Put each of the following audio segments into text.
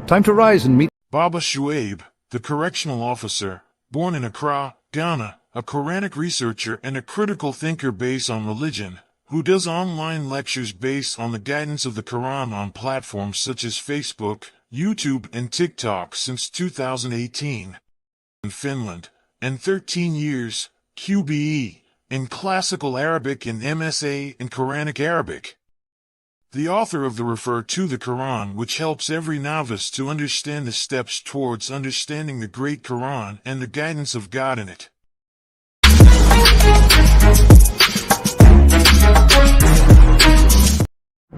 Time to rise and meet Baba Shuaib, the correctional officer, born in Accra, Ghana, a Quranic researcher and a critical thinker based on religion, who does online lectures based on the guidance of the Quran on platforms such as Facebook, YouTube, and TikTok since 2018. In Finland, and 13 years, QBE, in Classical Arabic and MSA in Quranic Arabic. The author of the Refer to the Quran, which helps every novice to understand the steps towards understanding the Great Quran and the guidance of God in it.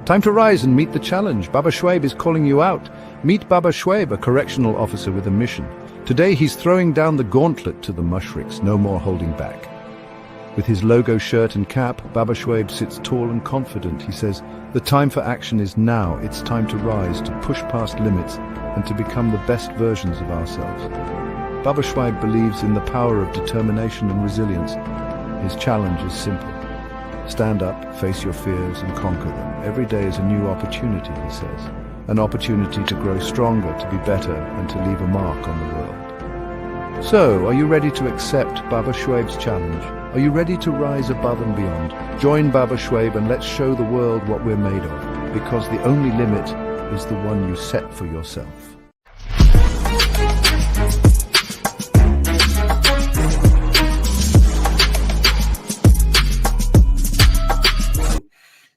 Time to rise and meet the challenge. Baba Shuaib is calling you out. Meet Baba Shuaib, a correctional officer with a mission. Today he's throwing down the gauntlet to the mushriks, no more holding back. With his logo shirt and cap, Baba Shuaib sits tall and confident. He says, "The time for action is now. It's time to rise, to push past limits, and to become the best versions of ourselves." Baba Shuaib believes in the power of determination and resilience. His challenge is simple. Stand up, face your fears, and conquer them. Every day is a new opportunity, he says. An opportunity to grow stronger, to be better, and to leave a mark on the world. So, are you ready to accept Baba Shuaib's challenge? Are you ready to rise above and beyond? Join Baba Shuaib and let's show the world what we're made of, because the only limit is the one you set for yourself.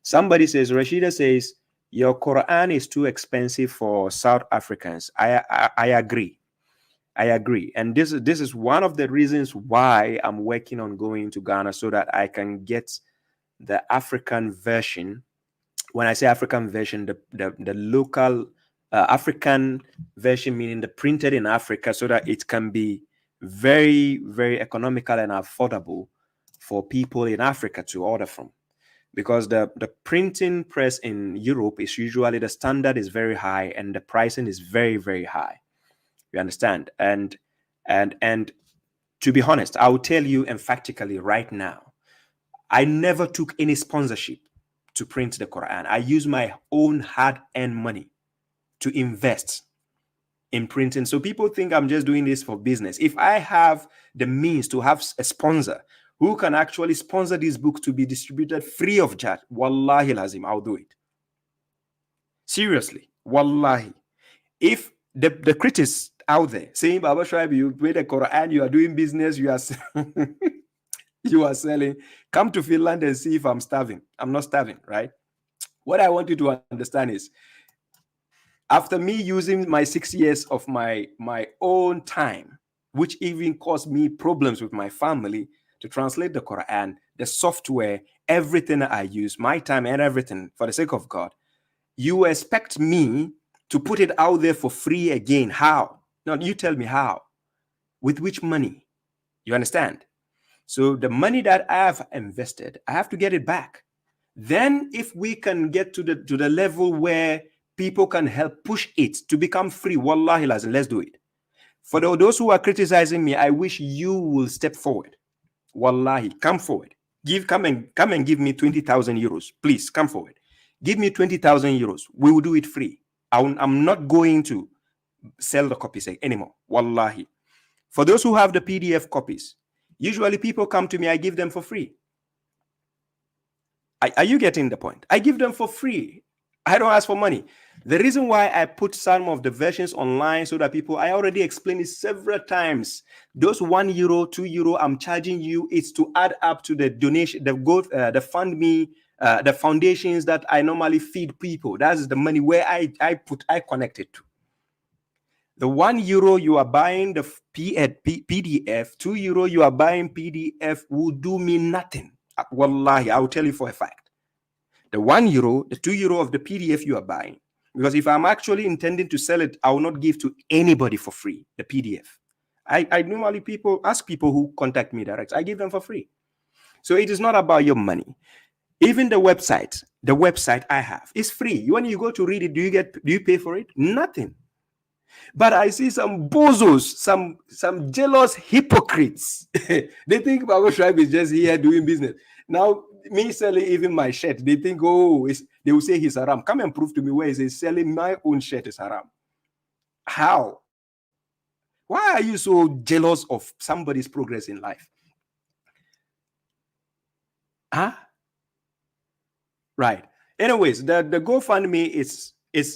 Somebody says, Rashida says, your Quran is too expensive for South Africans. I agree. I agree. And this is one of the reasons why I'm working on going to Ghana, so that I can get the African version. When I say African version, the local African version, meaning the printed in Africa, so that it can be very, very economical and affordable for people in Africa to order from. Because the printing press in Europe is usually, the standard is very high and the pricing is very, very high. You understand? And to be honest, I will tell you emphatically right now, I never took any sponsorship to print the Quran. I use my own hard-earned money to invest in printing. So people think I'm just doing this for business. If I have the means to have a sponsor who can actually sponsor this book to be distributed free of charge, wallahi lazim, I'll do it. Seriously, wallahi. If the critics out there saying, Baba Shuaib, you read the Quran, you are doing business, you are you are selling, come to Finland and see if I'm starving. I'm not starving, right? What I want you to understand is, after me using my 6 years of my own time, which even caused me problems with my family to translate the Quran, the software, everything I use, my time and everything for the sake of God, you expect me to put it out there for free again? How? No, you tell me how. With which money? You understand? So the money that I have invested, I have to get it back. Then if we can get to the level where people can help push it to become free, wallahi lazim, let's do it. For those who are criticizing me, I wish you will step forward. Wallahi, come forward. Come and give me 20,000 euros. Please come forward. Give me 20,000 euros. We will do it free. I'm not going to sell the copies anymore. Wallahi. For those who have the PDF copies, usually people come to me, I give them for free. Are you getting the point? I give them for free. I don't ask for money. The reason why I put some of the versions online so that people, I already explained it several times. Those €1, €2 I'm charging you, it's to add up to the donation, the fund me, the foundations that I normally feed people. That is the money where I connect it to. The €1 you are buying the PDF, €2 you are buying PDF will do me nothing. Wallahi, I will tell you for a fact. The €1, the €2 of the PDF you are buying, because if I'm actually intending to sell it, I will not give to anybody for free the PDF. I normally ask people who contact me direct. I give them for free. So it is not about your money. Even the website I have is free. When you go to read it, do you pay for it? Nothing. But I see some bozos, some jealous hypocrites. They think Baba Shuaib is just here doing business. Now, me selling even my shirt, they think, they will say he's haram. Come and prove to me where he says selling my own shirt is haram. How? Why are you so jealous of somebody's progress in life? Huh? Right. Anyways, the GoFundMe is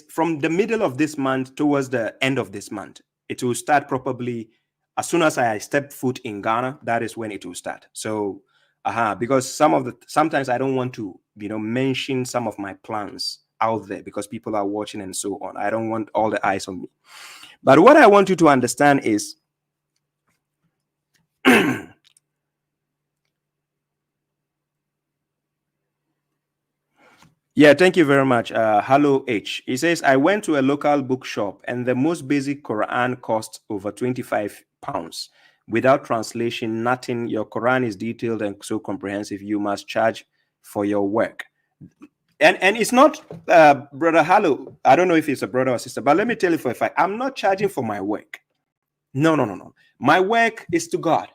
from the middle of this month towards the end of this month. It will start probably as soon as I step foot in Ghana. That is when it will start. So, because sometimes I don't want to, mention some of my plans out there because people are watching and so on. I don't want all the eyes on me. But what I want you to understand is yeah, thank you very much. Hello H. He says, I went to a local bookshop and the most basic Quran cost over £25. Without translation, nothing. Your Quran is detailed and so comprehensive. You must charge for your work. And it's not, Brother Hello. I don't know if it's a brother or sister, but let me tell you for a fact, I'm not charging for my work. No. My work is to God.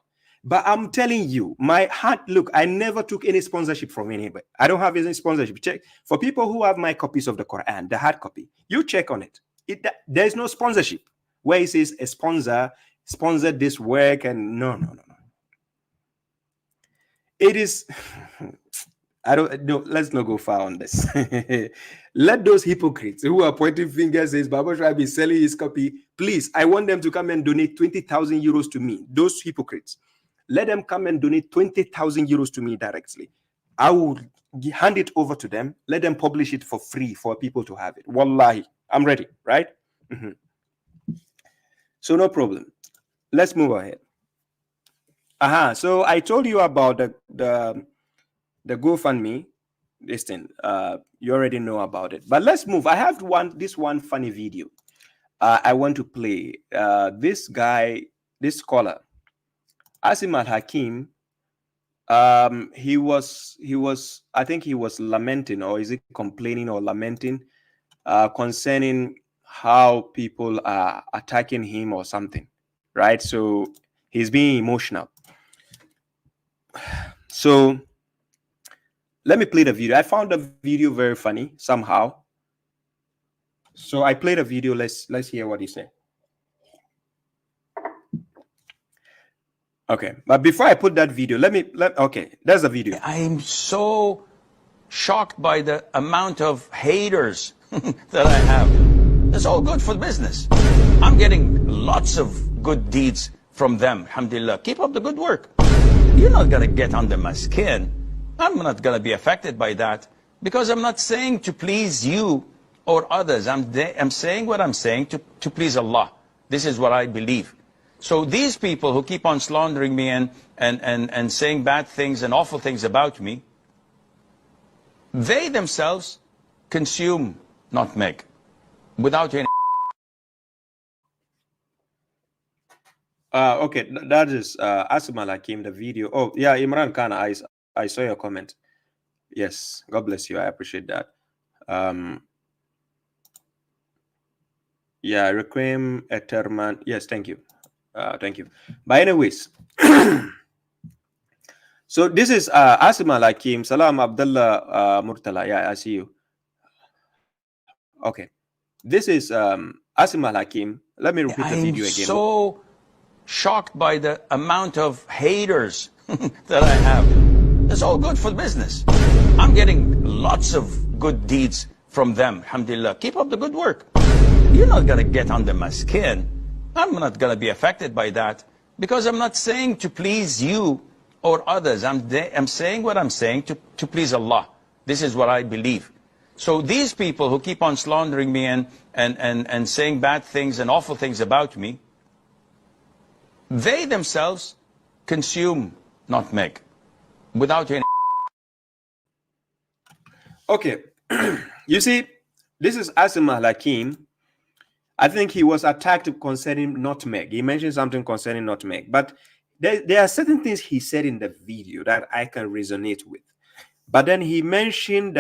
But I'm telling you, my heart, look, I never took any sponsorship from anybody. I don't have any sponsorship. Check for people who have my copies of the Quran, the hard copy. You check on it. There's no sponsorship where it says a sponsor sponsored this work, and no. It is. I don't know. Let's not go far on this. Let those hypocrites who are pointing fingers says Baba Shrabi is selling his copy. Please, I want them to come and donate 20,000 euros to me. Those hypocrites. Let them come and donate 20,000 euros to me directly. I will hand it over to them. Let them publish it for free for people to have it. Wallahi, I'm ready, right? So no problem. Let's move ahead. So I told you about the GoFundMe. Listen, you already know about it. But let's move. I have this one funny video. I want to play. This guy, this scholar, Asim al-Hakim, he was I think he was lamenting, or is it complaining or lamenting concerning how people are attacking him or something, right? So he's being emotional. So let me play the video. I found the video very funny somehow. So I played a video. Let's hear what he said. Okay, but before I put that video, okay, there's a video. I am so shocked by the amount of haters that I have. It's all good for business. I'm getting lots of good deeds from them, alhamdulillah. Keep up the good work. You're not going to get under my skin. I'm not going to be affected by that because I'm not saying to please you or others. I'm saying what I'm saying to please Allah. This is what I believe. So these people who keep on slandering me and saying bad things and awful things about me, they themselves consume nutmeg without any... Okay, that is Asim al-Hakim, the video. Oh, yeah, Imran Khan, I saw your comment. Yes, God bless you. I appreciate that. Yeah, Requiem Eterman. Yes, thank you. Thank you. But anyways, so this is Asim al-Hakim. Salam Abdullah Murtala. Yeah, I see you. Okay. This is Asim al-Hakim. Let me repeat the video again. So shocked by the amount of haters that I have. It's all good for business. I'm getting lots of good deeds from them, alhamdulillah. Keep up the good work. You're not going to get under my skin. I'm not going to be affected by that because I'm not saying to please you or others. I'm saying what I'm saying to please Allah. This is what I believe. So these people who keep on slandering me and saying bad things and awful things about me, they themselves consume nutmeg without any... Okay. You see, this is Asim al-Hakim. I think he was attacked concerning nutmeg. He mentioned something concerning nutmeg. But there are certain things he said in the video that I can resonate with. But then he mentioned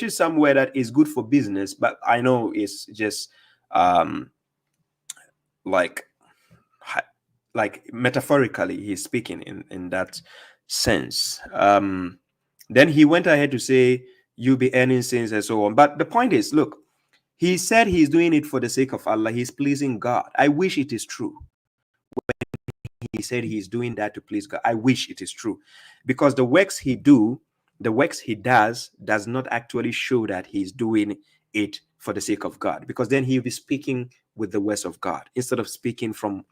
somewhere that is good for business, but I know it's just like metaphorically he's speaking in that sense. Then he went ahead to say you'll be earning sins and so on. But the point is, look, He said he's doing it for the sake of Allah. He's pleasing God. I wish it is true. He said he's doing that to please God. I wish it is true, because the works he does not actually show that he's doing it for the sake of God, because then he'll be speaking with the words of God instead of speaking from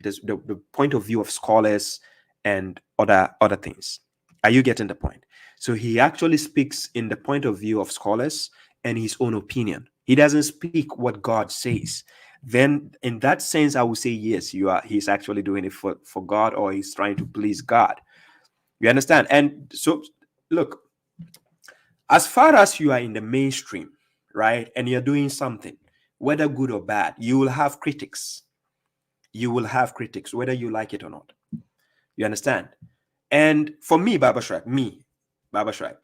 the point of view of scholars and other things. Are you getting the point? So he actually speaks in the point of view of scholars and his own opinion. He doesn't speak what God says. Then in that sense, I would say, yes, he's actually doing it for God, or he's trying to please God. You understand? And so look, as far as you are in the mainstream, right, and you're doing something, whether good or bad, you will have critics. You will have critics, whether you like it or not. You understand? And for me, Baba Shraib,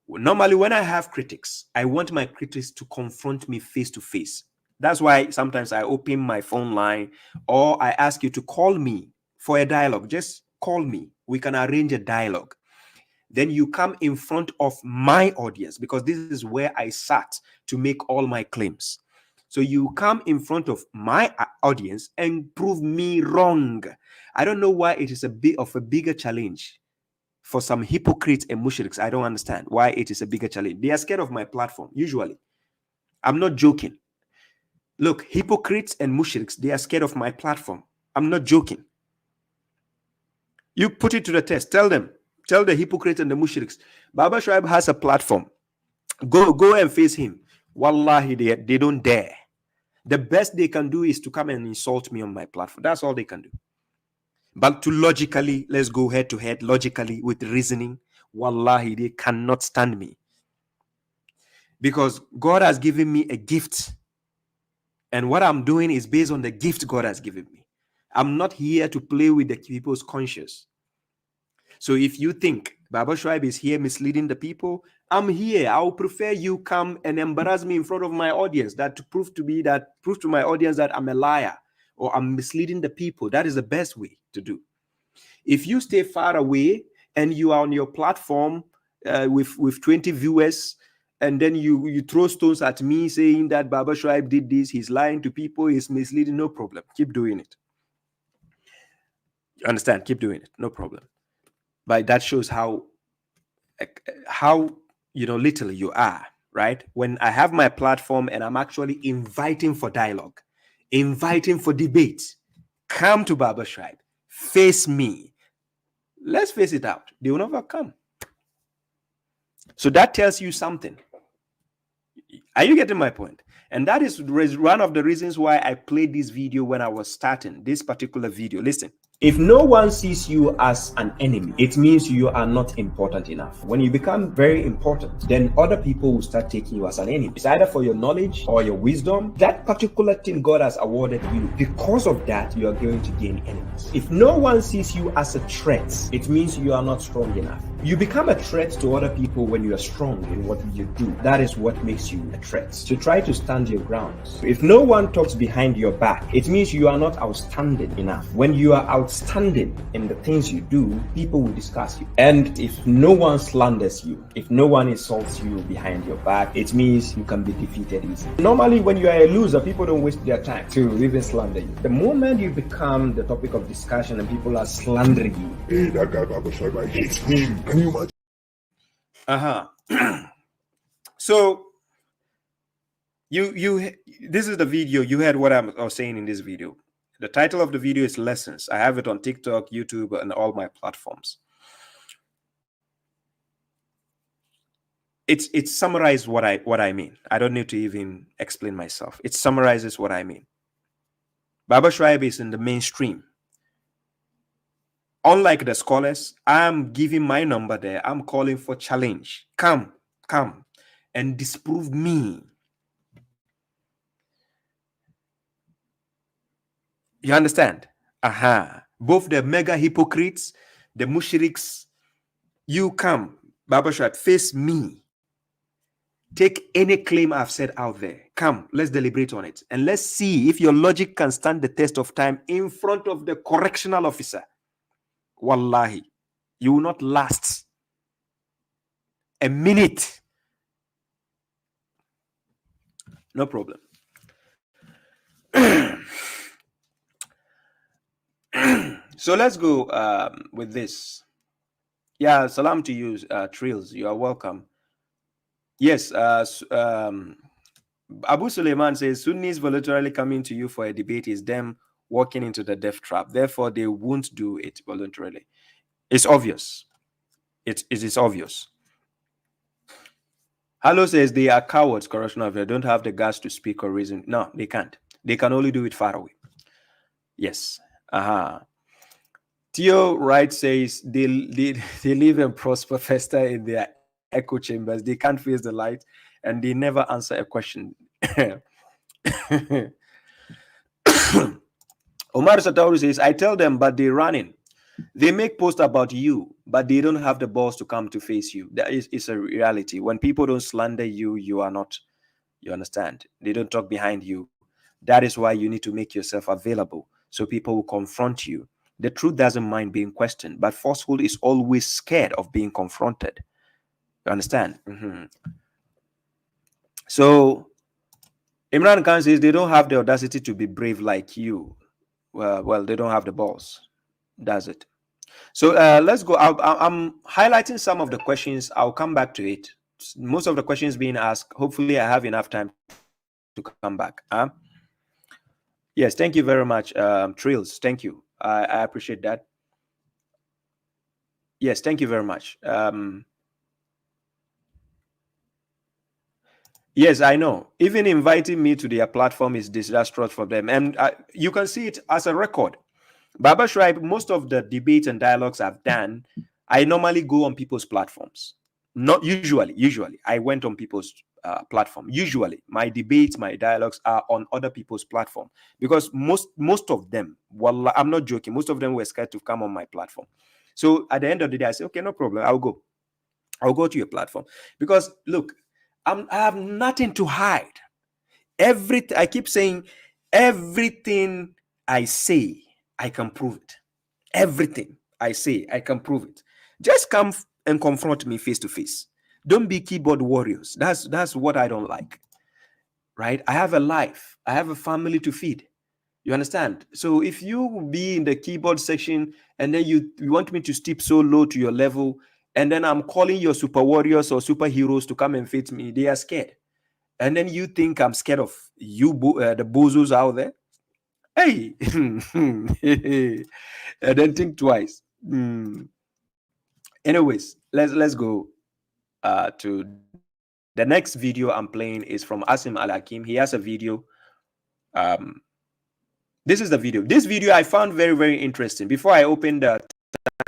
normally when I have critics, I want my critics to confront me face to face. That's why sometimes I open my phone line, or I ask you to call me for a dialogue. Just call me. We can arrange a dialogue. Then you come in front of my audience, because this is where I sat to make all my claims. So you come in front of my audience and prove me wrong. I don't know why it is a bit of a bigger challenge for some hypocrites and mushriks. I don't understand why it is a bigger challenge. They are scared of my platform, usually. I'm not joking. Look, hypocrites and mushriks, they are scared of my platform. I'm not joking. You put it to the test. Tell the hypocrites and the mushriks, Baba Shraib has a platform. Go and face him. Wallahi, they don't dare. The best they can do is to come and insult me on my platform. That's all they can do. But to logically, let's go head to head, logically, with reasoning, wallahi, they cannot stand me. Because God has given me a gift. And what I'm doing is based on the gift God has given me. I'm not here to play with the people's conscience. So if you think Baba Shraib is here misleading the people, I'm here. I would prefer you come and embarrass me in front of my audience, that to prove to my audience that I'm a liar or I'm misleading the people. That is the best way to do. If you stay far away and you are on your platform with 20 viewers, and then you throw stones at me saying that Baba Shraib did this, he's lying to people, he's misleading, no problem. Keep doing it. You understand? Keep doing it. No problem. But that shows how little you are, right? When I have my platform and I'm actually inviting for dialogue, inviting for debate, come to Baba Shraib, face me. Let's face it out. They will never come. So that tells you something. Are you getting my point? And that is one of the reasons why I played this video when I was starting this particular video. Listen. If no one sees you as an enemy, it means you are not important enough. When you become very important, then other people will start taking you as an enemy. It's either for your knowledge or your wisdom. That particular thing God has awarded you, because of that, you are going to gain enemies. If no one sees you as a threat, it means you are not strong enough. You become a threat to other people when you are strong in what you do. That is what makes you a threat. So try to stand your ground. If no one talks behind your back, it means you are not outstanding enough. When you are outstanding in the things you do, people will discuss you. And if no one slanders you, if no one insults you behind your back, it means you can be defeated easily. Normally, when you are a loser, people don't waste their time to even slander you. The moment you become the topic of discussion and people are slandering you, hey, that guy Baba Shraib, I hate him. Can you imagine? So this is the video. You heard what I was saying in this video. The title of the video is Lessons. I have it on TikTok, YouTube, and all my platforms. It summarizes what I mean. I don't need to even explain myself. It summarizes what I mean. Baba Shraib is in the mainstream. Unlike the scholars, I'm giving my number there. I'm calling for challenge. Come and disprove me. You understand? Both the mega hypocrites, the mushriks, you come, Baba Shraib, face me. Take any claim I've said out there. Come, let's deliberate on it. And let's see if your logic can stand the test of time in front of the correctional officer. Wallahi, you will not last a minute. No problem. So let's go with this. Yeah, salam to you, Trills. You are welcome. Yes, Abu Suleiman says Sunnis voluntarily coming to you for a debate is them walking into the death trap. Therefore, they won't do it voluntarily. It's obvious. It is obvious. Hello says they are cowards, correctional officer. They don't have the guts to speak or reason. No, they can't. They can only do it far away. Yes. Theo Wright says they live and prosper faster in their echo chambers. They can't face the light and they never answer a question. Omar Satauru says, I tell them, but they're running. They make posts about you, but they don't have the balls to come to face you. That is a reality. When people don't slander you, you are not, you understand? They don't talk behind you. That is why you need to make yourself available so people will confront you. The truth doesn't mind being questioned, but falsehood is always scared of being confronted. You understand? So Imran Khan says they don't have the audacity to be brave like you. Well, they don't have the balls. That's it. So let's go. I'm highlighting some of the questions. I'll come back to it. Most of the questions being asked. Hopefully, I have enough time to come back. Yes, thank you very much, Trills. Thank you. I appreciate that. Yes, thank you very much. Yes, I know. Even inviting me to their platform is disastrous for them. And you can see it as a record. Baba Shraib, most of the debates and dialogues I've done, I normally go on people's platforms. Not usually. Usually, I went on people's platform. Usually, my debates, my dialogues are on other people's platform. Because most of them, well, I'm not joking, most of them were scared to come on my platform. So at the end of the day, I say, okay, no problem. I'll go to your platform. Because look, I have nothing to hide. I keep saying everything I say, I can prove it. Everything I say, I can prove it. Just come and confront me face to face. Don't be keyboard warriors. That's what I don't like. Right? I have a life. I have a family to feed. You understand? So if you be in the keyboard section and then you want me to stoop so low to your level, and then I'm calling your super warriors or superheroes to come and fit me, they are scared. And then you think I'm scared of you, the bozos out there? Hey, and then think twice. Anyways, let's go to the next video I'm playing is from Asim Al Hakim. He has a video. This is the video. This video I found very, very interesting. Before I open the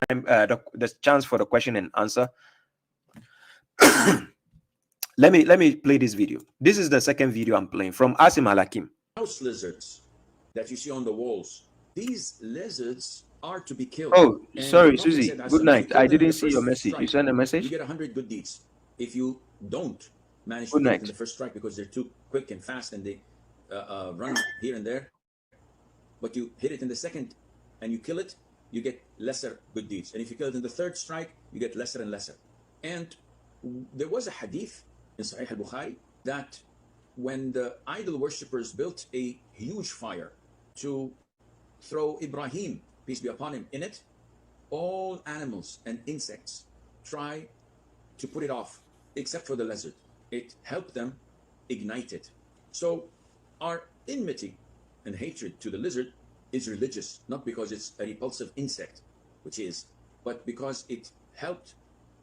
time, the chance for the question and answer, let me play this video. This is the second video I'm playing from Asim Al Hakim. House lizards that you see on the walls. These lizards are to be killed. Oh, And sorry, the Prophet Susie. said, Good "If night. you I kill them in didn't the see your first message. You strike, sent a message? you get 100 good deeds. If you don't manage Good to kill night. it in the first strike because they're too quick and fast and they run here and there, but you hit it in the second and you kill it, you get lesser good deeds. And if you kill it in the third strike, you get lesser and lesser. And there was a hadith in Sahih al-Bukhari that when the idol worshippers built a huge fire to throw Ibrahim, peace be upon him, in it, all animals and insects try to put it off, except for the lizard. It helped them ignite it. So our enmity and hatred to the lizard is religious, not because it's a repulsive insect, which is, but because it helped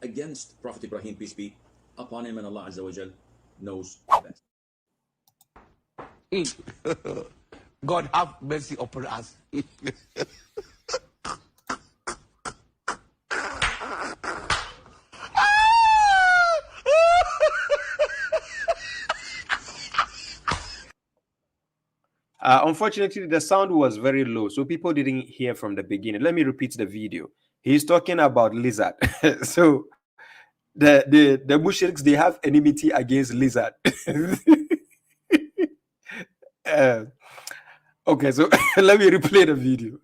against Prophet Ibrahim, peace be upon him, and Allah Azza wa Jal knows best. God have mercy upon us. Unfortunately, the sound was very low, so people didn't hear from the beginning. Let me repeat the video. He's talking about lizard. So the mushriks, they have enmity against lizard. Okay, so let me replay the video.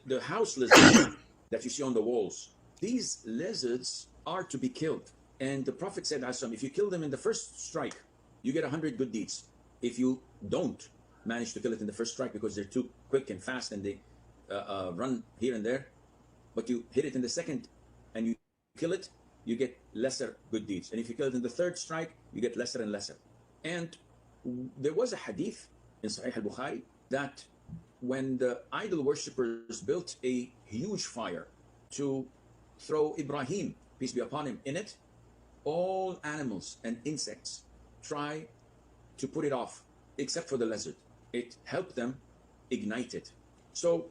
The house lizards that you see on the walls, these lizards are to be killed. And the Prophet said, if you kill them in the first strike, you get 100 good deeds. If you don't manage to kill it in the first strike because they're too quick and fast and they run here and there, but you hit it in the second and you kill it, you get lesser good deeds. And if you kill it in the third strike, you get lesser and lesser. And there was a hadith in Sahih al-Bukhari that when the idol worshippers built a huge fire to throw Ibrahim, peace be upon him, in it, all animals and insects try to put it off, except for the lizard. It helped them ignite it. So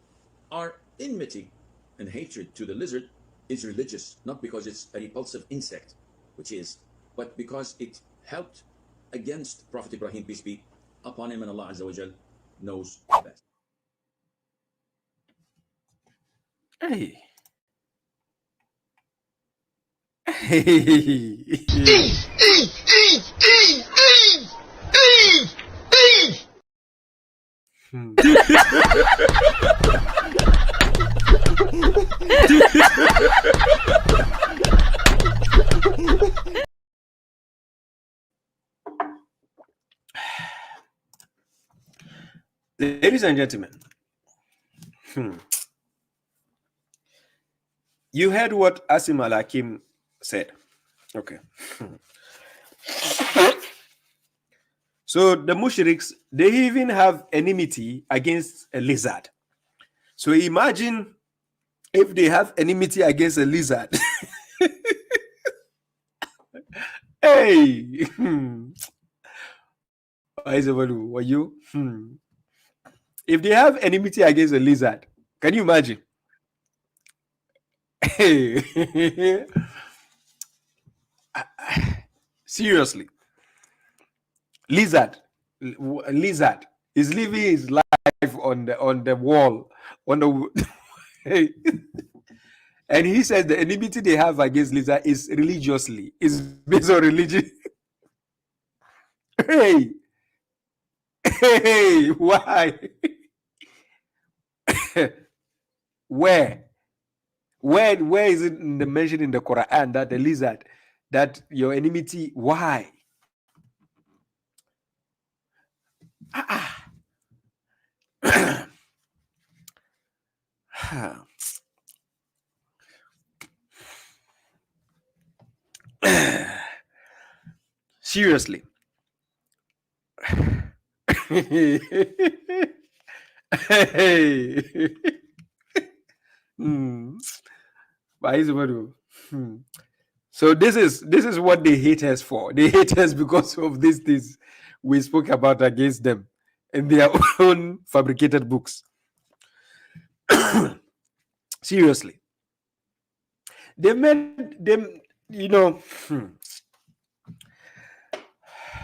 our enmity and hatred to the lizard is religious, not because it's a repulsive insect, which is, but because it helped against Prophet Ibrahim, peace be upon him, and Allah Azza wa Jal knows best. Hey. Hey. Ladies and gentlemen, you heard what Asim al-Hakim said. Okay. So the mushriks, they even have enmity against a lizard. So imagine if they have enmity against a lizard. Hey, were you? If they have enmity against a lizard, can you imagine? Hey. Seriously, lizard is living his life on the wall, on the hey. And he says the enmity they have against lizard is religiously, is based on religion. Hey, why? Where is it mentioned in the Quran that the lizard, that your enmity? Why? Seriously. Hey. So this is what they hate us for. They hate us because of these things we spoke about against them in their own fabricated books. Seriously, they made them,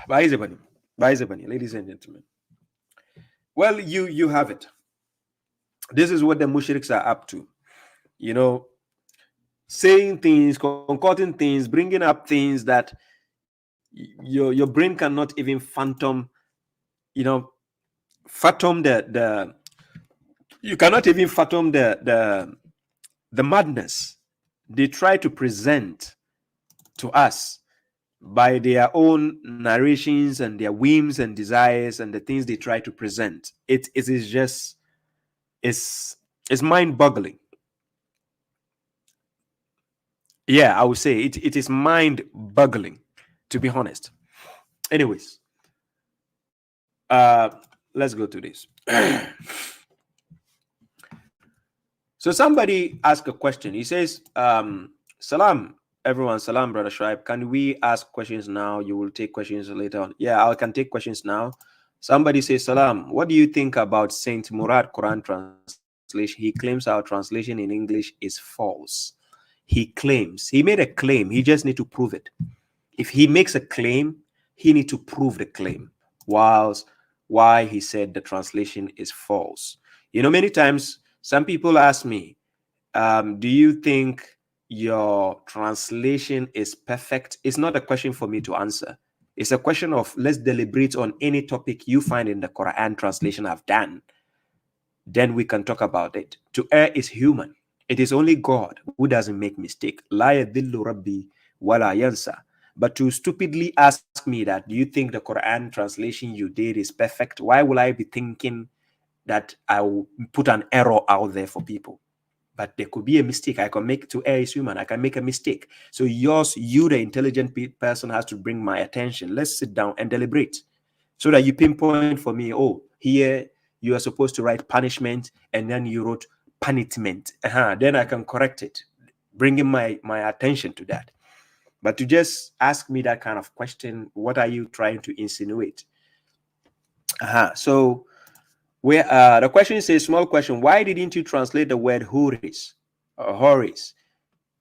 ladies and gentlemen. Well, you have it. This is what the mushriks are up to. Saying things, concocting things, bringing up things that your brain cannot even fathom. Fathom you cannot even fathom the madness they try to present to us by their own narrations and their whims and desires and the things they try to present. It is just, it's mind-boggling. Yeah, I would say it is mind-boggling, to be honest. Anyways, let's go to this. So somebody asked a question. He says, Salam, everyone. Salam, Brother Shuaib. Can we ask questions now? You will take questions later on. Yeah, I can take questions now. Somebody says, Salam, what do you think about Saint Murad Quran translation? He claims our translation in English is false. He claims. He made a claim. He just need to prove it. If he makes a claim, he need to prove the claim. Why he said the translation is false. Many times some people ask me, do you think your translation is perfect? It's not a question for me to answer. It's a question of, let's deliberate on any topic you find in the Quran translation I've done. Then we can talk about it. To err is human. It is only God who doesn't make mistake. La yadillu rabbi wa la yansa. But to stupidly ask me that, do you think the Quran translation you did is perfect? Why will I be thinking that I will put an error out there for people? But there could be a mistake. I can make, to err is human. I can make a mistake. So you, the intelligent person, has to bring my attention. Let's sit down and deliberate so that you pinpoint for me, oh, here you are supposed to write punishment and then you wrote punishment. Then I can correct it, bringing my attention to that. But to just ask me that kind of question, what are you trying to insinuate? So where the question is a small question. Why didn't you translate the word Houris or Houris?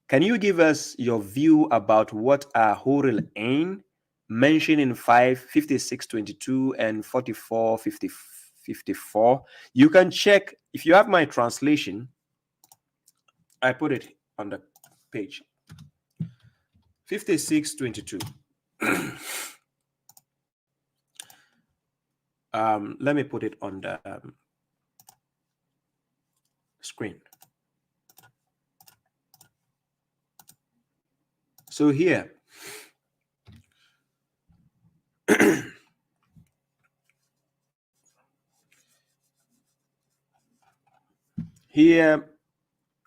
Can you give us your view about what are Huril Ain mentioned in 5:56:22 and 44:54? You can check if you have my translation. I put it on the page. 56:22. Let me put it on the screen. So here, here,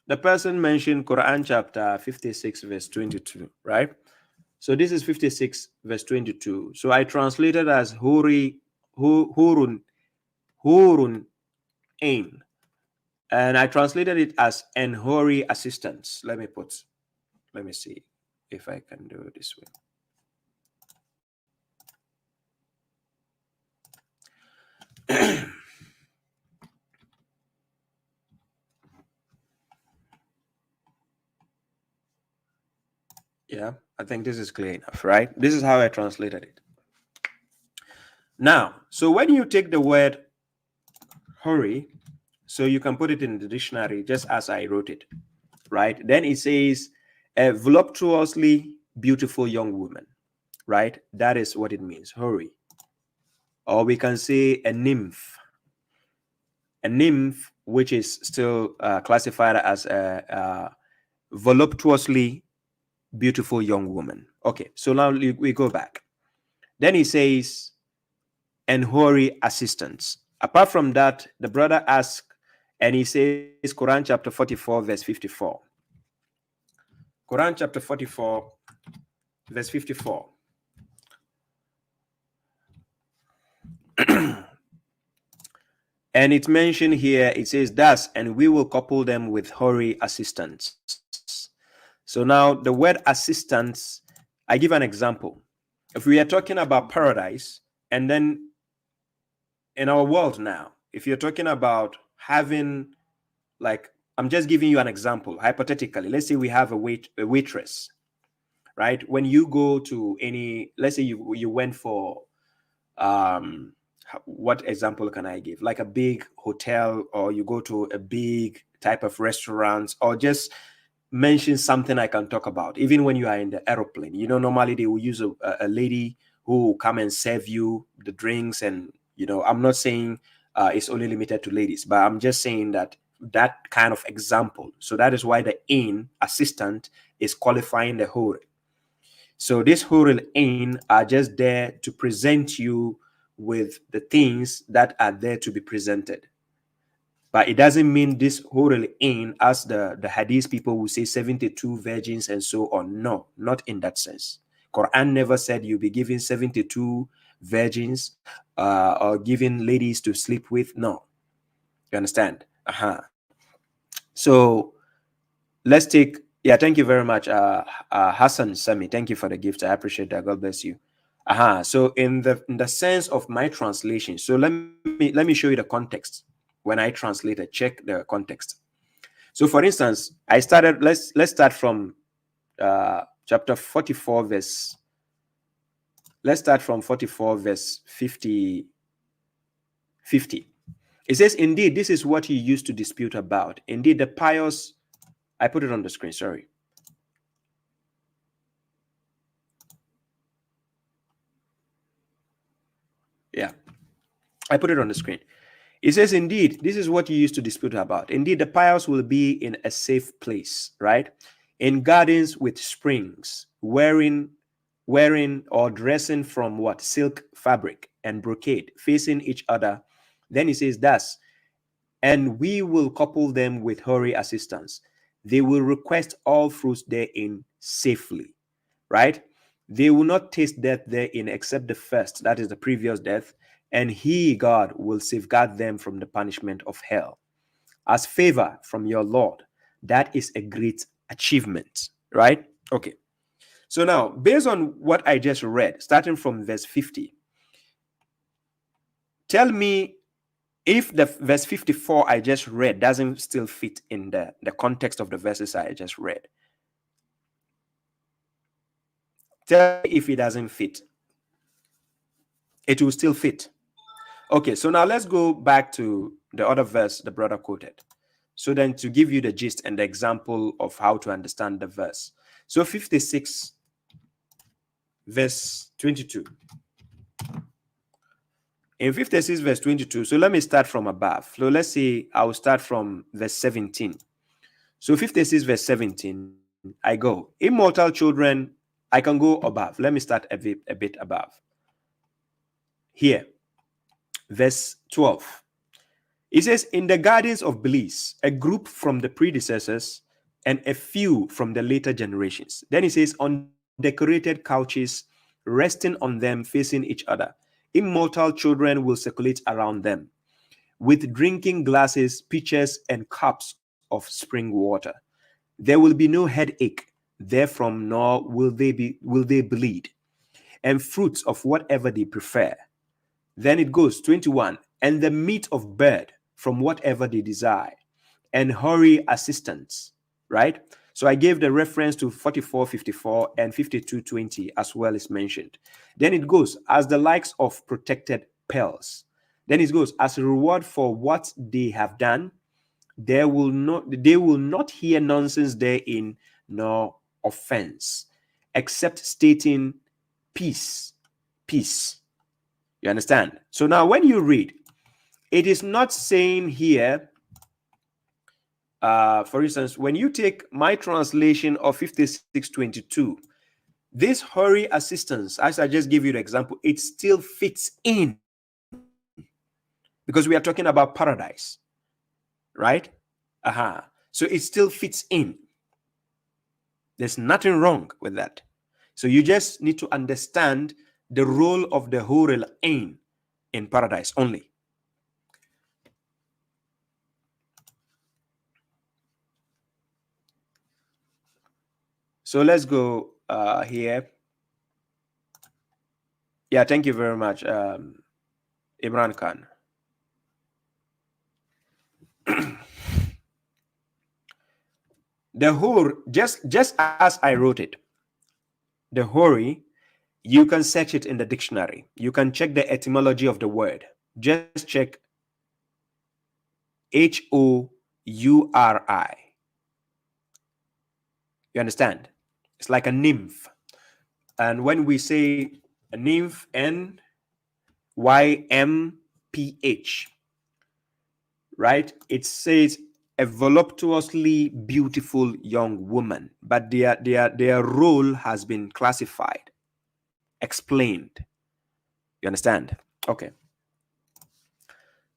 the person mentioned Quran chapter 56 verse 22, right? So this is 56 verse 22. So I translated as Hurun Ain. And I translated it as Huri assistance. Let me see if I can do it this way. Yeah, I think this is clear enough, right? This is how I translated it. Now, so when you take the word Huri, so you can put it in the dictionary just as I wrote it, right? Then it says a voluptuously beautiful young woman, right? That is what it means, Huri. Or we can say a nymph, which is still classified as a voluptuously beautiful young woman. Okay, so now we go back. Then he says, and Huri assistants. Apart from that, the brother asks, and he says, Quran chapter 44, verse 54. Quran chapter 44, verse 54. And it's mentioned here, it says, thus, and we will couple them with Huri assistants. So now the word assistants, I give an example. If we are talking about paradise, and then in our world now, if you're talking about having, like, I'm just giving you an example, hypothetically, let's say we have a waitress, right? When you go to any, let's say you went for, what example can I give? Like a big hotel, or you go to a big type of restaurant, or just mention something I can talk about. Even when you are in the aeroplane, you know, normally they will use a lady who will come and serve you the drinks. And, you know, I'm not saying it's only limited to ladies, but I'm just saying that kind of example. So that is why the ain assistant is qualifying the huril. So this huril ain are just there to present you with the things that are there to be presented. But it doesn't mean this huril ain, as the hadith people will say 72 virgins and so on. No, not in that sense. Quran never said you'll be giving 72 virgins or giving ladies to sleep with. No. You understand? So let's take, thank you very much, Hassan Sami. Thank you for the gift. I appreciate that. God bless you. So in the sense of my translation, so let me show you the context. When I translated, check the context. So for instance, I started, let's start from chapter 44 verse, let's start from 44 verse 50. It says, indeed, this is what he used to dispute about. Indeed, the pious, I put it on the screen, sorry. Yeah, I put it on the screen. It says, indeed, this is what you used to dispute about. Indeed, the pious will be in a safe place, right? In gardens with springs, wherein wearing or dressing from what? Silk fabric and brocade, facing each other. Then he says, thus, and we will couple them with hoary assistants. They will request all fruits therein safely, right? They will not taste death therein except the first, that is the previous death, and he, God, will safeguard them from the punishment of hell. As favor from your Lord, that is a great achievement, right? Okay. So now, based on what I just read, starting from verse 50, tell me if the verse 54 I just read doesn't still fit in the context of the verses I just read. Tell me if it doesn't fit. It will still fit. Okay, so now let's go back to the other verse the brother quoted. So then to give you the gist and the example of how to understand the verse. So 56, verse 22. In 56, verse 22, so let me start from above. So let's say I will start from verse 17. So 56, verse 17, I go. Immortal children, I can go above. Let me start a bit above. Here, verse 12. It says, in the gardens of bliss, a group from the predecessors and a few from the later generations. Then it says, on decorated couches, resting on them, facing each other. Immortal children will circulate around them with drinking glasses, pitchers, and cups of spring water. There will be no headache therefrom, nor will they bleed, and fruits of whatever they prefer. Then it goes 21, and the meat of bird from whatever they desire, and hoary assistants, right? So I gave the reference to 44:54 and 52:20 as well as mentioned. Then it goes, as the likes of protected pearls. Then it goes, as a reward for what they have done, they will not hear nonsense therein, nor offense, except stating peace, peace. You understand? So now when you read, it is not saying here, for instance, when you take my translation of 56:22, this hoary assistance, as I just give you the example, it still fits in because we are talking about paradise, right? So it still fits in. There's nothing wrong with that. So you just need to understand the role of the Hurul Ain in paradise only. So let's go here. Yeah, thank you very much, Imran Khan. The Hur, just as I wrote it, the Huri, you can search it in the dictionary. You can check the etymology of the word. Just check Houri. You understand? It's like a nymph. And when we say a nymph, NYMPH, right? It says a voluptuously beautiful young woman, but their role has been classified, explained. You understand? Okay.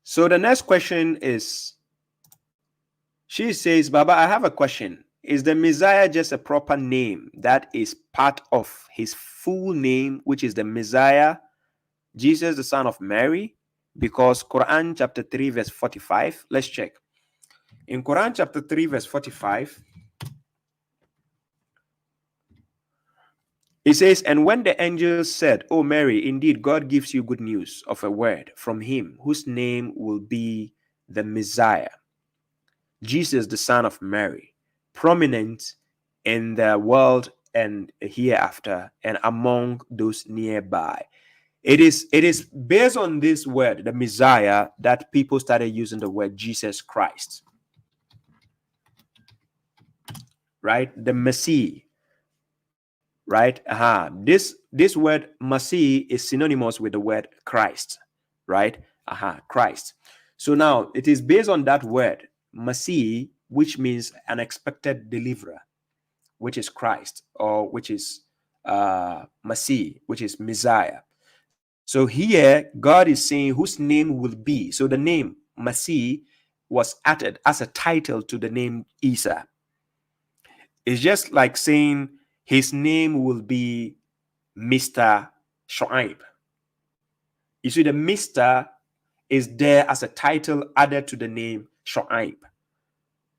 So the next question is, she says, Baba, I have a question. Is the Messiah just a proper name that is part of his full name, which is the Messiah, Jesus, the son of Mary? Because Quran chapter 3, verse 45, let's check. In Quran chapter 3, verse 45, it says, and when the angel said, O Mary, indeed God gives you good news of a word from him whose name will be the Messiah, Jesus, the son of Mary, prominent in the world and hereafter and among those nearby. It is based on this word, the Messiah, that people started using the word Jesus Christ. Right? The Messiah. Right? This word Messiah is synonymous with the word Christ. Right? Christ. So now it is based on that word, Messiah, which means an expected deliverer, which is Christ, or which is Masih, which is Messiah. So here, God is saying whose name will be. So the name Masih was added as a title to the name Isa. It's just like saying his name will be Mr. Shu'aib. You see, the Mr. is there as a title added to the name Shu'aib.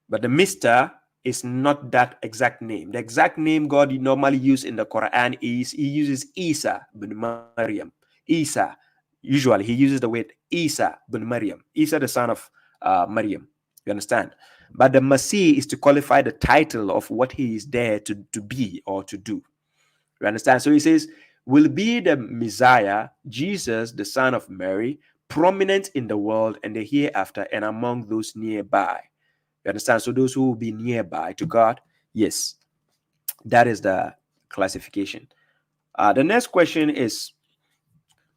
But the Mr. is not that exact name. The exact name God normally uses in the Quran is he uses Isa bin Maryam. Isa. Usually he uses the word Isa bin Maryam. Isa, the son of Maryam. You understand? But the Masih is to qualify the title of what he is there to be or to do. You understand? So he says, will be the Messiah, Jesus, the son of Mary, prominent in the world and the hereafter and among those nearby. You understand? So those who will be nearby to God, yes, that is the classification. The next question is,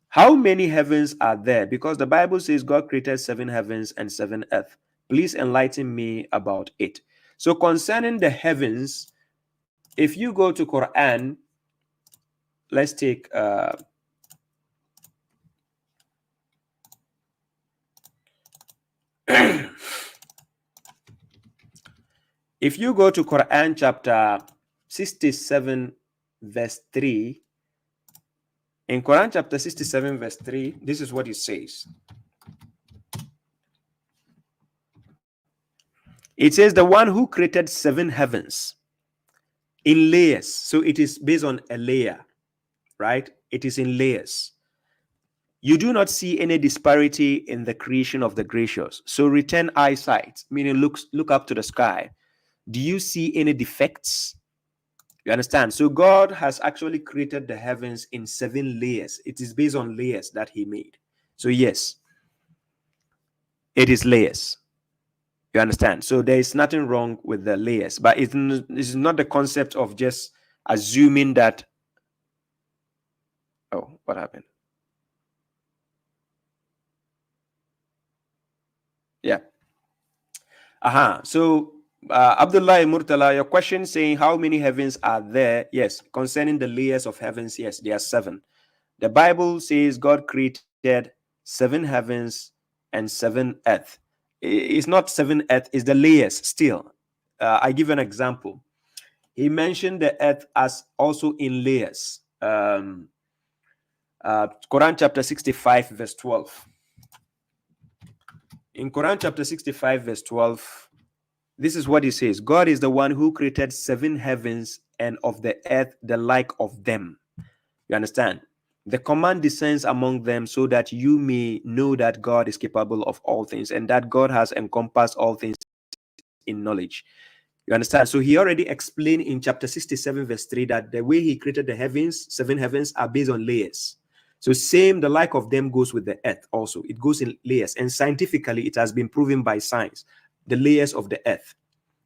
how many heavens are there? Because the Bible says God created 7 heavens and 7 earth. Please enlighten me about it. So concerning the heavens, if you go to Quran, let's take if you go to Quran chapter 67 verse 3, in Quran chapter 67 verse 3, this is what it says. It says the one who created 7 heavens in layers. So it is based on a layer, right? It is in layers. You do not see any disparity in the creation of the gracious. So return eyesight, meaning look up to the sky. Do you see any defects? You understand? So God has actually created the heavens in 7 layers. It is based on layers that he made. So yes, it is layers. You understand? So there is nothing wrong with the layers, but it's not the concept of just assuming that. Oh, what happened? Yeah. So Abdullah Murtala, your question saying how many heavens are there? Yes, concerning the layers of heavens, yes, there are 7. The Bible says God created 7 heavens and 7 earth. It's not 7 earth, it's the layers still. I give an example. He mentioned the earth as also in layers. Quran chapter 65 verse 12. In Quran chapter 65 verse 12, this is what he says. God is the one who created 7 heavens and of the earth the like of them. You understand? The command descends among them so that you may know that God is capable of all things and that God has encompassed all things in knowledge. You understand? So he already explained in chapter 67 verse 3 that the way he created the heavens, 7 heavens, are based on layers. So same, the like of them goes with the earth also. It goes in layers. And scientifically, it has been proven by science, the layers of the earth,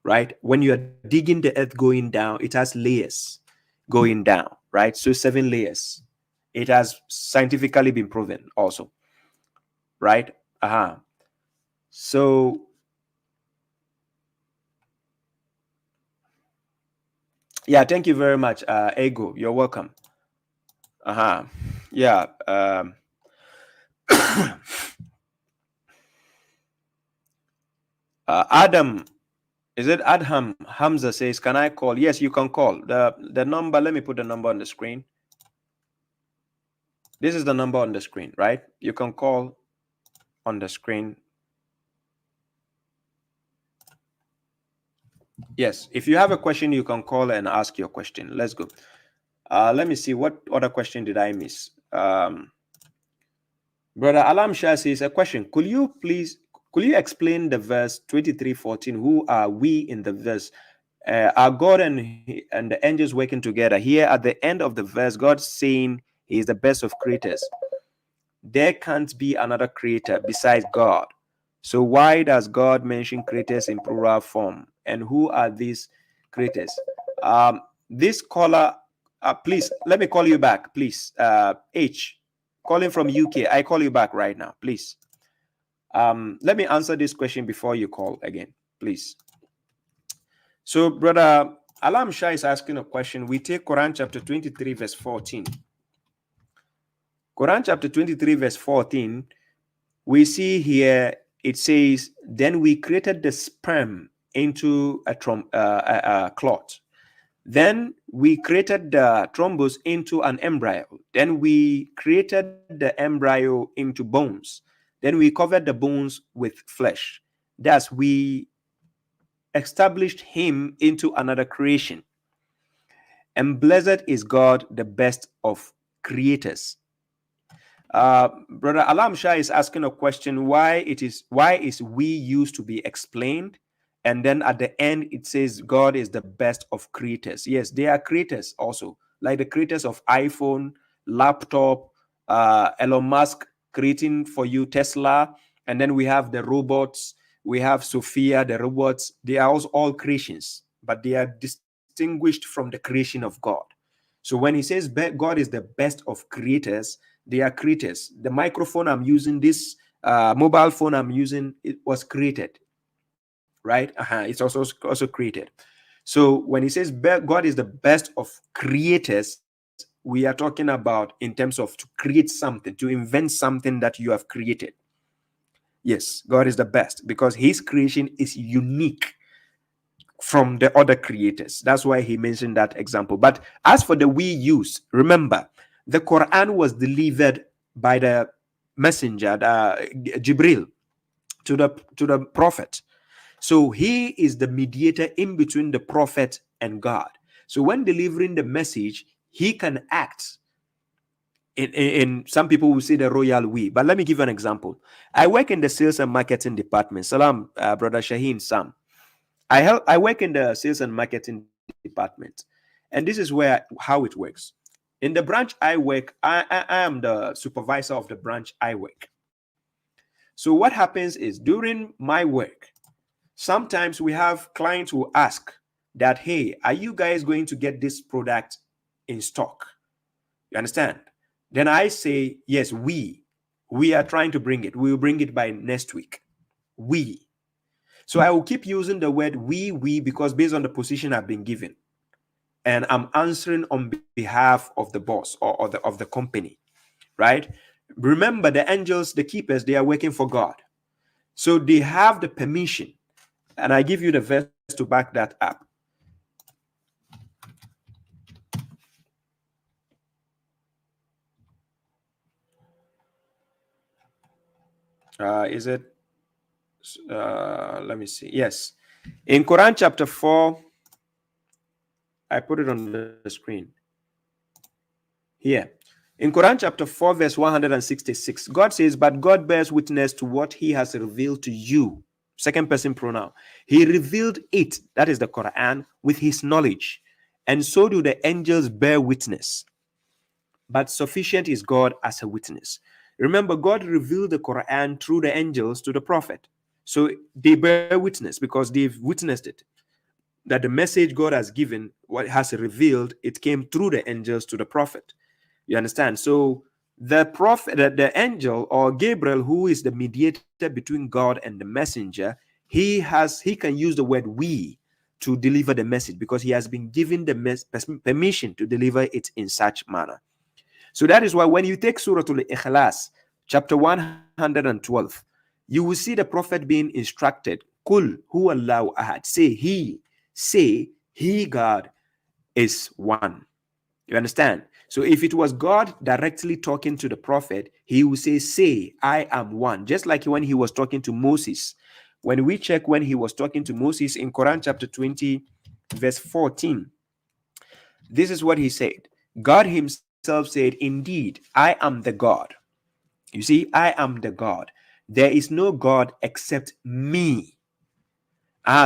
right? When you are digging the earth going down, it has layers going down, right? So 7 layers. It has scientifically been proven also, right? So yeah, thank you very much, Ego. You're welcome. Yeah. Adam, is it Adham Hamza says, can I call? Yes, you can call. The number, let me put the number on the screen. This is the number on the screen, right? You can call on the screen. Yes, if you have a question, you can call and ask your question. Let's go. Let me see, what other question did I miss? Brother Alam Shah says a question. Could you explain the verse 23:14? Who are we in the verse? Are God and the angels working together? Here at the end of the verse, God saying he is the best of creators. There can't be another creator besides God. So why does God mention creators in plural form? And who are these creators? This caller, please, let me call you back, please. H, calling from UK. I call you back right now, please. Let me answer this question before you call again, please. So, brother Alam Shah is asking a question. We take Quran chapter 23, verse 14. Quran chapter 23, verse 14, we see here it says, then we created the sperm into a clot. Then we created the thrombus into an embryo. Then we created the embryo into bones. Then we covered the bones with flesh. Thus, we established him into another creation. And blessed is God, the best of creators. Brother Alam Shah is asking a question: why is we used to be explained, and then at the end it says God is the best of creators? Yes, they are creators also, like the creators of iPhone, laptop, Elon Musk creating for you Tesla, and then we have the robots, we have Sophia, the robots. They are also all creations, but they are distinguished from the creation of God. So when he says God is the best of creators, they are creators. The microphone I'm using, this mobile phone I'm using, it was created, right? It's also created. So when he says God is the best of creators, we are talking about in terms of to create something, to invent something that you have created. Yes, God is the best because his creation is unique from the other creators. That's why he mentioned that example. But as for the we use, remember, the Quran was delivered by the messenger, Gabriel, to the prophet. So he is the mediator in between the prophet and God. So when delivering the message, he can act in some people will say the royal we. But let me give you an example. I work in the sales and marketing department. Salam, Brother Shaheen Sam. I work in the sales and marketing department, and this is how it works. In the branch I work, I am the supervisor of the branch I work. So what happens is during my work, sometimes we have clients who ask that, hey, are you guys going to get this product in stock? You understand? Then I say, yes, we are trying to bring it. We will bring it by next week. We. So I will keep using the word we because based on the position I've been given, and I'm answering on behalf of the boss or of the company, right? Remember, the angels, the keepers, they are working for God. So they have the permission. And I give you the verse to back that up. Is it? Let me see. Yes. In Quran chapter 4, I put it on the screen. Here. In Quran chapter 4, verse 166, God says, but God bears witness to what he has revealed to you. Second person pronoun. He revealed it, that is the Quran, with his knowledge. And so do the angels bear witness. But sufficient is God as a witness. Remember, God revealed the Quran through the angels to the prophet. So they bear witness because they've witnessed it. That the message God has given, what has revealed, it came through the angels to the prophet. You understand? So the prophet, the angel or Gabriel, who is the mediator between God and the messenger, he can use the word we to deliver the message because he has been given the permission to deliver it in such manner. So that is why when you take Surah Al-Ikhlas, chapter 112, you will see the prophet being instructed, Kul hu Allahu ahad. Say he, God, is one. You understand? So if it was God directly talking to the prophet, he would say, I am one. Just like when he was talking to Moses. When we check when he was talking to Moses in Quran chapter 20, verse 14, this is what he said. God himself said, indeed, I am the God. You see, I am the God. There is no God except me.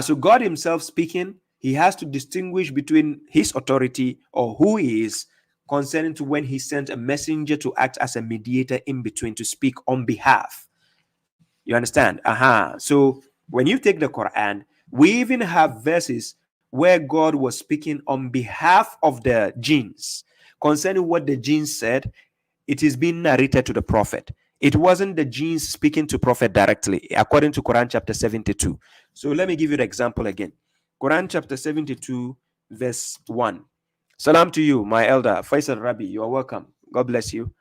So God himself speaking, he has to distinguish between his authority or who he is concerning to when he sent a messenger to act as a mediator in between to speak on behalf. You understand? So when you take the Quran, we even have verses where God was speaking on behalf of the jinns concerning what the jinns said. It is being narrated to the prophet. It wasn't the jinns speaking to prophet directly, according to Quran chapter 72. So let me give you the example again. Quran chapter 72, verse 1. Salam to you, my elder, Faisal Rabi. You are welcome. God bless you.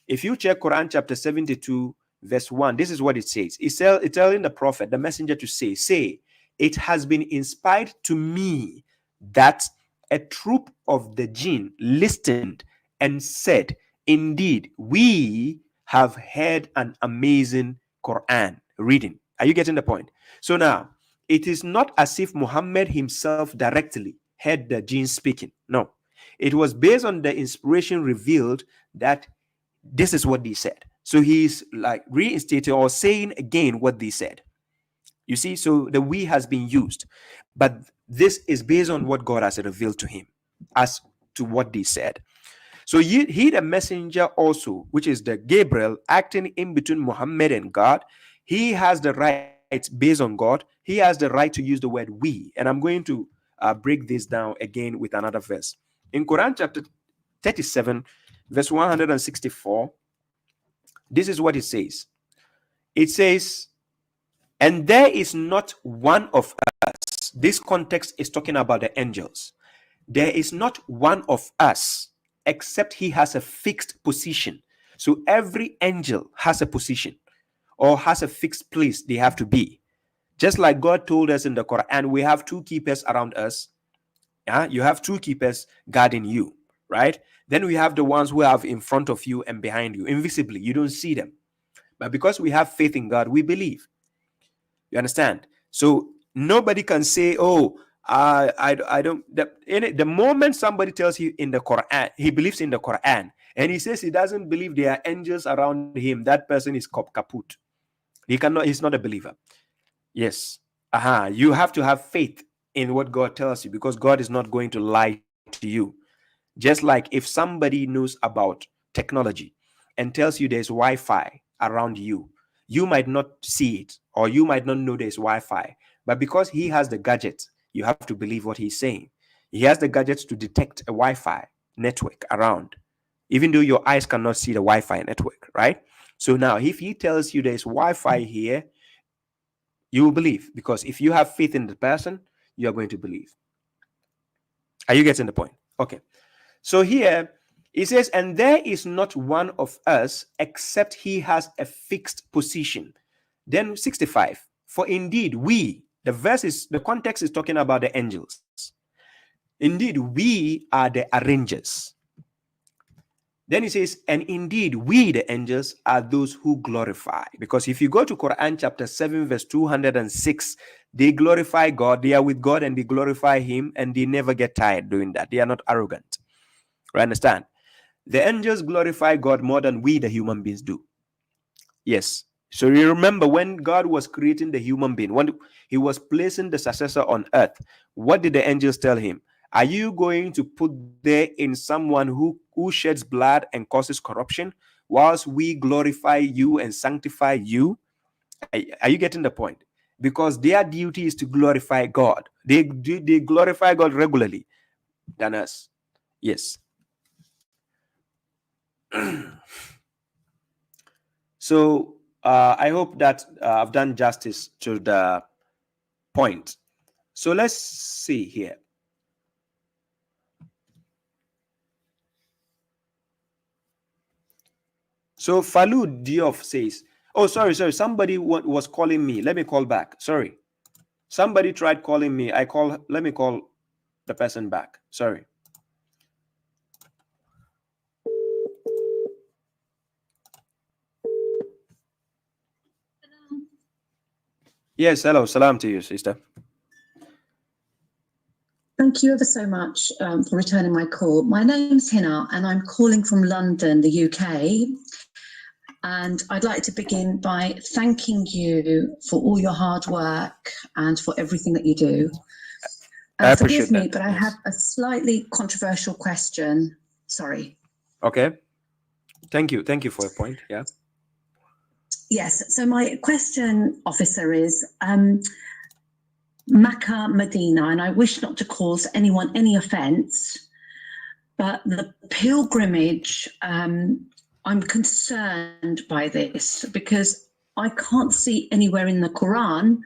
If you check Quran chapter 72, verse 1, this is what it says. It's telling the prophet, the messenger, to say, it has been inspired to me that a troop of the jinn listened and said, indeed, we have heard an amazing Quran reading. Are you getting the point? So now, it is not as if Muhammad himself directly heard the jinn speaking. No. It was based on the inspiration revealed that this is what they said. So he's like reinstating or saying again what they said. You see, so the we has been used, but this is based on what God has revealed to him as to what they said. So he the messenger also, which is the Gabriel, acting in between Muhammad and God, he has the right, based on God, he has the right to use the word we. And I'm going to break this down again with another verse. In Quran chapter 37, verse 164, this is what it says. It says, and there is not one of us. This context is talking about the angels. There is not one of us except he has a fixed position. So every angel has a position or has a fixed place they have to be. Just like God told us in the Quran, we have two keepers around us. Yeah, you have two keepers guarding you, right? Then we have the ones who are in front of you and behind you, invisibly. You don't see them. But because we have faith in God, we believe. You understand? So nobody can say, oh, I don't. The moment somebody tells you in the Quran, he believes in the Quran, and he says he doesn't believe there are angels around him, that person is kaput. He's not a believer. Yes. You have to have faith in what God tells you, because God is not going to lie to you. Just like if somebody knows about technology and tells you there's Wi-Fi around you, you might not see it, or you might not know there's Wi-Fi, but because he has the gadget, you have to believe what he's saying. He has the gadgets to detect a Wi-Fi network around, even though your eyes cannot see the Wi-Fi network, right? So now, if he tells you there's Wi-Fi here, you will believe, because if you have faith in the person, you are going to believe. Are you getting the point? Okay. So here it says, and there is not one of us except he has a fixed position. Then 65, for indeed we, the context is talking about the angels. Indeed, we are the arrangers. Then he says, and indeed, we, the angels, are those who glorify. Because if you go to Quran chapter 7, verse 206, they glorify God, they are with God and they glorify him, and they never get tired doing that. They are not arrogant. You understand? The angels glorify God more than we, the human beings, do. Yes. So you remember when God was creating the human being, when he was placing the successor on earth, what did the angels tell him? Are you going to put there in someone who sheds blood and causes corruption, whilst we glorify you and sanctify you? Are you getting the point? Because their duty is to glorify God. They glorify God regularly than us. Yes. So I hope that I've done justice to the point. So let's see here. So Falud Diouf says, oh, sorry, somebody was calling me. Let me call back. Sorry. Somebody tried calling me. Let me call the person back. Sorry. Hello. Yes, hello. Salam to you, sister. Thank you ever so much for returning my call. My name's Hina and I'm calling from London, the UK. And I'd like to begin by thanking you for all your hard work and for everything that you do. Forgive me, but I have a slightly controversial question. Sorry. Okay. Thank you. Thank you for your point. Yeah. Yes. So my question, officer, is Mecca, Medina, and I wish not to cause anyone any offense, but the pilgrimage, I'm concerned by this because I can't see anywhere in the Quran,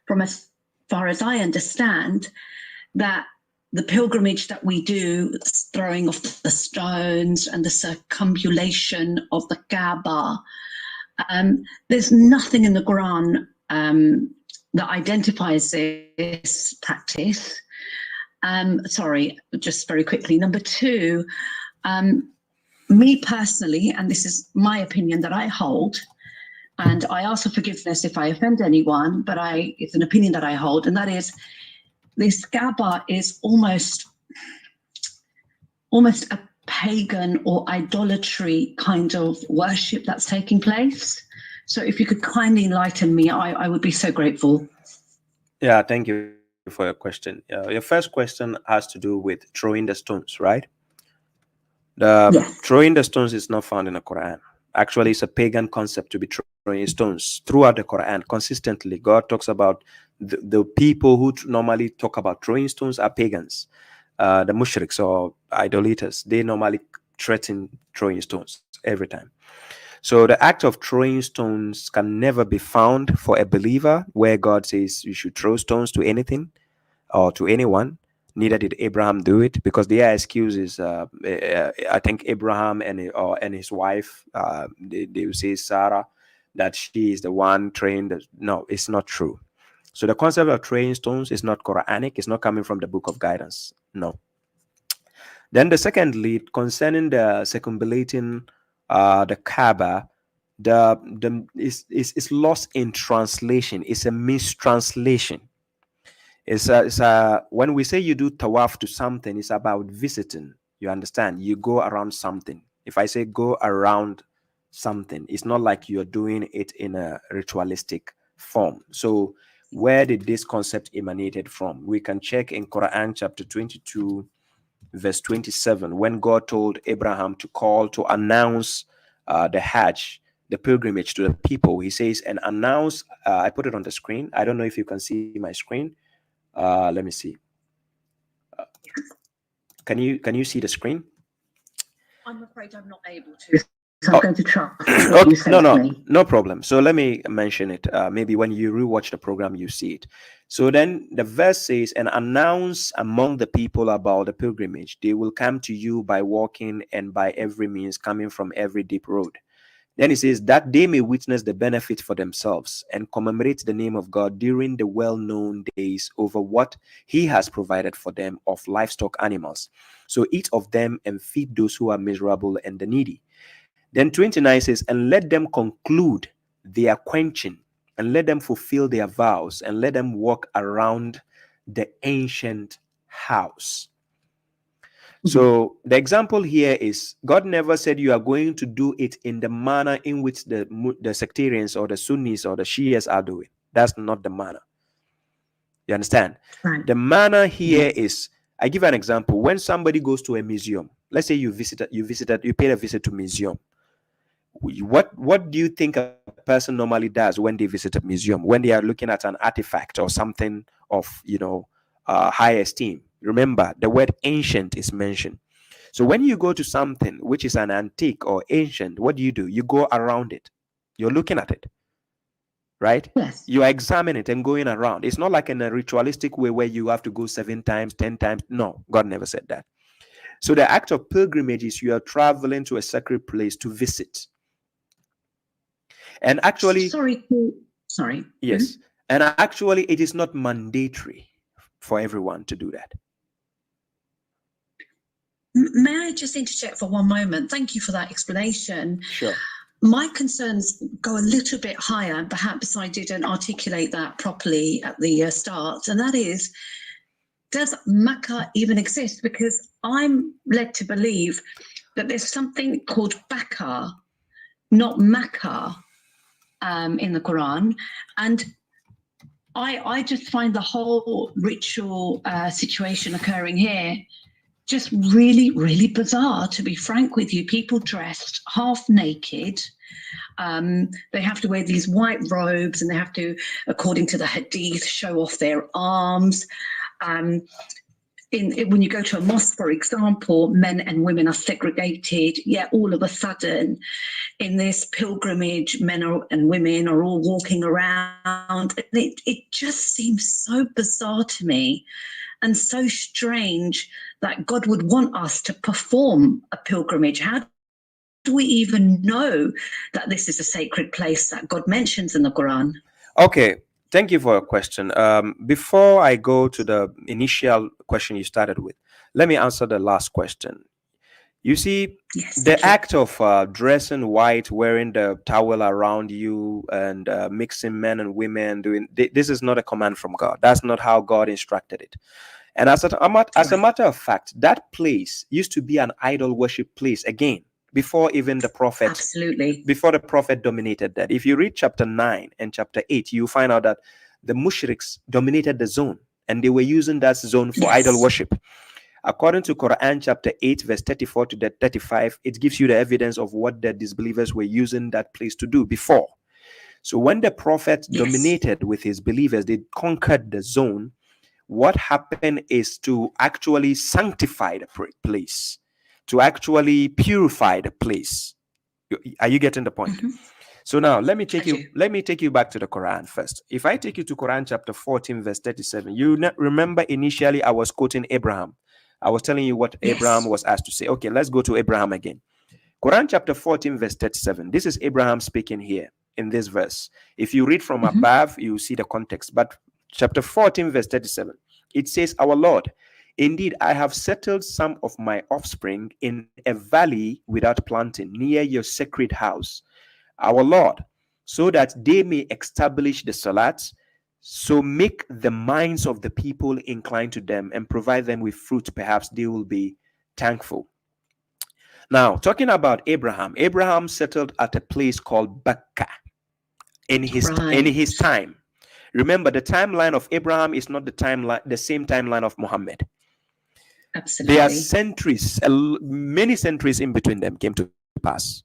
from as far as I understand, that the pilgrimage that we do, throwing off the stones and the circumambulation of the Kaaba, there's nothing in the Quran that identifies this practice. Sorry, just very quickly. Number two, me personally, and this is my opinion that I hold, and I ask for forgiveness if I offend anyone, but it's an opinion that I hold, and that is, this Kaaba is almost a pagan or idolatry kind of worship that's taking place. So if you could kindly enlighten me, I would be so grateful. Yeah, thank you for your question. Your first question has to do with throwing the stones, right? Yes. Throwing the stones is not found in the Quran. Actually, it's a pagan concept to be throwing stones. Throughout the Quran, consistently, God talks about the people who normally talk about throwing stones are pagans. The mushriks or idolaters, they normally threaten throwing stones every time. So the act of throwing stones can never be found for a believer where God says you should throw stones to anything or to anyone. Neither did Abraham do it, because their excuse is, I think Abraham and his wife, they will say Sarah, that she is the one trained. No, it's not true. So the concept of throwing stones is not Quranic. It's not coming from the book of guidance. No. Then the second lead concerning the circumambulating the Kaaba, is lost in translation. It's a mistranslation. When we say you do tawaf to something, it's about visiting. You understand? You go around something. If I say go around something, it's not like you're doing it in a ritualistic form. So where did this concept emanated from? We can check in Quran chapter 22, verse 27, when God told Abraham to announce the Hajj, the pilgrimage to the people. He says, and announce, I put it on the screen. I don't know if you can see my screen. Let me see. Can you see the screen? I'm afraid I'm not able to. So I'm going to try. No problem. So let me mention it. Maybe when you rewatch the program, you see it. So then the verse says, and announce among the people about the pilgrimage. They will come to you by walking and by every means, coming from every deep road. Then he says that they may witness the benefit for themselves and commemorate the name of God during the well-known days over what he has provided for them of livestock animals. So eat of them and feed those who are miserable and the needy. Then 29 says, and let them conclude their quenching, and let them fulfill their vows, and let them walk around the ancient house. So the example here is, God never said you are going to do it in the manner in which the sectarians or the Sunnis or the Shias are doing. That's not the manner. You understand? Right. The manner here is, I give an example. When somebody goes to a museum, let's say you paid a visit to museum. What do you think a person normally does when they visit a museum, when they are looking at an artifact or something of high esteem? Remember, the word ancient is mentioned. So when you go to something which is an antique or ancient, what do? You go around it. You're looking at it, right? Yes. You are examining it and going around. It's not like in a ritualistic way where you have to go 7 times, 10 times. No, God never said that. So the act of pilgrimage is you are traveling to a sacred place to visit. And actually, sorry. yes. And actually, it is not mandatory for everyone to do that. May I just interject for one moment? Thank you for that explanation. Sure. My concerns go a little bit higher, and perhaps I didn't articulate that properly at the start, and that is, does Mecca even exist? Because I'm led to believe that there's something called Bakkah, not Mecca, in the Quran, and I just find the whole ritual situation occurring here just really, really bizarre, to be frank with you. People dressed half naked. They have to wear these white robes, and they have to, according to the hadith, show off their arms. When you go to a mosque, for example, men and women are segregated. Yet all of a sudden, in this pilgrimage, men and women are all walking around. It just seems so bizarre to me. and so strange that God would want us to perform a pilgrimage. How do we even know that this is a sacred place that God mentions in the Quran? Okay, thank you for your question. Before I go to the initial question you started with, let me answer the last question. You see, Yes, the thank you. act of dressing white, wearing the towel around you, and mixing men and women, this is not a command from God. That's not how God instructed it. And as a matter of fact, that place used to be an idol worship place again, before even the prophet. Absolutely. Before the prophet dominated that. If you read chapter 9 and chapter 8, you find out that the mushriks dominated the zone, and they were using that zone for idol worship. According to Quran chapter 8, verse 34 to 35, it gives you the evidence of what the disbelievers were using that place to do before. So when the prophet dominated with his believers, they conquered the zone. What happened is to actually sanctify the place, to actually purify the place. Are you getting the point? So now let me take you back to the Quran first. If I take you to Quran chapter 14, verse 37, you remember initially I was quoting Abraham. I was telling you what Abraham was asked to say. Okay, let's go to Abraham again. Quran chapter 14, verse 37. This is Abraham speaking here in this verse. If you read from above, you see the context. But chapter 14, verse 37, it says, "Our Lord, indeed, I have settled some of my offspring in a valley without planting, near your sacred house, our Lord, so that they may establish the Salat. So make the minds of the people inclined to them and provide them with fruit. Perhaps they will be thankful." Now, talking about Abraham, Abraham settled at a place called Bakkah in his time. Remember, the timeline of Abraham is not the same timeline of Muhammad. Absolutely. There are centuries, many centuries in between them came to pass.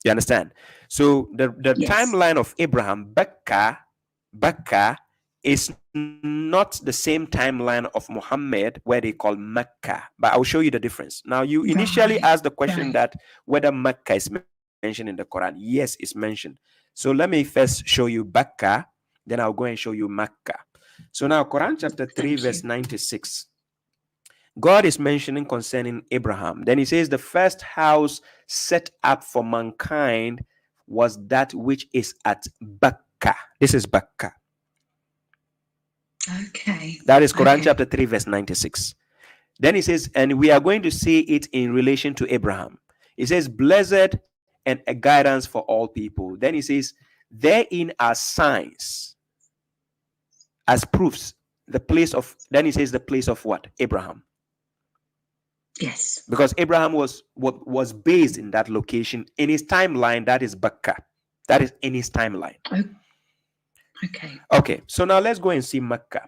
You understand? So the timeline of Abraham, Bakkah is not the same timeline of Muhammad, where they call Mecca. But I'll show you the difference. Now, you initially asked the question that whether Mecca is mentioned in the Quran. Yes, it's mentioned. So let me first show you Bakkah, then I'll go and show you Mecca. So now, Quran chapter 3, verse 96. God is mentioning concerning Abraham. Then he says, the first house set up for mankind was that which is at Bakkah. This is Bakkah. Okay. That is Quran chapter 3, verse 96. Then he says, and we are going to see it in relation to Abraham. He says, blessed and a guidance for all people. Then he says, therein are signs as proofs. Then he says, the place of what? Abraham. Yes. Because Abraham was based in that location. In his timeline, that is Bakkah. That is in his timeline. Okay. Okay, so now let's go and see Mecca.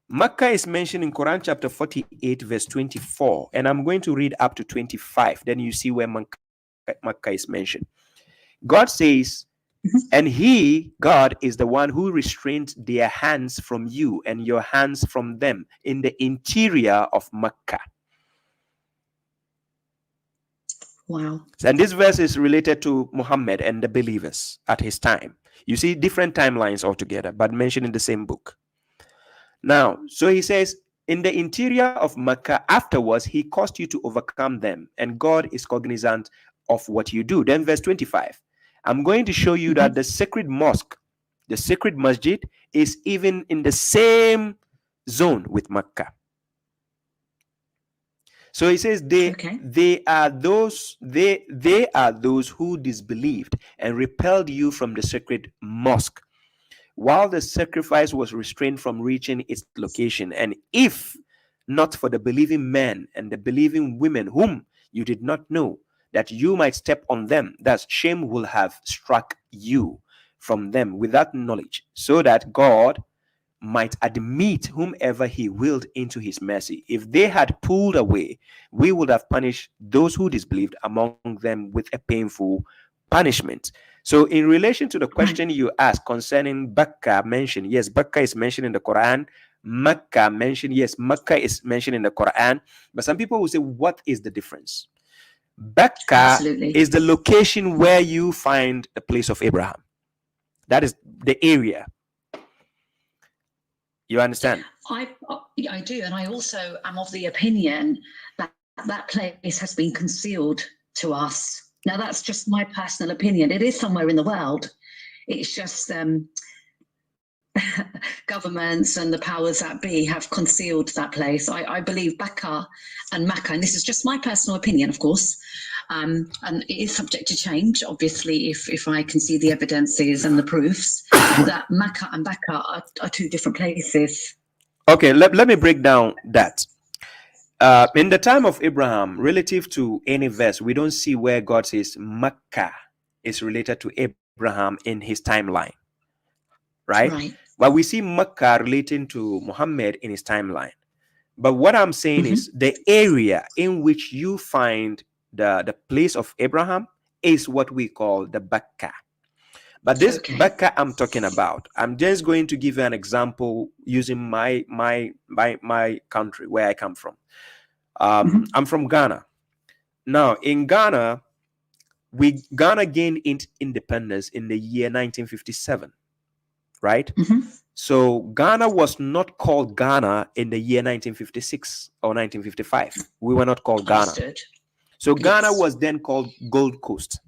Mecca is mentioned in Quran chapter 48, verse 24. And I'm going to read up to 25. Then you see where Mecca is mentioned. God says, and he, God, is the one who restrained their hands from you and your hands from them in the interior of Mecca. Wow. And this verse is related to Muhammad and the believers at his time. You see different timelines altogether, but mentioned in the same book. Now, so he says, in the interior of Mecca, afterwards, he caused you to overcome them, and God is cognizant of what you do. Then verse 25, I'm going to show you that the sacred mosque, the sacred Masjid, is even in the same zone with Mecca. So he says they are those who disbelieved and repelled you from the sacred mosque, while the sacrifice was restrained from reaching its location. And if not for the believing men and the believing women whom you did not know, that you might step on them, thus shame will have struck you from them without knowledge, so that God might admit whomever he willed into his mercy. If they had pulled away, we would have punished those who disbelieved among them with a painful punishment. So in relation to the question you asked concerning Bakkah mentioned, yes, Bakkah is mentioned in the Quran. Mecca mentioned, yes, Mecca is mentioned in the Quran. But some people will say, what is the difference? Bakkah is the location where you find the place of Abraham. That is the area. You understand? I do, and I also am of the opinion that that place has been concealed to us. Now, that's just my personal opinion. It is somewhere in the world. It's just governments and the powers that be have concealed that place. I believe Bakkah and Mecca, and this is just my personal opinion, of course, and it is subject to change, obviously, if I can see the evidences and the proofs, that Mecca and Bakkah are two different places. Okay, let me break down that. In the time of Abraham, relative to any verse, we don't see where God says Mecca is related to Abraham in his timeline, right? But we see Mecca relating to Muhammad in his timeline. But what I'm saying is the area in which you find the place of Abraham is what we call the Bakkah. But this Bakkah I'm talking about, I'm just going to give you an example using my country where I come from. I'm from Ghana. Now, in Ghana, Ghana gained independence in the year 1957, right? So Ghana was not called Ghana in the year 1956 or 1955. We were not called Ghana. So Ghana was then called Gold Coast,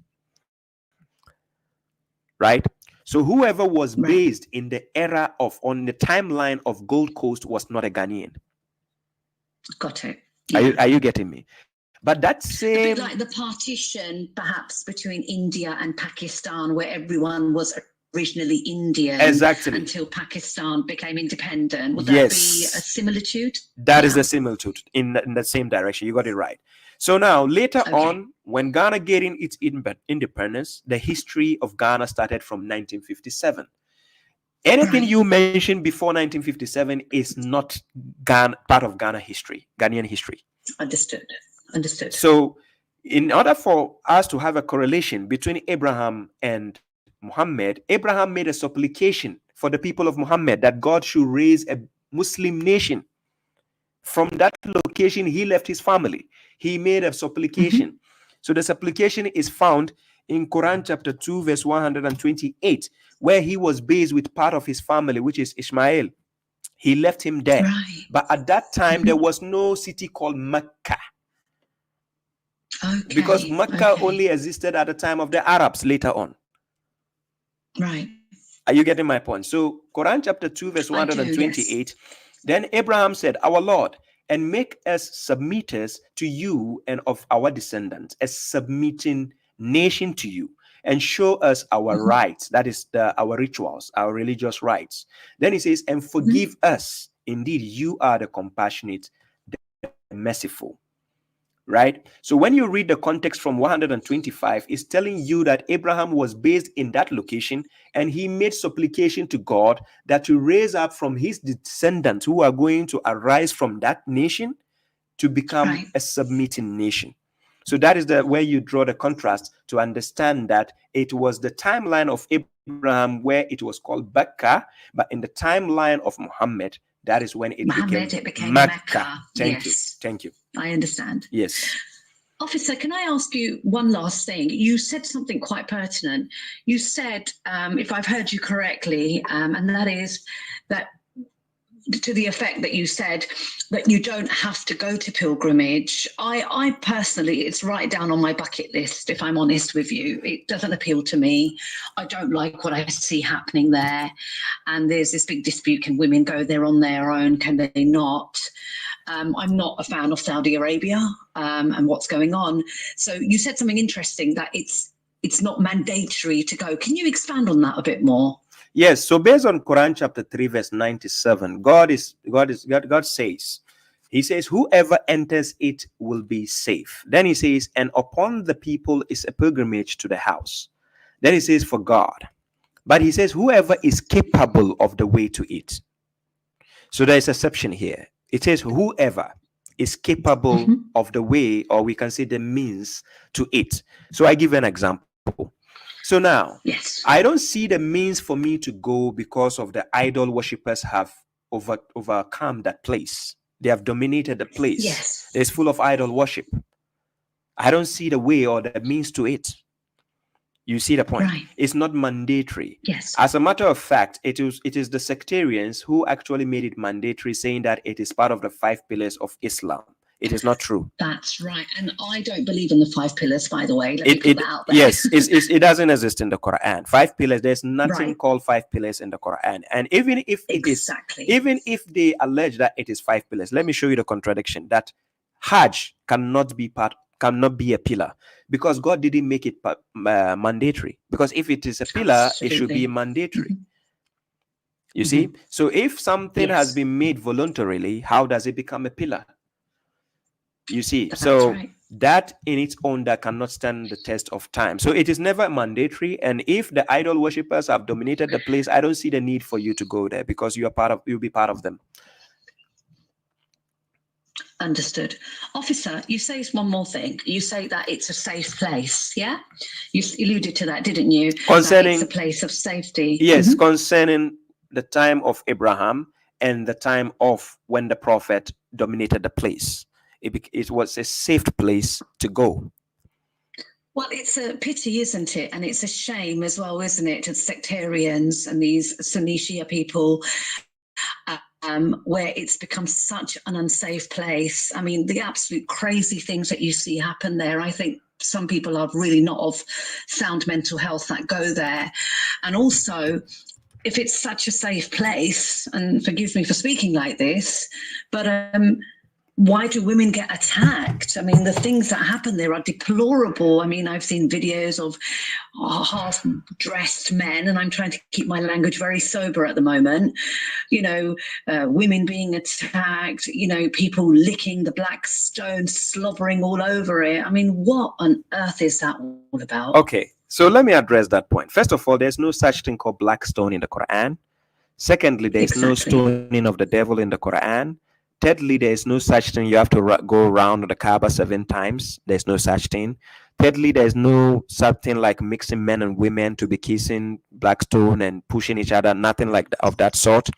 right? So whoever was based in the era of, on the timeline of Gold Coast was not a Ghanaian. Got it. Are you getting me? But that same, a bit like the partition perhaps between India and Pakistan, where everyone was originally Indian, exactly, until Pakistan became independent. Would that be a similitude? That is a similitude in the same direction. You got it right. So now later on, when Ghana gained its independence, the history of Ghana started from 1957. Anything you mentioned before 1957 is not part of Ghana history, Ghanaian history. Understood. So in order for us to have a correlation between Abraham and Muhammad, Abraham made a supplication for the people of Muhammad that God should raise a Muslim nation. From that location, he left his family. He made a supplication. So the supplication is found in Quran chapter 2, verse 128, where he was based with part of his family, which is Ishmael. He left him there. But at that time, there was no city called Mecca. Because Mecca only existed at the time of the Arabs later on. Are you getting my point? So Quran chapter 2, verse 128, then Abraham said, "Our Lord, and make us submitters to you and of our descendants, a submitting nation to you, and show us our rights," that is our rituals, our religious rights. Then he says, "And forgive us. Indeed, you are the compassionate, the merciful." Right? So when you read the context from 125, it's telling you that Abraham was based in that location, and he made supplication to God that to raise up from his descendants who are going to arise from that nation to become a submitting nation. So that is where you draw the contrast to understand that it was the timeline of Abraham where it was called Bakkah, but in the timeline of Muhammad, that is when it became Mecca. Thank you. I understand. Yes. Officer, can I ask you one last thing? You said something quite pertinent. You said, if I've heard you correctly, and that is that to the effect that you said that you don't have to go to pilgrimage. I personally, it's right down on my bucket list, if I'm honest with you. It doesn't appeal to me. I don't like what I see happening there. And there's this big dispute. Can women go there on their own? Can they not? I'm not a fan of Saudi Arabia and what's going on. So you said something interesting, that it's not mandatory to go. Can you expand on that a bit more? Yes, so based on Quran chapter 3, verse 97, God says, he says, whoever enters it will be safe. Then he says, and upon the people is a pilgrimage to the house. Then he says, for God. But he says, whoever is capable of the way to it. So there is a exception here. It says, whoever is capable of the way, or we can say the means to it. So I give an example. So now, I don't see the means for me to go because of the idol worshippers have overcome that place. They have dominated the place. It's full of idol worship. I don't see the way or the means to it. You see the point? Right. It's not mandatory. Yes. As a matter of fact, it is the sectarians who actually made it mandatory, saying that it is part of the 5 pillars of Islam. It is not true. That's right. And I don't believe in the 5 pillars, by the way. Let me put that out there. Yes, it doesn't exist in the Quran. 5 pillars, there's nothing Right. called 5 pillars in the Quran. And even if it Exactly. is, even if they allege that it is 5 pillars, let me show you the contradiction. That Hajj cannot be a pillar, because God didn't make it mandatory. Because if it is a pillar, it should be Absolutely. mandatory. You see? So if something has Yes. been made voluntarily, how does it become a pillar? You see? That's So right. that in its own, that cannot stand the test of time. So it is never mandatory. And if the idol worshippers have dominated the place, I don't see the need for you to go there, because you'll be part of them. Understood. Officer, you say one more thing. You say that it's a safe place, yeah? You alluded to that, didn't you? Concerning- that it's a place of safety. Yes, concerning the time of Abraham and the time of when the prophet dominated the place. It was a safe place to go. Well, it's a pity, isn't it? And it's a shame as well, isn't it, to sectarians and these Sunni Shia people, where it's become such an unsafe place. I mean, the absolute crazy things that you see happen there. I think some people are really not of sound mental health that go there. And also, if it's such a safe place, and forgive me for speaking like this, but why do women get attacked? I mean, the things that happen there are deplorable. I mean, I've seen videos of half-dressed men, and I'm trying to keep my language very sober at the moment, you know, women being attacked, you know, people licking the black stone, slobbering all over it. I mean, what on earth is that all about? Okay, so let me address that point. First of all, there's no such thing called black stone in the Quran. Secondly, there's no stoning of the devil in the Quran. Thirdly, there is no such thing. You have to go around the Kaaba 7 times. There's no such thing. Thirdly, there's no something like mixing men and women to be kissing black stone and pushing each other. Nothing like of that sort.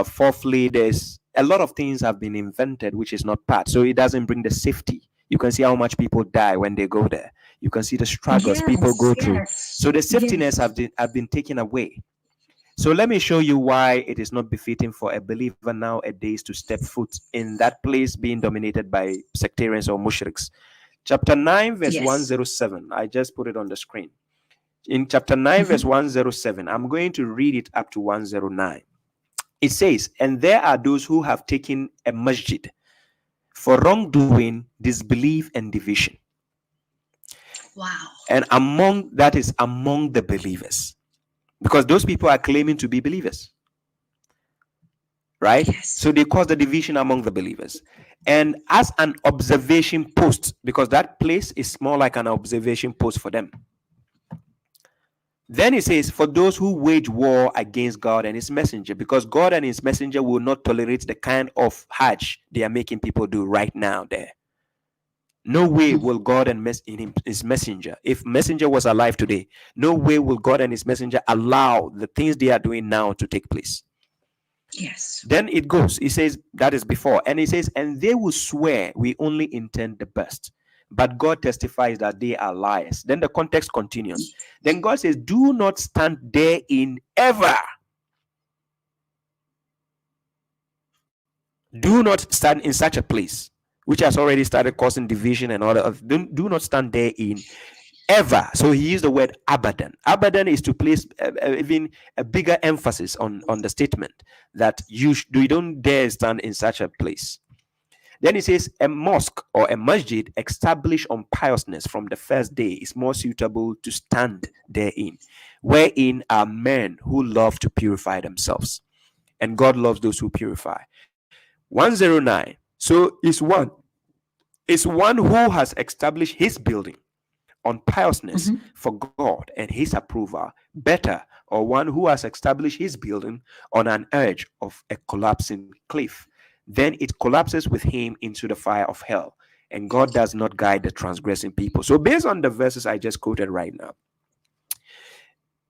Fourthly, there's a lot of things have been invented which is not part. So it doesn't bring the safety. You can see how much people die when they go there. You can see the struggles people go through. So the safetiness have been taken away. So let me show you why it is not befitting for a believer nowadays to step foot in that place being dominated by sectarians or mushriks. Chapter 9, verse 107. I just put it on the screen. In chapter 9, verse 107, I'm going to read it up to 109. It says, "And there are those who have taken a masjid for wrongdoing, disbelief, and division." Wow. And among the believers. Because those people are claiming to be believers, right? Yes. So they cause the division among the believers. And as an observation post, because that place is more like an observation post for them. Then it says, "For those who wage war against God and his messenger," because God and his messenger will not tolerate the kind of Hajj they are making people do right now there. No way will God and his messenger, if messenger was alive today, no way will God and his messenger allow the things they are doing now to take place. Yes. Then it goes, it says, that is before, and it says, "And they will swear we only intend the best, but God testifies that they are liars." Then the context continues. Then God says, "Do not stand therein ever." Do not stand in such a place, which has already started causing division and all that. Do not stand therein ever. So he used the word abadan. Abadan is to place even a bigger emphasis on the statement that you don't dare stand in such a place. Then he says, "A mosque or a masjid established on piousness from the first day is more suitable to stand therein, wherein are men who love to purify themselves. And God loves those who purify." 109. So it's one who has established his building on piousness for God and his approval better, or one who has established his building on an edge of a collapsing cliff. Then it collapses with him into the fire of hell, and God does not guide the transgressing people. So based on the verses I just quoted right now,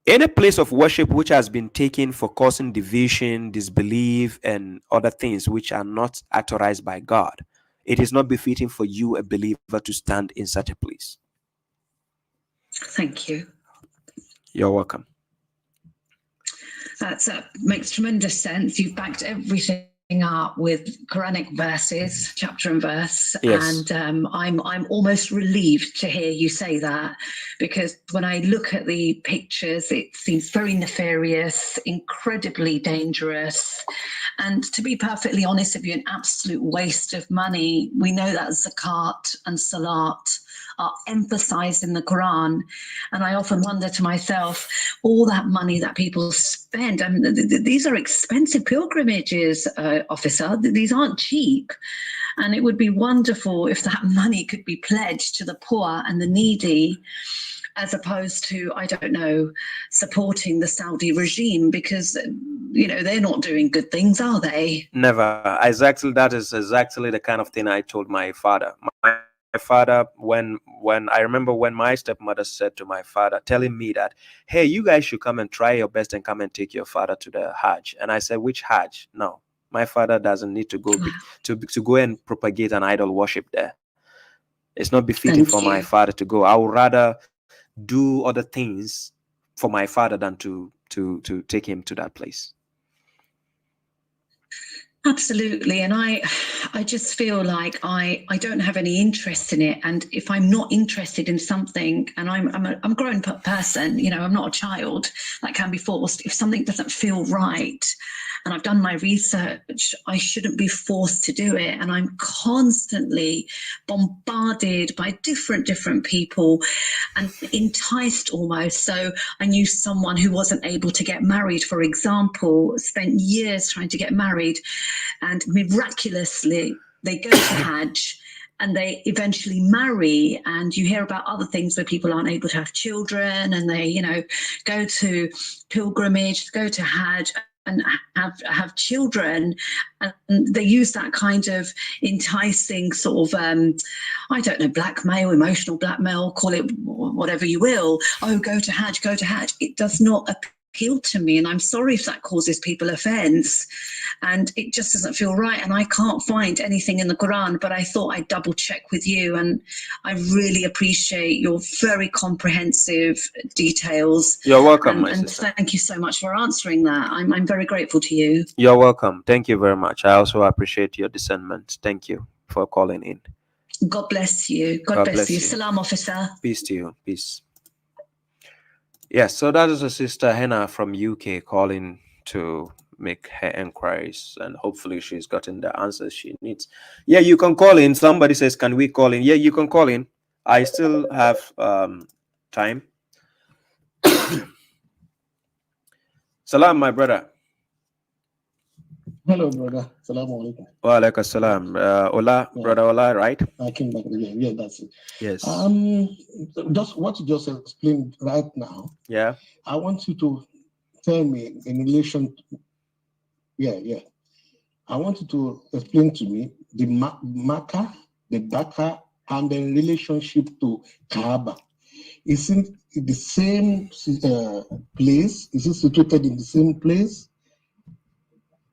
any place of worship which has been taken for causing division, disbelief, and other things which are not authorized by God, it is not befitting for you, a believer, to stand in such a place. Thank you. You're welcome. That makes tremendous sense. You've backed everything up with Quranic verses, chapter and verse. Yes. And I'm almost relieved to hear you say that, because when I look at the pictures, it seems very nefarious, incredibly dangerous. And to be perfectly honest with you, an absolute waste of money. We know that zakat and salat are emphasized in the Quran. And I often wonder to myself, all that money that people spend, I mean, these are expensive pilgrimages, officer. These aren't cheap. And it would be wonderful if that money could be pledged to the poor and the needy, as opposed to, I don't know, supporting the Saudi regime, because, you know, they're not doing good things, are they? Never. Exactly. That is exactly the kind of thing I told my father. My father, when I remember when my stepmother said to my father, telling me that, hey, you guys should come and try your best and come and take your father to the Hajj. And I said, which Hajj? No, my father doesn't need to go to go and propagate an idol worship there. It's not befitting for my father to go. I would rather do other things for my father than to take him to that place. Absolutely. And I just feel like I don't have any interest in it. And if I'm not interested in something, and I'm a grown person, you know, I'm not a child that can be forced. If something doesn't feel right, and I've done my research, I shouldn't be forced to do it. And I'm constantly bombarded by different people and enticed almost. So I knew someone who wasn't able to get married, for example, spent years trying to get married, and miraculously they go to Hajj and they eventually marry. And you hear about other things where people aren't able to have children, and they, you know, go to pilgrimage, go to Hajj and have children, and they use that kind of enticing sort of I don't know, blackmail, emotional blackmail, call it whatever you will. Oh, go to Hajj, go to Hajj. It does not appeal to me, and I'm sorry if that causes people offense, and it just doesn't feel right. And I can't find anything in the Quran, but I thought I'd double check with you, and I really appreciate your very comprehensive details. You're welcome, my and sister. Thank you so much for answering that. I'm very grateful to you. You're welcome. Thank you very much. I also appreciate your discernment. Thank you for calling in. God bless you. God bless you. Salam, officer. Peace to you. Peace. Yes, so that is a sister Henna from UK calling to make her inquiries, and hopefully she's gotten the answers she needs. Yeah, you can call in. Somebody says, can we call in? Yeah, you can call in. I still have time. Salam, my brother. Hello, brother. Salam alaikum. Wa alaikum salam. Ola, yeah. Brother Ola, right? I came back again. Yeah, that's it. Yes. Just what you just explained right now. Yeah. I want you to tell me in relation. I want you to explain to me the Mecca, the Bakkah, and the relationship to Kaaba. Is it the same place? Is it situated in the same place?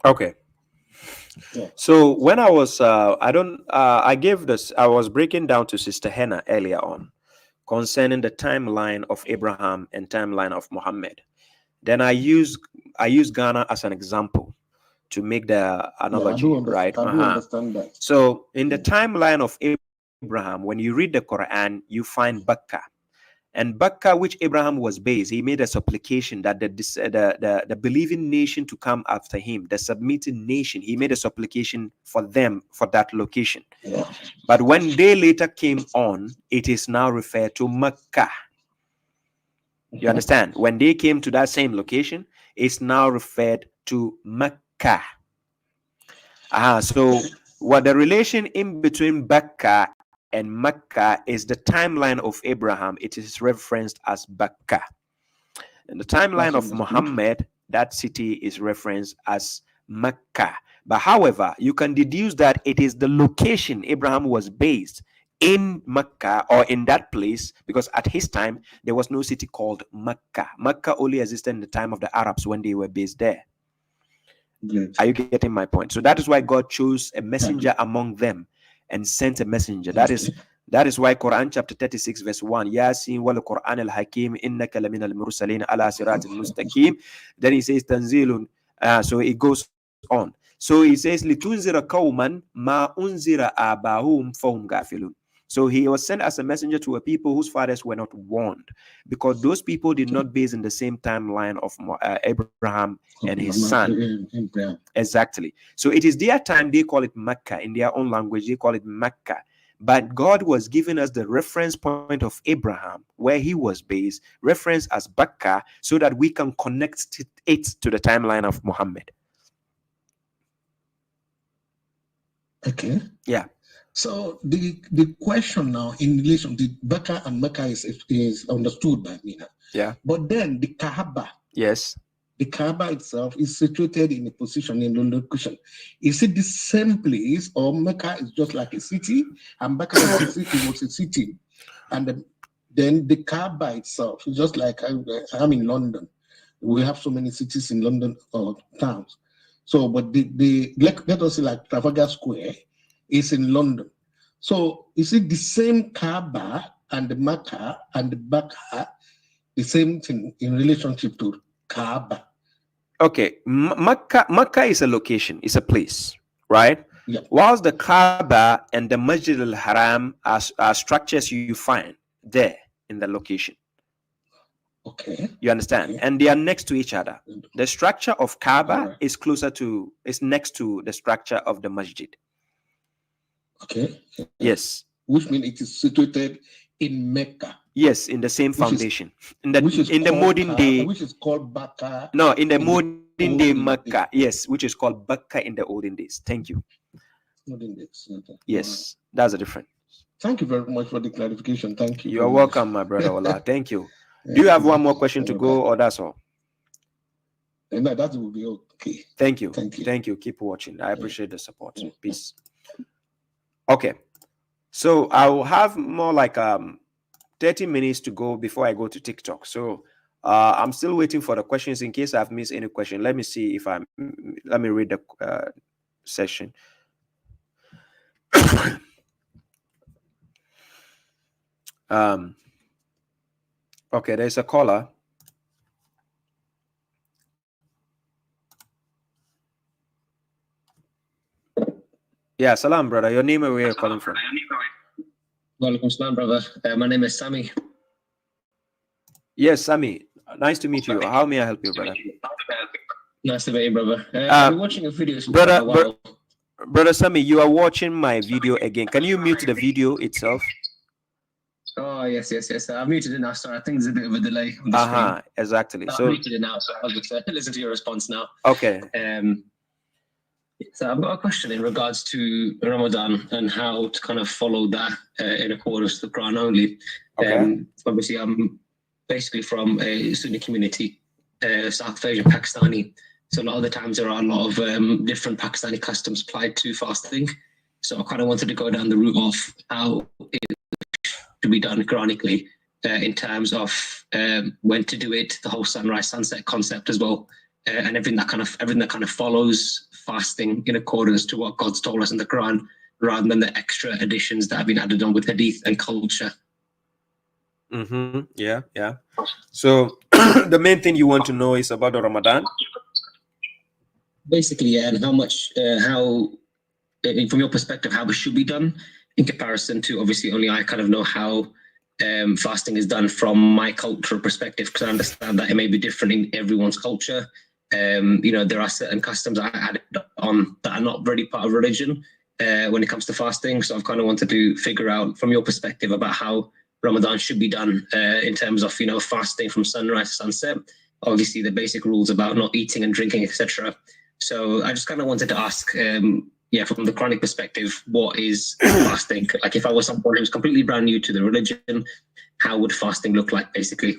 Okay. Yeah. So when I was, I gave this, I was breaking down to Sister Henna earlier on concerning the timeline of Abraham and timeline of Muhammad. Then I use Ghana as an example to make the analogy, right? I do understand that. So in the timeline of Abraham, when you read the Quran, you find Bakkah. And Bakkah, which Abraham was based, he made a supplication that the believing nation to come after him, the submitting nation, he made a supplication for them for that location. Yeah. But when they later came on, it is now referred to Mecca. You understand? When they came to that same location, it's now referred to Mecca. So what the relation in between Bakkah and Mecca is the timeline of Abraham. It is referenced as Bakkah. In the timeline of Muhammad, that city is referenced as Mecca. But however, you can deduce that it is the location Abraham was based in Mecca, or in that place, because at his time there was no city called Mecca. Mecca only existed in the time of the Arabs when they were based there. Yes. Are you getting my point? So that is why God chose a messenger among them and sent a messenger. That is That is why Quran chapter 36 verse 1, Yasin wal Quran al Hakim innaka lamin al mursalin ala siratin mustaqim. Then he says tanzilun. So it goes on. So he says litunzira qauman ma unzira abahum fahum gafilun. So he was sent as a messenger to a people whose fathers were not warned, because those people did not base in the same timeline of Abraham and his son. Exactly. So it is their time, they call it Mecca. In their own language, they call it Mecca. But God was giving us the reference point of Abraham, where he was based, reference as Bakkah, so that we can connect it to the timeline of Muhammad. Okay. Yeah. So the question now in relation to Bakkah and Mecca is understood by me now. Yeah. But then the Kaaba. Yes. The Kaaba itself is situated in a position in the location. Is it the same place, or Mecca is just like a city, and Bakkah was a city, and then the Kaaba itself is just like I'm in London. We have so many cities in London or towns. So, but let us say like Trafalgar Square is in London. So, is it the same Kaaba and the Mecca and the Bakkah, the same thing in relationship to Kaaba? Okay, Mecca is a location, it's a place, right? Yeah. Whilst the Kaaba and the Masjid al-Haram are structures you find there in the location. Okay. You understand? Okay. And they are next to each other. The structure of Kaaba Right. is next to the structure of the Masjid. Okay. Yes. Which means it is situated in Mecca. Yes, in the same foundation. In the modern Kaaba, day, which is called Bakkah. no, in the modern day olden Mecca, yes, which is called Bakkah in the olden days. Thank you. Olden days. Okay. Yes, that's a difference. Thank you very much for the clarification. Thank you. You're welcome, my brother Ola. Thank you. Do you have one more question to go, or that's all? No, that will be okay. Thank you. Thank you. Thank you. Keep watching. I appreciate the support. Peace. Okay. So I will have more like 30 minutes to go before I go to TikTok. So I'm still waiting for the questions in case I've missed any question. Let me see if let me read the session. Okay, there's a caller. Yeah, salam, brother. Your name and where you're calling from? Walaikum salam, brother. My name is Sami. Yes, Sami. Nice to meet you. How may I help you, brother? Nice to meet you, brother. I've been watching your videos for a while. Brother Sami, you are watching my video again. Can you mute the video itself? Oh, yes. I've muted it now. Sorry, I think there's a bit of a delay on the screen. Exactly. So I've muted it now, so I'll just listen to your response now. Okay. So I've got a question in regards to Ramadan and how to kind of follow that in accordance to the Quran only. Okay. Obviously, I'm basically from a Sunni community, South Asian Pakistani. So a lot of the times there are a lot of different Pakistani customs applied to fasting. So I kind of wanted to go down the route of how it should be done Quranically in terms of when to do it, the whole sunrise sunset concept as well, and everything that kind of follows fasting in accordance to what God's told us in the Quran, rather than the extra additions that have been added on with hadith and culture. Yeah. So the main thing you want to know is about the Ramadan. Basically, yeah, and how much, from your perspective, how it should be done in comparison to, obviously, only I kind of know how fasting is done from my cultural perspective, because I understand that it may be different in everyone's culture. There are certain customs I added on that are not really part of religion when it comes to fasting. So I've kind of wanted to figure out from your perspective about how Ramadan should be done in terms of, fasting from sunrise to sunset. Obviously, the basic rules about not eating and drinking, etc. So I just kind of wanted to ask, from the Quranic perspective, what is fasting? Like, if I was someone who's completely brand new to the religion, how would fasting look like, basically?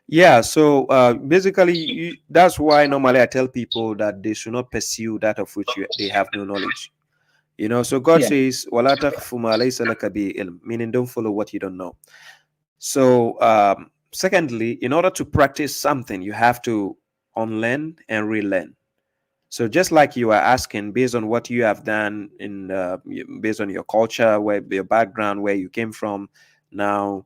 Yeah, so basically, that's why normally I tell people that they should not pursue that of which they have no knowledge. So God says, "Wala taqfu ma laysa laka bi ilm," meaning don't follow what you don't know. So secondly, in order to practice something, you have to unlearn and relearn. So just like you are asking, based on what you have done in based on your culture, where your background, where you came from, now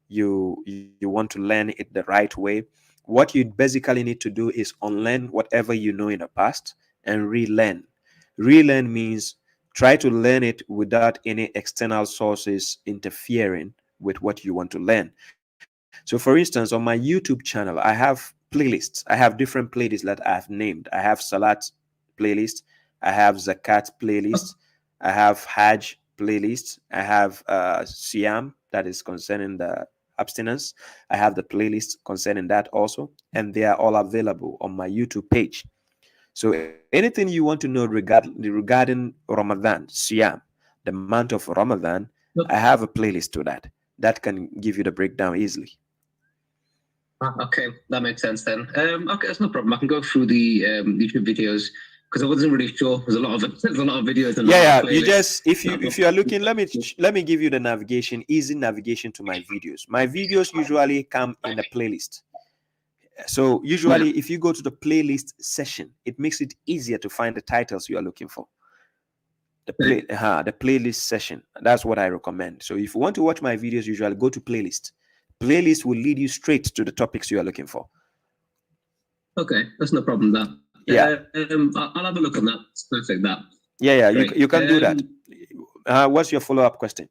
you want to learn it the right way. What you basically need to do is unlearn whatever you know in the past and relearn. Relearn means try to learn it without any external sources interfering with what you want to learn. So for instance, on my YouTube channel, I have playlists. I have different playlists that I've named. I have Salat playlist, I have Zakat playlist, I have Hajj playlist, I have Siyam, that is concerning the abstinence. I have the playlist concerning that also, and they are all available on my YouTube page. So anything you want to know regarding Ramadan, Siyam, the month of Ramadan, I have a playlist to that can give you the breakdown easily. Okay, that makes sense then. Okay, that's no problem. I can go through the YouTube videos because I wasn't really sure. There's a lot of videos. And yeah. You just if you are looking, let me give you the navigation, easy navigation to my videos. My videos usually come in a playlist. So usually, if you go to the playlist session, it makes it easier to find the titles you are looking for. The playlist session. That's what I recommend. So if you want to watch my videos, usually go to playlist. Playlist will lead you straight to the topics you are looking for. Okay, that's no problem. That I'll have a look on that. It's perfect. That you can do that. What's your follow-up question?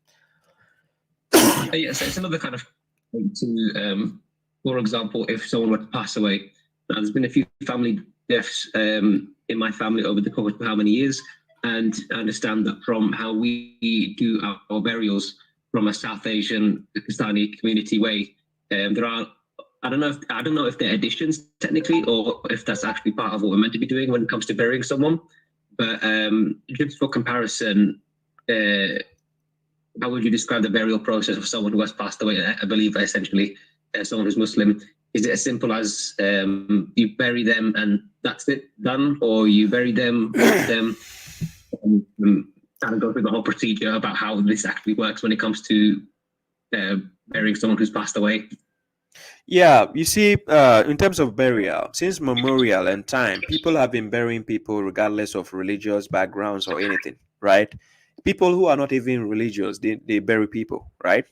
Yes, it's another kind of to for example, if someone were to pass away. Now, there's been a few family deaths in my family over the course of how many years, and I understand that from how we do our burials from a South Asian Pakistani community way, there are I don't know if they're additions technically, or if that's actually part of what we're meant to be doing when it comes to burying someone. But just for comparison, how would you describe the burial process of someone who has passed away? I believe essentially someone who's Muslim. Is it as simple as you bury them and that's it, done, or you bury them, kind of go through the whole procedure about how this actually works when it comes to burying someone who's passed away? Yeah, you see, in terms of burial, since memorial and time, people have been burying people regardless of religious backgrounds or anything, right? People who are not even religious, they bury people, right?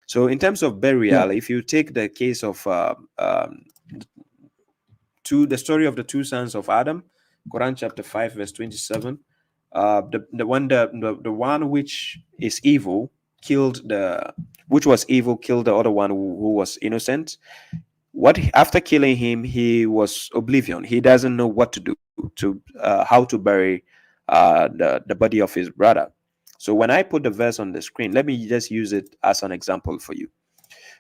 So in terms of burial, if you take the case of the story of the two sons of Adam, Quran chapter 5 verse 27, the one which is evil killed the other one who was innocent. After killing him, he was oblivion. He doesn't know what to do how to bury the body of his brother. So when I put the verse on the screen, let me just use it as an example for you.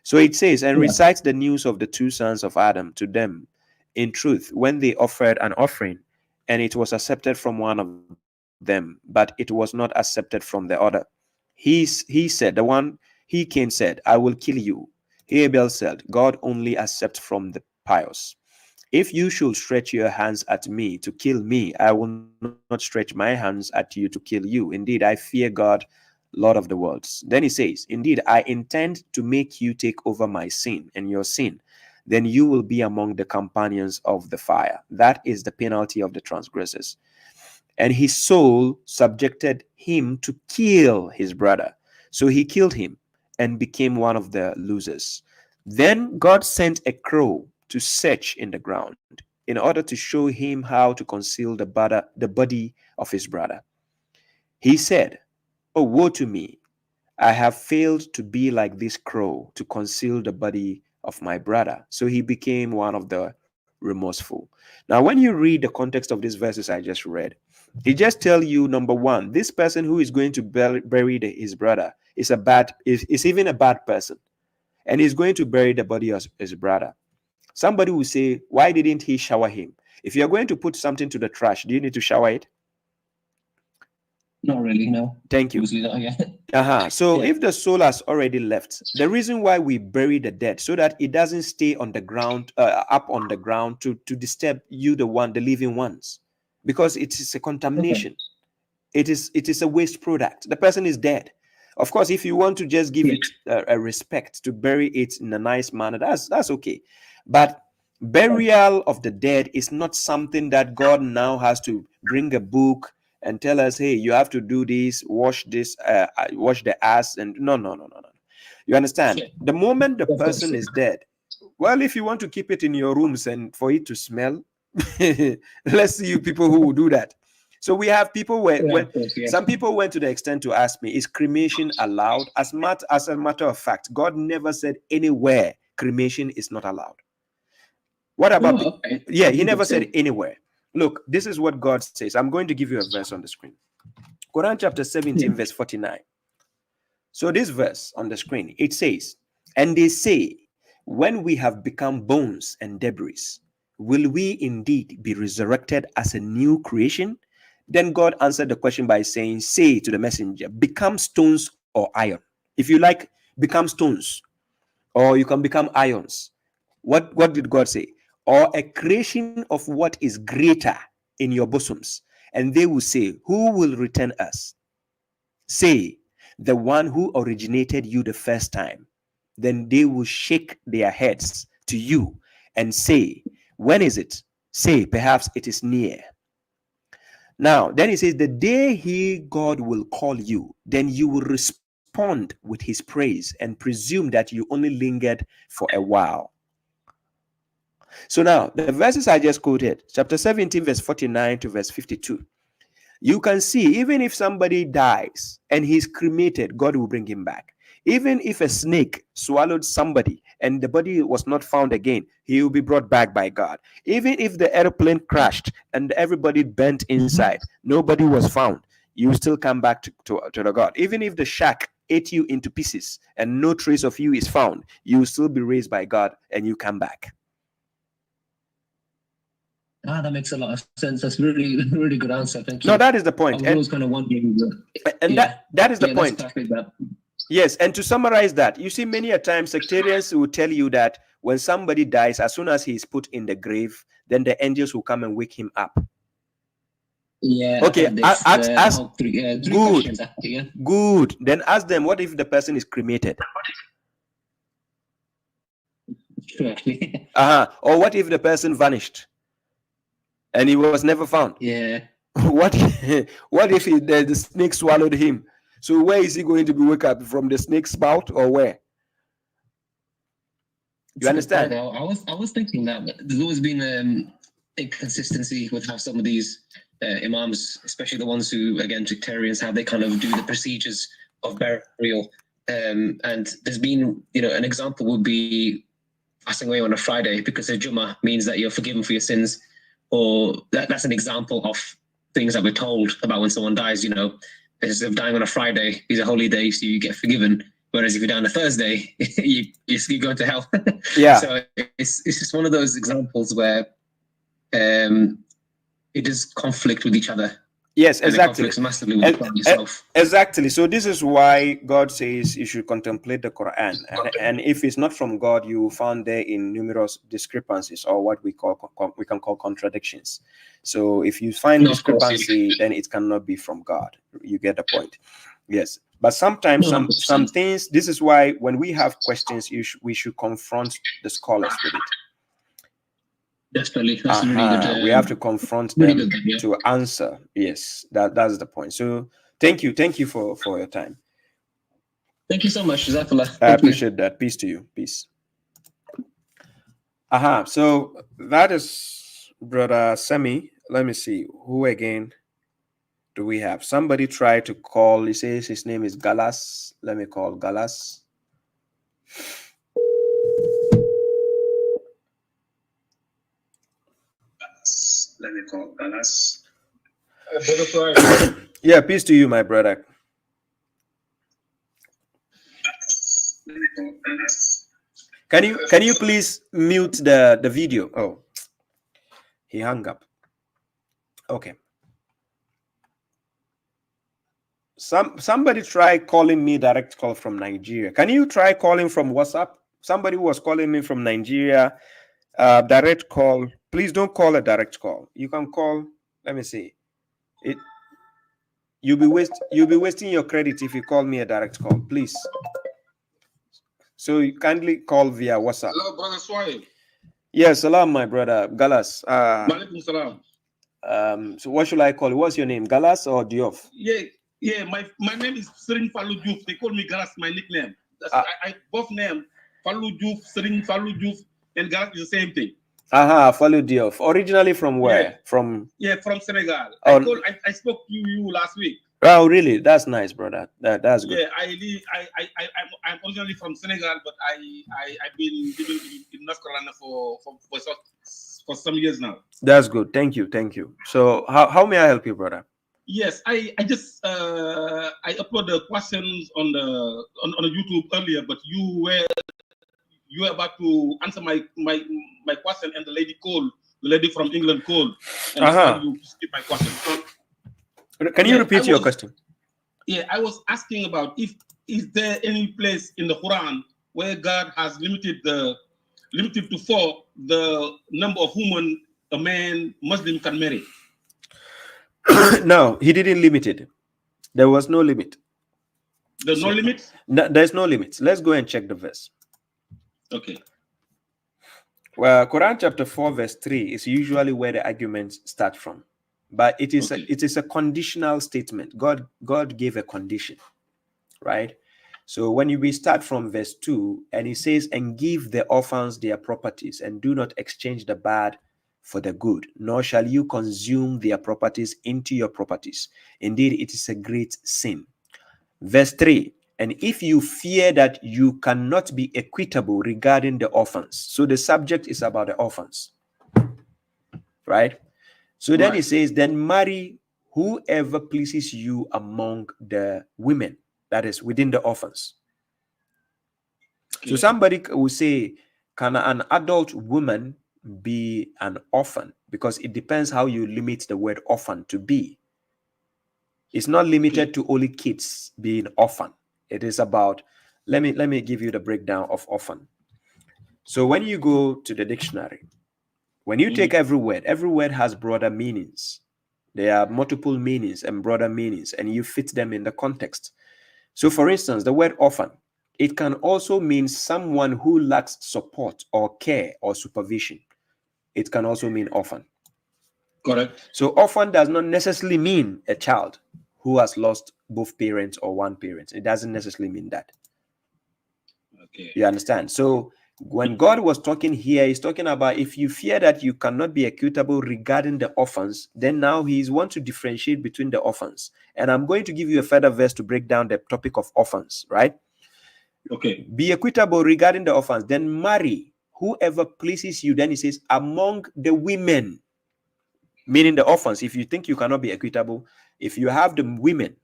So it says, and recites the news of the two sons of Adam to them in truth when they offered an offering, and it was accepted from one of them, but it was not accepted from the other. He said, Cain said, I will kill you. Abel said, God only accepts from the pious. If you should stretch your hands at me to kill me, I will not stretch my hands at you to kill you. Indeed, I fear God, Lord of the worlds. Then he says, indeed, I intend to make you take over my sin and your sin. Then you will be among the companions of the fire. That is the penalty of the transgressors. And his soul subjected him to kill his brother. So he killed him and became one of the losers. Then God sent a crow to search in the ground in order to show him how to conceal the body of his brother. He said, oh, woe to me. I have failed to be like this crow to conceal the body of my brother. So he became one of the remorseful. Now, when you read the context of these verses I just read, it just tells you, number one, this person who is going to bury his brother is even a bad person, and he's going to bury the body of his brother. Somebody will say, why didn't he shower him? If you're going to put something to the trash, do you need to shower it? Not really, no. Thank you. Not, yeah. So if the soul has already left, the reason why we bury the dead so that it doesn't stay on the ground, up on the ground to disturb you, the living ones, because it is a contamination. It is a waste product. The person is dead. Of course, if you want to just give it a respect to bury it in a nice manner, that's okay. But Burial of the dead is not something that God now has to bring a book and tell us, hey, you have to do this, wash the ass, and no. You understand? Yeah. The moment the Of course. person is dead, well, if you want to keep it in your rooms and for it to smell, let's see you people who will do that. So we have people some people went to the extent to ask me, is cremation allowed? As a matter of fact, God never said anywhere cremation is not allowed. What about he never said anywhere. Look, this is what God says. I'm going to give you a verse on the screen. Quran chapter 17, verse 49. So this verse on the screen, it says, and they say, when we have become bones and debris, will we indeed be resurrected as a new creation? Then God answered the question by saying, say to the messenger, become stones or iron. If you like, become stones, or you can become irons. What did God say? Or a creation of what is greater in your bosoms. And they will say, who will return us? Say, the one who originated you the first time. Then they will shake their heads to you and say, when is it? Say, perhaps it is near. Now, then he says, the day God will call you, then you will respond with his praise and presume that you only lingered for a while. So now, the verses I just quoted, chapter 17, verse 49 to verse 52, you can see, even if somebody dies and he's cremated, God will bring him back. Even if a snake swallowed somebody and the body was not found again, he will be brought back by God. Even if the airplane crashed and everybody bent inside, nobody was found, you still come back to the God. Even if the shark ate you into pieces and no trace of you is found, you will still be raised by God and you come back. That makes a lot of sense. That's really, really good answer. Thank you. No, that is the point. I was kind of wondering. And that is the point. That's perfect, that. Yes, and to summarize that, you see, many a times sectarians will tell you that when somebody dies, as soon as he is put in the grave, then the angels will come and wake him up. Yeah. Okay. Good. Good. Then ask them, what if the person is cremated? Or what if the person vanished and he was never found? Yeah. What if the snake swallowed him? So where is he going to be woke up? From the snake's spout or where? You understand? I was thinking that, but there's always been inconsistency with how some of these imams, especially the ones who, again, sectarians, how they kind of do the procedures of burial. And there's been, an example would be passing away on a Friday because the Jummah means that you're forgiven for your sins. Or that's an example of things that we're told about when someone dies, instead of dying on a Friday, is a holy day, so you get forgiven. Whereas if you die on a Thursday, you go to hell. Yeah. So it's just one of those examples where it is conflict with each other. Yes, and exactly. It conflicts massively with yourself. Exactly. So this is why God says you should contemplate the Quran, and if it's not from God, you found there in numerous discrepancies, or what we can call contradictions. So if you find discrepancy, then it cannot be from God. You get the point. Yes. But sometimes some things. This is why when we have questions, we should confront the scholars with it. Definitely. That's really good. We have to confront them to answer. Yes, that's the point. So thank you for your time. Thank you so much, Jazakallah. I appreciate that. Peace to you. Peace. So that is Brother Semi. Let me see. Who again do we have? Somebody tried to call. He says his name is Galas. Let me call Galas. Let me call Galas. Yeah, peace to you, my brother. Can you please mute the video? Oh, he hung up. Okay. Somebody try calling me direct call from Nigeria. Can you try calling from WhatsApp? Somebody was calling me from Nigeria. Direct call. Please don't call a direct call. You can call. Let me see. You'll be wasting your credit if you call me a direct call. Please. So you kindly call via WhatsApp. Hello, Brother Swahili. Yes, salam, my brother. Galas. Walaikum salam. So what should I call you? What's your name? Galas or Diof? Yeah. My name is Sering Fallu Diouf. They call me Galas, my nickname. I both name Fallu Diouf, Sering Fallu Diouf, and Galas is the same thing. Fallu Diouf. Originally from where? Yeah. From Senegal. Oh. I spoke to you last week. Oh, really? That's nice, brother. That's good. Yeah, I'm originally from Senegal, but I've been living in North Carolina for some years now. That's good. Thank you. So how may I help you, brother? Yes, I just I uploaded questions on the YouTube earlier, but you were about to answer my question, and the lady from England called, and you skip my question. So, can you repeat your question? Yeah, I was asking about is there any place in the Quran where God has limited to 4 the number of women a man Muslim can marry? No, he didn't limit it. There was no limit. There's no limit? No, there's no limits. Let's go and check the verse. Okay. Well, Quran chapter 4 verse 3 is usually where the arguments start from. But it is a conditional statement. God gave a condition, right? So when we start from verse 2, and he says, and give the orphans their properties, and do not exchange the bad for the good, nor shall you consume their properties into your properties. Indeed, it is a great sin. Verse 3, and if you fear that you cannot be equitable regarding the orphans. So the subject is about the orphans, right? So then he says, then marry whoever pleases you among the women, that is within the orphans. Okay. So somebody will say, can an adult woman be an orphan? Because it depends how you limit the word orphan to be. It's not limited to only kids being orphan. It is about, let me give you the breakdown of orphan. So when you go to the dictionary, when you take every word has broader meanings. There are multiple meanings and broader meanings, and you fit them in the context. So for instance, the word orphan, it can also mean someone who lacks support or care or supervision. It can also mean orphan. Correct. So orphan does not necessarily mean a child who has lost both parents or one parent. It doesn't necessarily mean that. Okay. You understand? So when God was talking here, he's talking about if you fear that you cannot be equitable regarding the orphans, then now he wants to differentiate between the orphans. And I'm going to give you a further verse to break down the topic of orphans, right? Okay. Be equitable regarding the orphans, then marry whoever pleases you. Then he says, among the women, meaning the orphans. If you think you cannot be equitable, if you have the women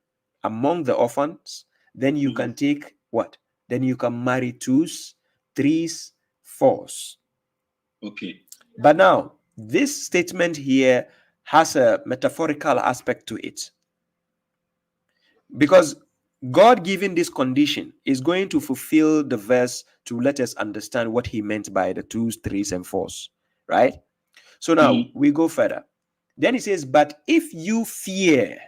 among the orphans, then you can take what? Then you can marry 2s, 3s, 4s. Okay. But now, this statement here has a metaphorical aspect to it. Because God giving this condition is going to fulfill the verse to let us understand what he meant by the 2s, 3s, and 4s. Right? So now we go further. Then he says, but if you fear,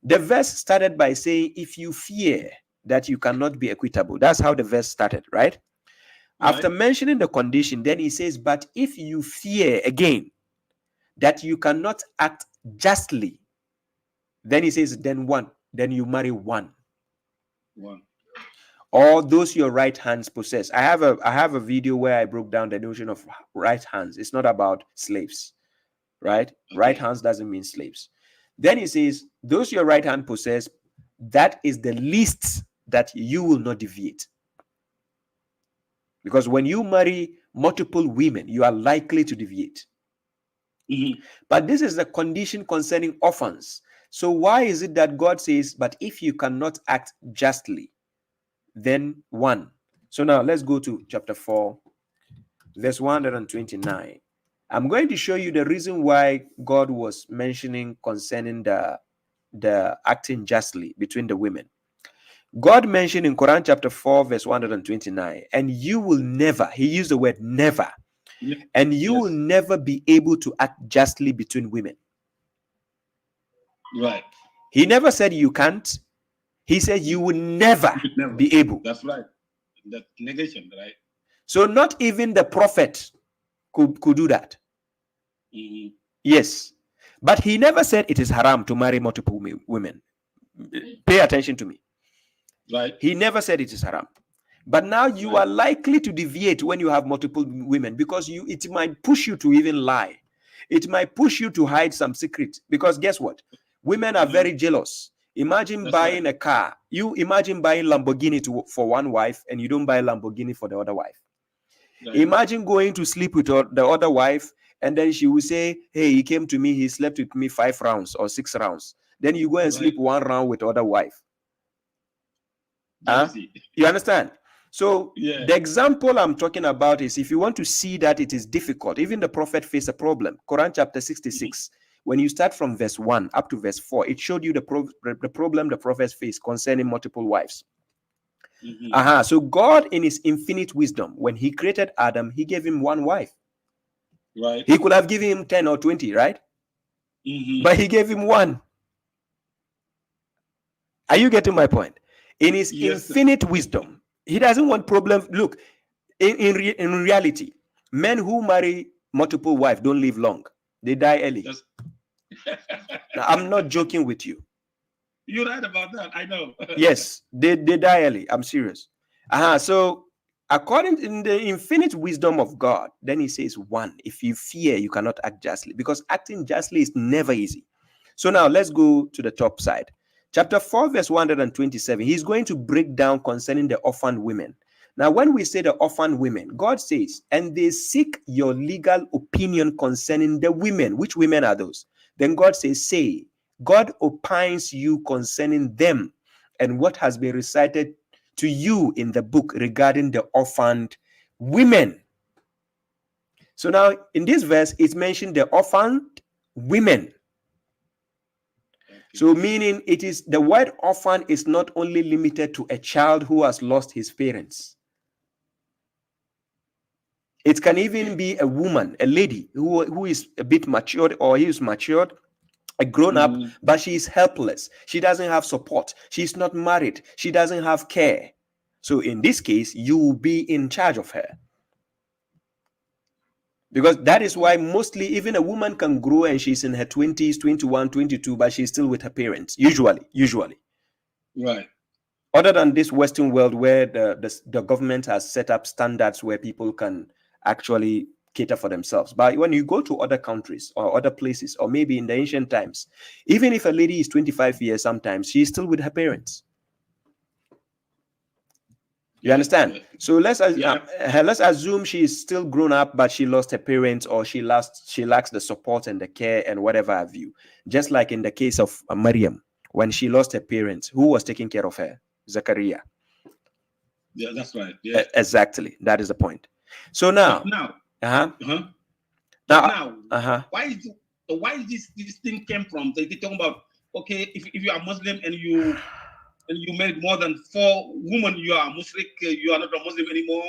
the verse started by saying, if you fear that you cannot be equitable. That's how the verse started, right? After mentioning the condition, then he says, but if you fear again that you cannot act justly, then he says, then you marry one. Or those your right hands possess. I have a video where I broke down the notion of right hands. It's not about slaves, right? Okay. Right hands doesn't mean slaves. Then he says, those your right hand possess, that is the least that you will not deviate. Because when you marry multiple women, you are likely to deviate. But this is the condition concerning orphans. So why is it that God says, but if you cannot act justly, then one? So now let's go to chapter 4, verse 129. I'm going to show you the reason why God was mentioning concerning the acting justly between the women. God mentioned in Quran chapter 4, verse 129, and you will never, he used the word never, and you will never be able to act justly between women. Right. He never said you can't. He said you will never be able. That's right. That negation, right? So not even the prophet could do that. Yes. But he never said it is haram to marry multiple women. Pay attention to me. Right. He never said it is haram. But now you are likely to deviate when you have multiple women, because it might push you to even lie. It might push you to hide some secret, because guess what? Women are very jealous. Imagine buying a car. You imagine buying Lamborghini for one wife and you don't buy Lamborghini for the other wife. Right. Imagine going to sleep with the other wife and then she will say, hey, he came to me, he slept with me 5 rounds or 6 rounds. Then you go and sleep 1 round with the other wife. You understand? So the example I'm talking about is, if you want to see that it is difficult, even the prophet faced a problem. Quran chapter 66, when you start from verse 1 up to verse 4, it showed you the problem the prophets faced concerning multiple wives. So God, in his infinite wisdom, when he created Adam, he gave him 1 wife. Right. He could have given him 10 or 20, right? But he gave him 1. Are you getting my point? In his infinite wisdom, he doesn't want problems. Look, in reality, men who marry multiple wives don't live long. They die early. Now, I'm not joking with you. You're right about that. I know. Yes, they die early. I'm serious. So according to the infinite wisdom of God, then he says 1. If you fear, you cannot act justly, because acting justly is never easy. So now let's go to the top side. Chapter 4, verse 127, he's going to break down concerning the orphaned women. Now, when we say the orphaned women, God says, and they seek your legal opinion concerning the women. Which women are those? Then God says, say, God opines you concerning them and what has been recited to you in the book regarding the orphaned women. So now, in this verse, it's mentioned the orphaned women. So meaning it is the word orphan is not only limited to a child who has lost his parents. It can even be a woman, a lady who is a bit matured, or he is matured, a grown up, but she is helpless. She doesn't have support. She's not married. She doesn't have care. So in this case, you will be in charge of her. Because that is why mostly even a woman can grow and she's in her 20s, 21, 22, but she's still with her parents, usually. Right. Other than this Western world where the government has set up standards where people can actually cater for themselves. But when you go to other countries or other places, or maybe in the ancient times, even if a lady is 25 years, sometimes she's still with her parents. You understand? So let's assume she is still grown up, but she lost her parents, or she lacks the support and the care and whatever have you. Just like in the case of Maryam, when she lost her parents, who was taking care of her? Zachariah. Yeah, that's right. Yeah. Exactly. That is the point. So now, why is this thing came from? They talking about, okay, if you are Muslim and you married more than 4 women, you are mushrik, you are not a Muslim anymore.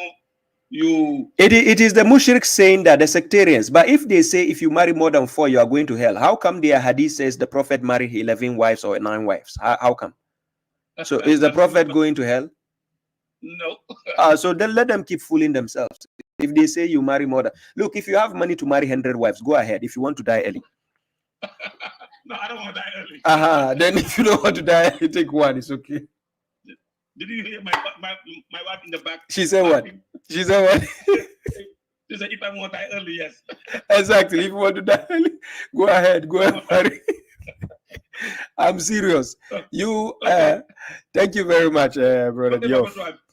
It is the mushrik saying that, the sectarians. But if they say if you marry more than 4, you are going to hell, how come their hadith says the prophet married 11 wives or 9 wives? How come? So is the prophet going to hell? No. So then let them keep fooling themselves. If they say you marry more than, look, if you have money to marry 100 wives, go ahead. If you want to die early. No, I don't want to die early. Then if you don't want to die early, take 1. It's okay. Did you hear my wife in the back? She said what? She said what? She said, if I want to die early, yes. Exactly. If you want to die early, go ahead. Go and marry. I'm serious. Thank you very much, brother.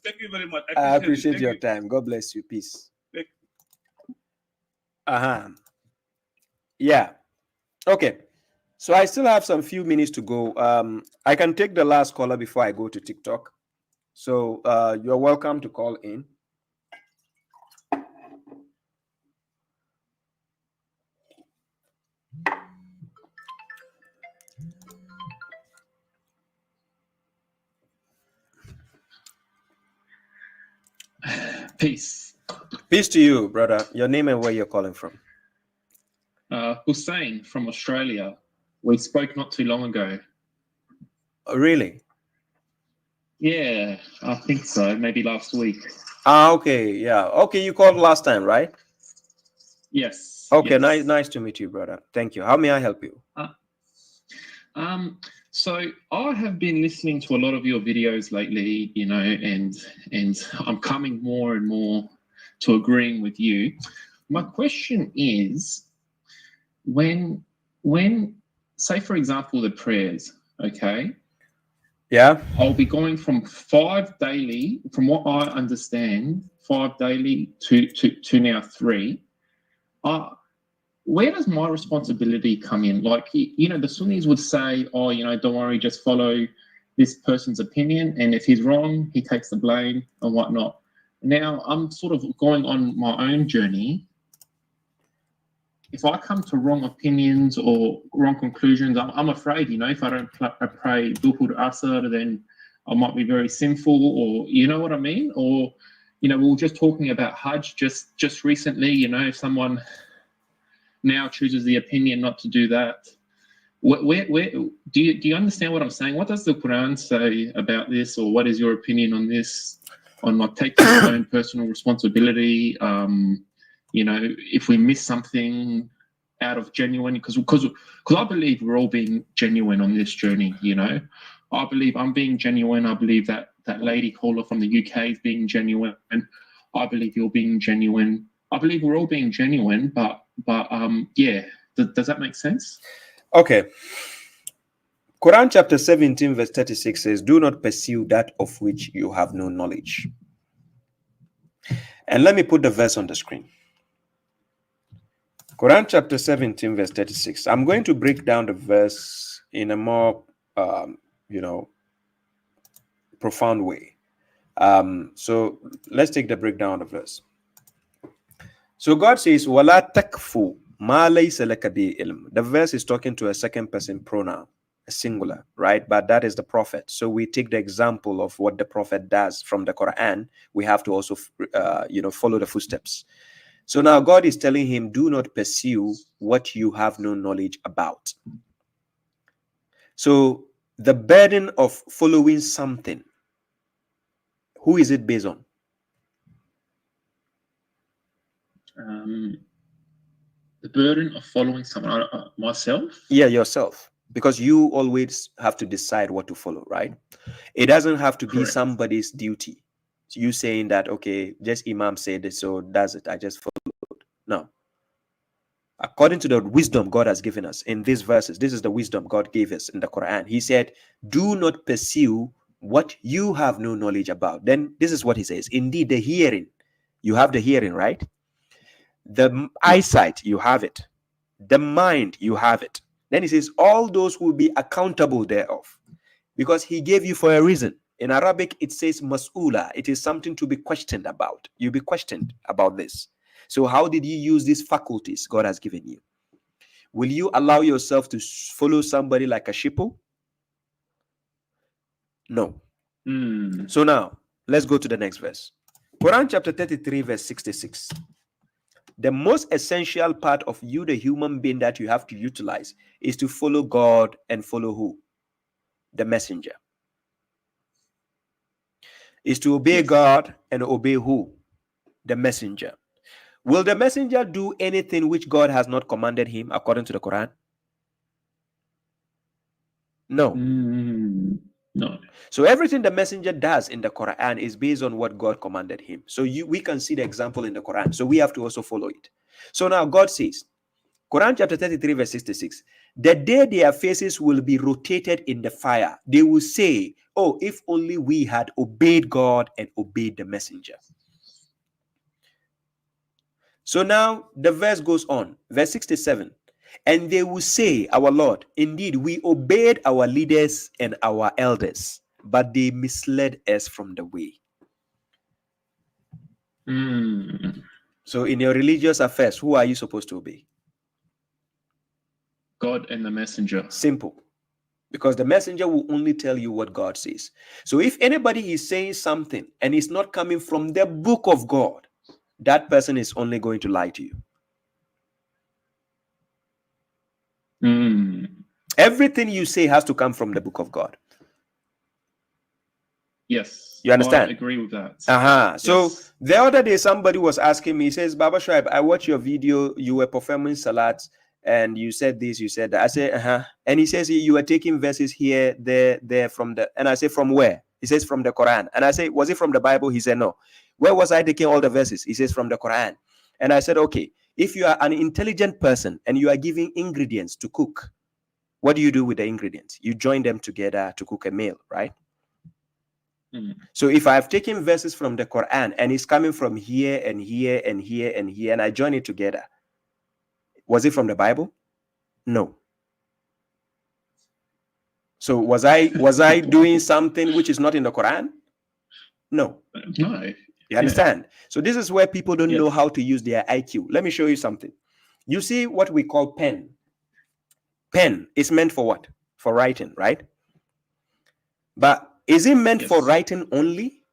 Thank you very much. I appreciate your time. God bless you. Peace. Yeah. Okay. So I still have some few minutes to go. I can take the last caller before I go to TikTok. So you're welcome to call in. Peace. Peace to you, brother. Your name and where you're calling from. Hussein from Australia. We spoke not too long ago. Oh, really? Yeah, I think so. Maybe last week. Okay. Yeah. Okay. You called last time, right? Yes. Okay, yes. nice to meet you, brother. Thank you. How may I help you? So I have been listening to a lot of your videos lately, you know, and I'm coming more and more to agreeing with you. My question is, when say for example the prayers, okay? Yeah. I'll be going from 5 daily, from what I understand, 5 daily to now 3. Where does my responsibility come in? Like, you know, the Sunnis would say, oh, you know, don't worry, just follow this person's opinion, and if he's wrong, he takes the blame and whatnot. Now, I'm sort of going on my own journey. If I come to wrong opinions or wrong conclusions, I'm afraid, you know, if I don't pray Duhur Asr, then I might be very sinful, or, you know what I mean? Or, you know, we were just talking about Hajj just recently, you know, if someone now chooses the opinion not to do that. Where do you understand what I'm saying? What does the Quran say about this, or what is your opinion on this? On like taking your own personal responsibility. You know, if we miss something out of genuine, because I believe we're all being genuine on this journey. You know, I believe I'm being genuine. I believe that lady caller from the UK is being genuine. I believe you're being genuine. I believe we're all being genuine, but yeah, does that make sense? Okay. Quran chapter 17 verse 36 says, do not pursue that of which you have no knowledge. And let me put the verse on the screen. Quran chapter 17 verse 36. I'm going to break down the verse in a more, you know, profound way. So let's take the breakdown of the verse. So God says, "Wala takfu ma laysa laka bi ilm." The verse is talking to a second person pronoun, a singular, right? But that is the prophet. So we take the example of what the prophet does from the Quran. We have to also, you know, follow the footsteps. So now God is telling him, do not pursue what you have no knowledge about. So the burden of following something, who is it based on? The burden of following someone, myself? Yeah, yourself. Because you always have to decide what to follow, right? It doesn't have to be somebody's duty. You saying that, okay, just Imam said it, so that's it, I just followed. No. According to the wisdom God has given us in these verses, this is the wisdom God gave us in the Quran. He said, do not pursue what you have no knowledge about. Then this is what he says. Indeed, the hearing, you have the hearing, right? The eyesight, you have it. The mind, you have it. Then he says, all those will be accountable thereof. Because he gave you for a reason. In Arabic, it says mas'ula. It is something to be questioned about. You'll be questioned about this. So how did you use these faculties God has given you? Will you allow yourself to follow somebody like a shippo? No. So now, let's go to the next verse. Quran chapter 33 verse 66. The most essential part of you, the human being, that you have to utilize is to follow God and follow who? The messenger. Is to obey God and obey who? The messenger. Will the messenger do anything which God has not commanded him according to the Quran? No. No. So everything the messenger does in the Quran is based on what God commanded him. So we can see the example in the Quran. So we have to also follow it. So now God says, Quran chapter 33 verse 66, the day their faces will be rotated in the fire, they will say, oh, if only we had obeyed God and obeyed the messenger. So now the verse goes on, verse 67, and they will say, our Lord, indeed we obeyed our leaders and our elders, but they misled us from the way. So in your religious affairs, who are you supposed to obey? God and the messenger. Simple. Because the messenger will only tell you what God says. So if anybody is saying something and it's not coming from the book of God, that person is only going to lie to you. Everything you say has to come from the book of God. Yes. You understand? I agree with that. So Yes. the other day, somebody was asking me, he says, Baba Shoaib, I watched your video. You were performing Salat and you said this, you said that. I said, And he says, you were taking verses here, there from the, and I say, from where? He says, from the Quran. And I say, was it from the Bible? He said, no. Where was I taking all the verses? He says, from the Quran. And I said, okay, if you are an intelligent person and you are giving ingredients to cook, what do you do with the ingredients? You join them together to cook a meal, right? So if I've taken verses from the Quran and it's coming from here and here and here and here, and I join it together, was it from the Bible? No. So was I doing something which is not in the Quran? No. No. You understand? So this is where people don't know how to use their IQ. Let me show you something. You see what we call pen. Pen is meant for what? For writing, right? But is it meant for writing only?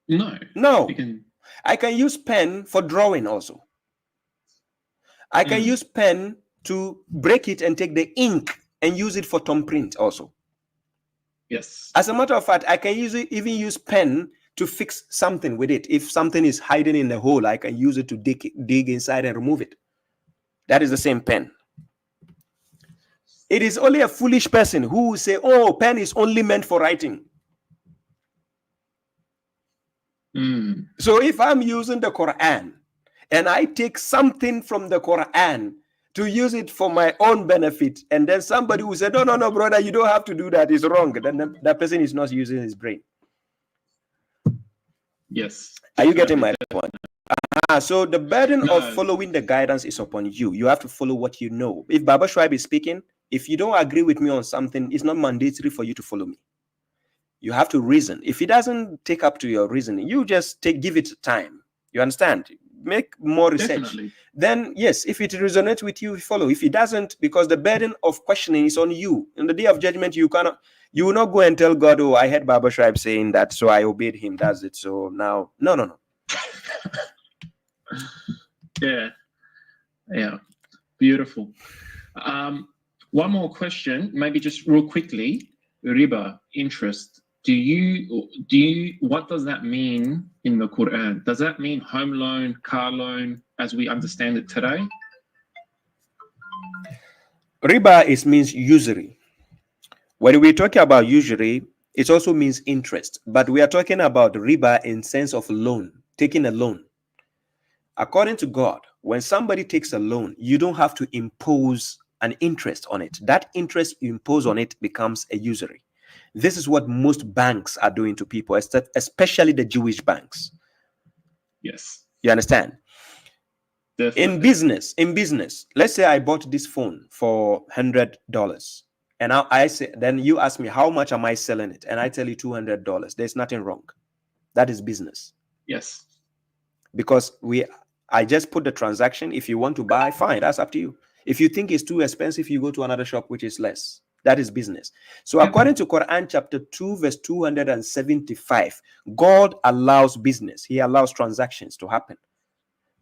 No. No. I can use pen for drawing also. I can use pen to break it and take the ink and use it for thumbprint also. Yes. As a matter of fact, I can even use pen to fix something with it. If something is hiding in the hole, I can use it to dig inside and remove it. That is the same pen. It is only a foolish person who will say, oh, pen is only meant for writing. So if I'm using the Quran and I take something from the Quran to use it for my own benefit, and then somebody will say, no, brother, you don't have to do that, it's wrong, then that person is not using his brain. Yes. Are you getting my point? So the burden of following the guidance is upon you. You have to follow what you know. If Baba Shoaib is speaking, if you don't agree with me on something, it's not mandatory for you to follow me. You have to reason. If it doesn't take up to your reasoning, you just give it time. You understand? Make more research. Definitely. Then, yes, if it resonates with you, follow. If it doesn't, because the burden of questioning is on you. In the day of judgment, you will not go and tell God, oh, I heard Baba Shoaib saying that, so I obeyed him. That's it. So now, no. Yeah. Beautiful. One more question, maybe just real quickly. Riba, interest. What does that mean in the Quran? Does that mean home loan, car loan, as we understand it today? Riba means usury. When we talk about usury, it also means interest. But we are talking about riba in sense of loan, taking a loan. According to God, when somebody takes a loan, you don't have to impose an interest on it. That interest you impose on it becomes a usury. This is what most banks are doing to people, especially the Jewish banks. Yes. You understand? Definitely. In business, let's say I bought this phone for $100. And now then you ask me, how much am I selling it? And I tell you $200. There's nothing wrong. That is business. Yes. Because I just put the transaction. If you want to buy, fine, that's up to you. If you think it's too expensive, you go to another shop which is less. That is business. So according to Quran chapter 2, verse 275, God allows business. He allows transactions to happen.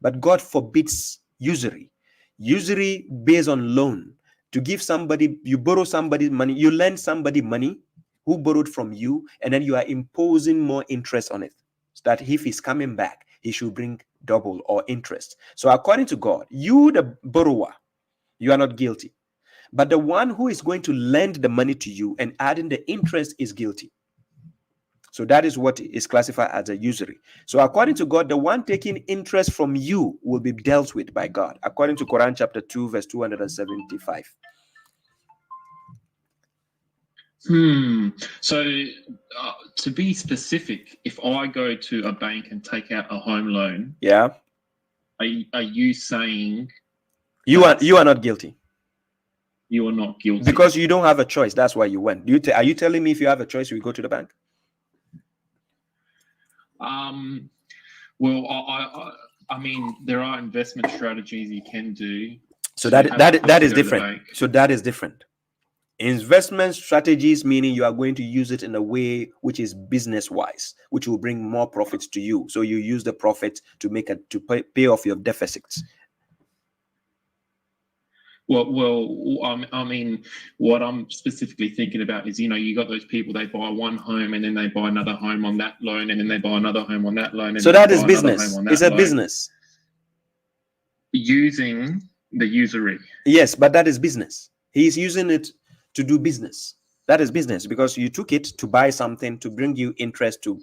But God forbids usury. Usury based on loan. To give somebody, you borrow somebody money, you lend somebody money who borrowed from you, and then you are imposing more interest on it. So that if he's coming back, he should bring double or interest. So according to God, you, the borrower, you are not guilty. But the one who is going to lend the money to you and adding the interest is guilty. So that is what is classified as a usury. So according to God, the one taking interest from you will be dealt with by God, according to Quran chapter 2, verse 275. So to be specific, if I go to a bank and take out a home loan, are you saying you are not guilty? You are not guilty because you don't have a choice. That's why you went. Are you telling me if you have a choice, you go to the bank? Well, I mean, there are investment strategies you can do. So that is different. So that is different. Investment strategies, meaning you are going to use it in a way which is business wise, which will bring more profits to you. So you use the profit to pay off your deficits. I mean, what I'm specifically thinking about is, you got those people, they buy one home and then they buy another home on that loan, and then they buy another home on that loan. And So then that they is buy another business. home on that It's a loan, business. using the usury. Yes, but that is business. He's using it to do business. That is business, because you took it to buy something to bring you interest to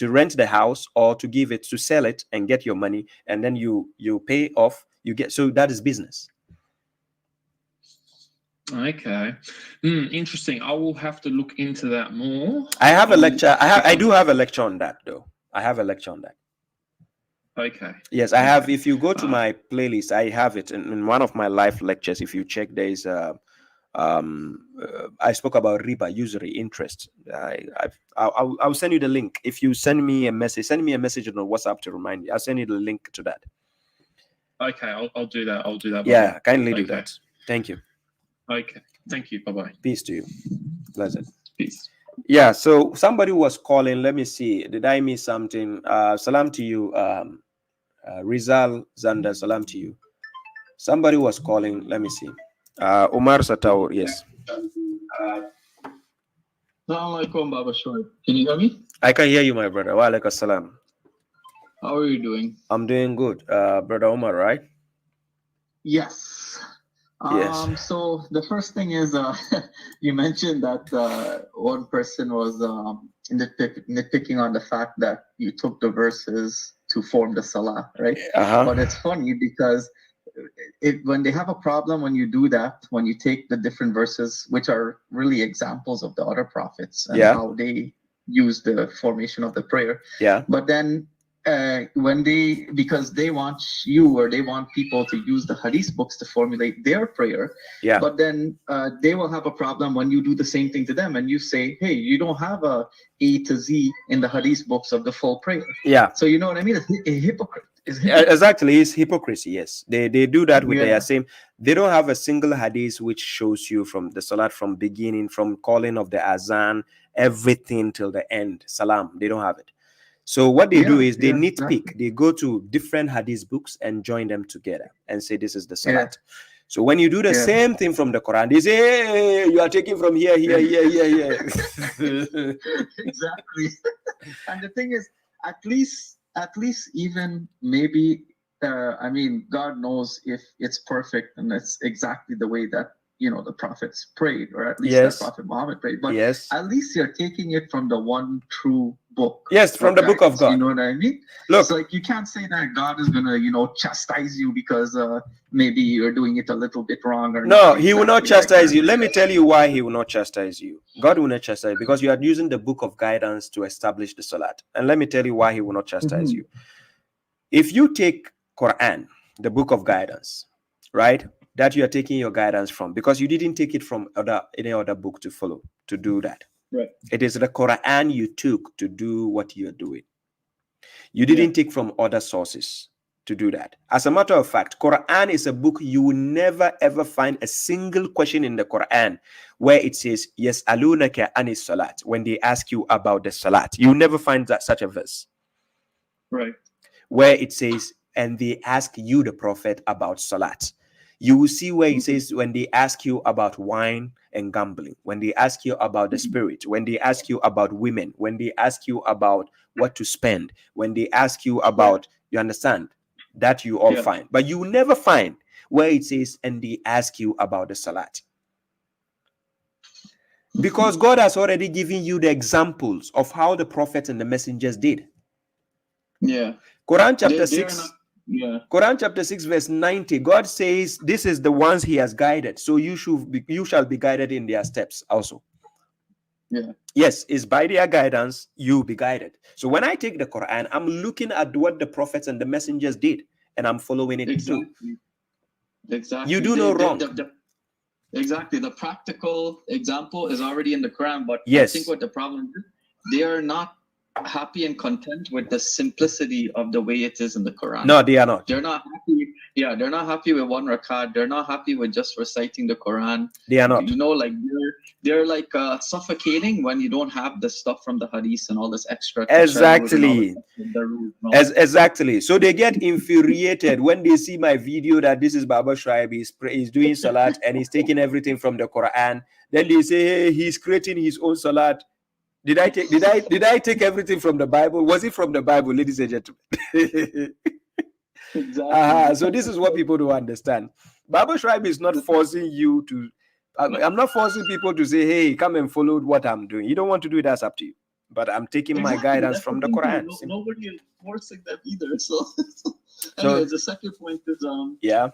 rent the house, or to give it, to sell it and get your money, and then you pay off. You get, so that is business. Okay, interesting. I will have to look into that more. I have a lecture. I do have a lecture on that, though. I have a lecture on that. Okay. Yes, I have. If you go to my playlist, I have it in one of my live lectures. If you check, there is I spoke about riba, usury, interest. I'll send you the link. If you send me a message on WhatsApp to remind you. I'll send you the link to that. Okay, I'll do that. I'll do that. Yeah, kindly do that. Thank you. Okay, thank you. Bye-bye. Peace to you. Pleasant. Peace. Yeah, so somebody was calling. Let me see. Did I miss something? Salam to you, Rizal Zander. Salam to you. Somebody was calling. Let me see. Umar Sataur. Yes. Assalamu alaikum, Baba Shoaib. Can you hear me? I can hear you, my brother. Wa alaikum salam. How are you doing? I'm doing good. Brother Umar, right? Yes. Yes. So the first thing is, you mentioned that one person was nitpicking on the fact that you took the verses to form the salah, right? But it's funny because when they have a problem, when you do that, when you take the different verses, which are really examples of the other prophets and how they use the formation of the prayer. Yeah. But then because they want people to use the hadith books to formulate their prayer. Yeah. But then they will have a problem when you do the same thing to them and you say, hey, you don't have a to Z in the hadith books of the full prayer. Yeah. So you know what I mean? It's a hypocrite. Exactly, it's hypocrisy. Yes, they do that with their same. They don't have a single hadith which shows you from the salat, from beginning, from calling of the azan, everything till the end. Salam. They don't have it. So what they do is they nitpick. They go to different hadith books and join them together and say this is the salat. So when you do the same thing from the Quran, they say, hey, you are taking from here. Exactly. And the thing is, at least even maybe, I mean, God knows if it's perfect and it's exactly the way that, the prophets prayed, or at least that Prophet Muhammad prayed. But at least you're taking it from the one true book. Yes, from the book of God. You know what I mean? Look, it's like you can't say that God is gonna, chastise you because maybe you're doing it a little bit wrong. Or no, he will not chastise you. Let me tell you why he will not chastise you. God will not chastise you because you are using the book of guidance to establish the salat. And let me tell you why he will not chastise you. If you take Quran, the book of guidance, right, that you are taking your guidance from, because you didn't take it from any other book to follow, to do that. Right. It is the Quran you took to do what you're doing. You didn't take from other sources to do that. As a matter of fact, Quran is a book you will never ever find a single question in the Quran where it says, yes, alunaka anis salat, when they ask you about the salat. You will never find such a verse. Right. Where it says, and they ask you, the prophet, about salat. You will see where it says, when they ask you about wine and gambling, when they ask you about the spirit, when they ask you about women, when they ask you about what to spend, when they ask you about, you understand, that you all find. But you will never find where it says, and they ask you about the salat. Because God has already given you the examples of how the prophets and the messengers did. Yeah. Quran chapter 6. Quran chapter 6 verse 90, God says this is the ones he has guided, so you shall be guided in their steps also. Yes, it's by their guidance you be guided. So when I take the Quran, I'm looking at what the prophets and the messengers did and I'm following it too. Exactly. You do no wrong. Exactly. The practical example is already in the Quran, but I think what the problem is, they are not happy and content with the simplicity of the way it is in the Quran. No, they are not. They're not happy. Yeah, they're not happy with one rakat. They're not happy with just reciting the Quran. They are not. Like they're like suffocating when you don't have the stuff from the hadith and all this extra. Exactly. Exactly. So they get infuriated when they see my video that this is Baba Shuaib, he's doing Salat and he's taking everything from the Quran. Then they say, hey, he's creating his own Salat. Did I take everything from the Bible? Was it from the Bible, ladies and gentlemen? Exactly. So this is what people don't understand. Baba Shuaib is not forcing you to. I'm not forcing people to say, hey, come and follow what I'm doing. You don't want to do it, that's up to you. But I'm taking my guidance from the Quran. Nobody is forcing that either. So, anyways, the second point is I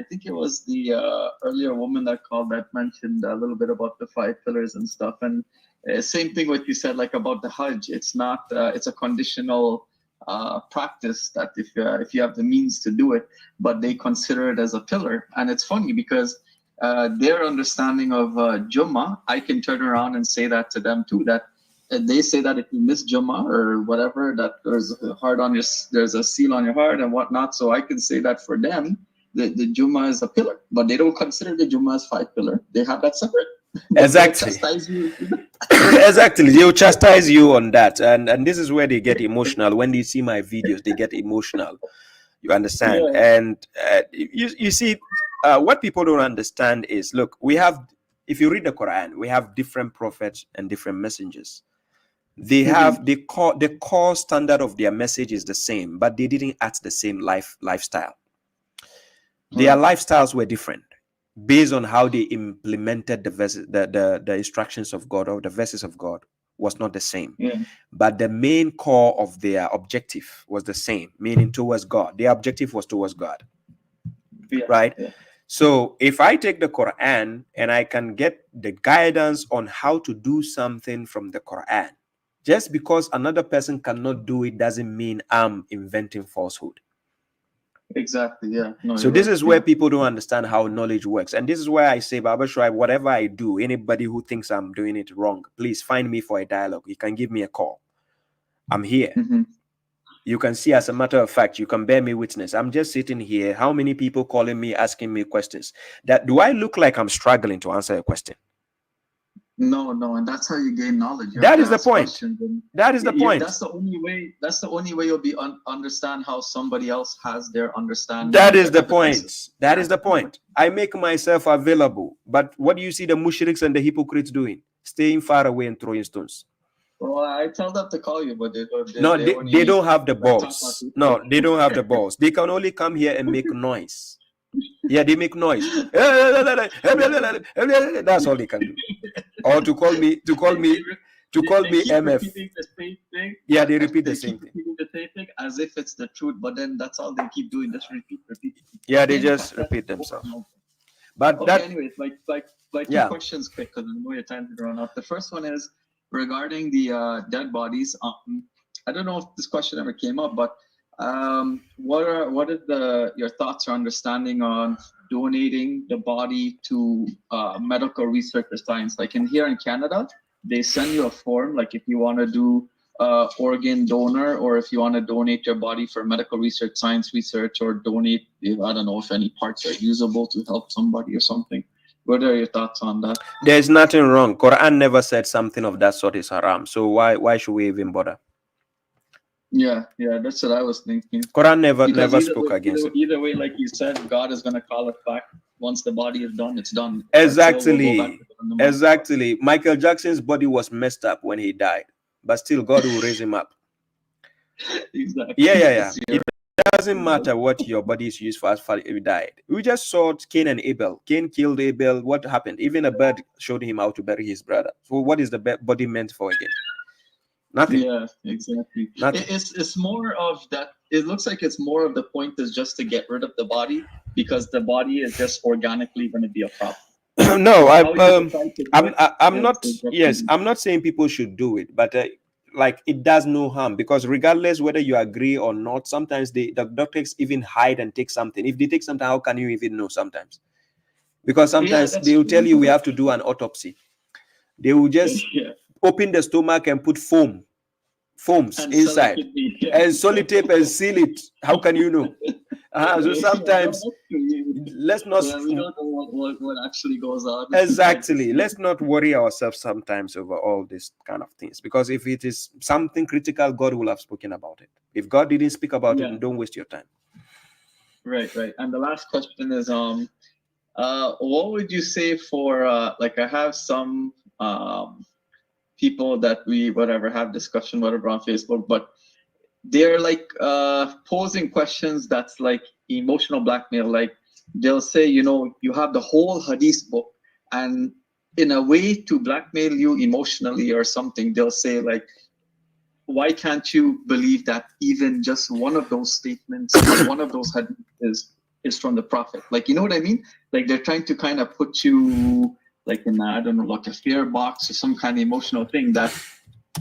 think it was the earlier woman that called that mentioned a little bit about the 5 pillars and stuff. And same thing what you said, like about the Hajj. It's not. It's a conditional practice that if you have the means to do it, but they consider it as a pillar. And it's funny because their understanding of Jummah, I can turn around and say that to them too. That they say that if you miss Jummah or whatever, that there's a heart on your, there's a seal on your heart and whatnot. So I can say that for them, the Jummah is a pillar, but they don't consider the Jummah as 5 pillars. They have that separate. Exactly. Exactly. They'll chastise you on that, and this is where they get emotional. When they see my videos, they get emotional. You understand? Yeah. And you see, what people don't understand is, look, we have, if you read the Quran, we have different prophets and different messengers. They have the core standard of their message is the same, but they didn't act the same lifestyle. Their lifestyles were different based on how they implemented the instructions of God, or the verses of God was not the same. But the main core of their objective was the same, meaning towards God. Their objective was towards God. Right? So if I take the Quran and I can get the guidance on how to do something from the Quran, just because another person cannot do it doesn't mean I'm inventing falsehood. Exactly. Yeah. No, so this is where people don't understand how knowledge works. And this is why I say, Baba Shuaib, whatever I do, anybody who thinks I'm doing it wrong, please find me for a dialogue. You can give me a call. I'm here. You can see, as a matter of fact, you can bear me witness. I'm just sitting here. How many people calling me, asking me questions? That do I look like I'm struggling to answer a question? No, and that's how you gain knowledge. That is the point. That is the point. That's the only way. That's the only way you'll be understand how somebody else has their understanding. That is the point. That is the point. I make myself available, but what do you see the mushriks and the hypocrites doing? Staying far away and throwing stones. Well, I tell them to call you, but they don't have the balls. No, they don't have the balls. They can only come here and make noise. Yeah, they make noise. That's all they can do. Or to call me MF. Yeah, they repeat the same thing. The same thing as if it's the truth, but then that's all they keep doing. Just repeat. Yeah, they just repeat themselves. But okay, anyways, like 2 questions quick, because I know your time is run out. The first one is regarding the dead bodies. I don't know if this question ever came up, but what is your thoughts or understanding on donating the body to medical research or science? Like here in Canada, they send you a form, like if you want to do organ donor, or if you want to donate your body for medical research, science research, or donate, I don't know if any parts are usable to help somebody or something. What are your thoughts on that? There's nothing wrong. Quran never said something of that sort is haram. So why should we even bother? Yeah, that's what I was thinking. Quran never spoke against it. Either way, like you said, God is going to call it back. Once the body is done, it's done. Exactly. So exactly. Michael Jackson's body was messed up when he died, but still God will raise him up. Exactly. Yeah. It doesn't matter what your body is used for as far as you died. We just saw Cain and Abel. Cain killed Abel. What happened? Even a bird showed him how to bury his brother. So what is the body meant for again? Nothing. Yeah, exactly. It's more of that. It looks like it's more of the point is just to get rid of the body, because the body is just organically going to be a problem. No, I'm not. Yes, I'm not saying people should do it, but like it does no harm, because regardless whether you agree or not, sometimes the doctors even hide and take something. If they take something, how can you even know sometimes? Because sometimes they will tell you we have to do an autopsy. They will just open the stomach and put foams inside and sellotape and seal it. How can you know? So sometimes let's not. Yeah, we don't know what actually goes on. Exactly. Let's not worry ourselves sometimes over all these kind of things, because if it is something critical, God will have spoken about it. If God didn't speak about it, then don't waste your time. Right. And the last question is, what would you say for like I have some people that we have discussion whatever on Facebook, but they're like posing questions that's like emotional blackmail. Like they'll say, you have the whole hadith book, and in a way to blackmail you emotionally or something, they'll say like, why can't you believe that even just one of those statements, one of those hadiths is from the Prophet? Like, you know what I mean? Like they're trying to kind of put you like in, I don't know, like a fear box or some kind of emotional thing that,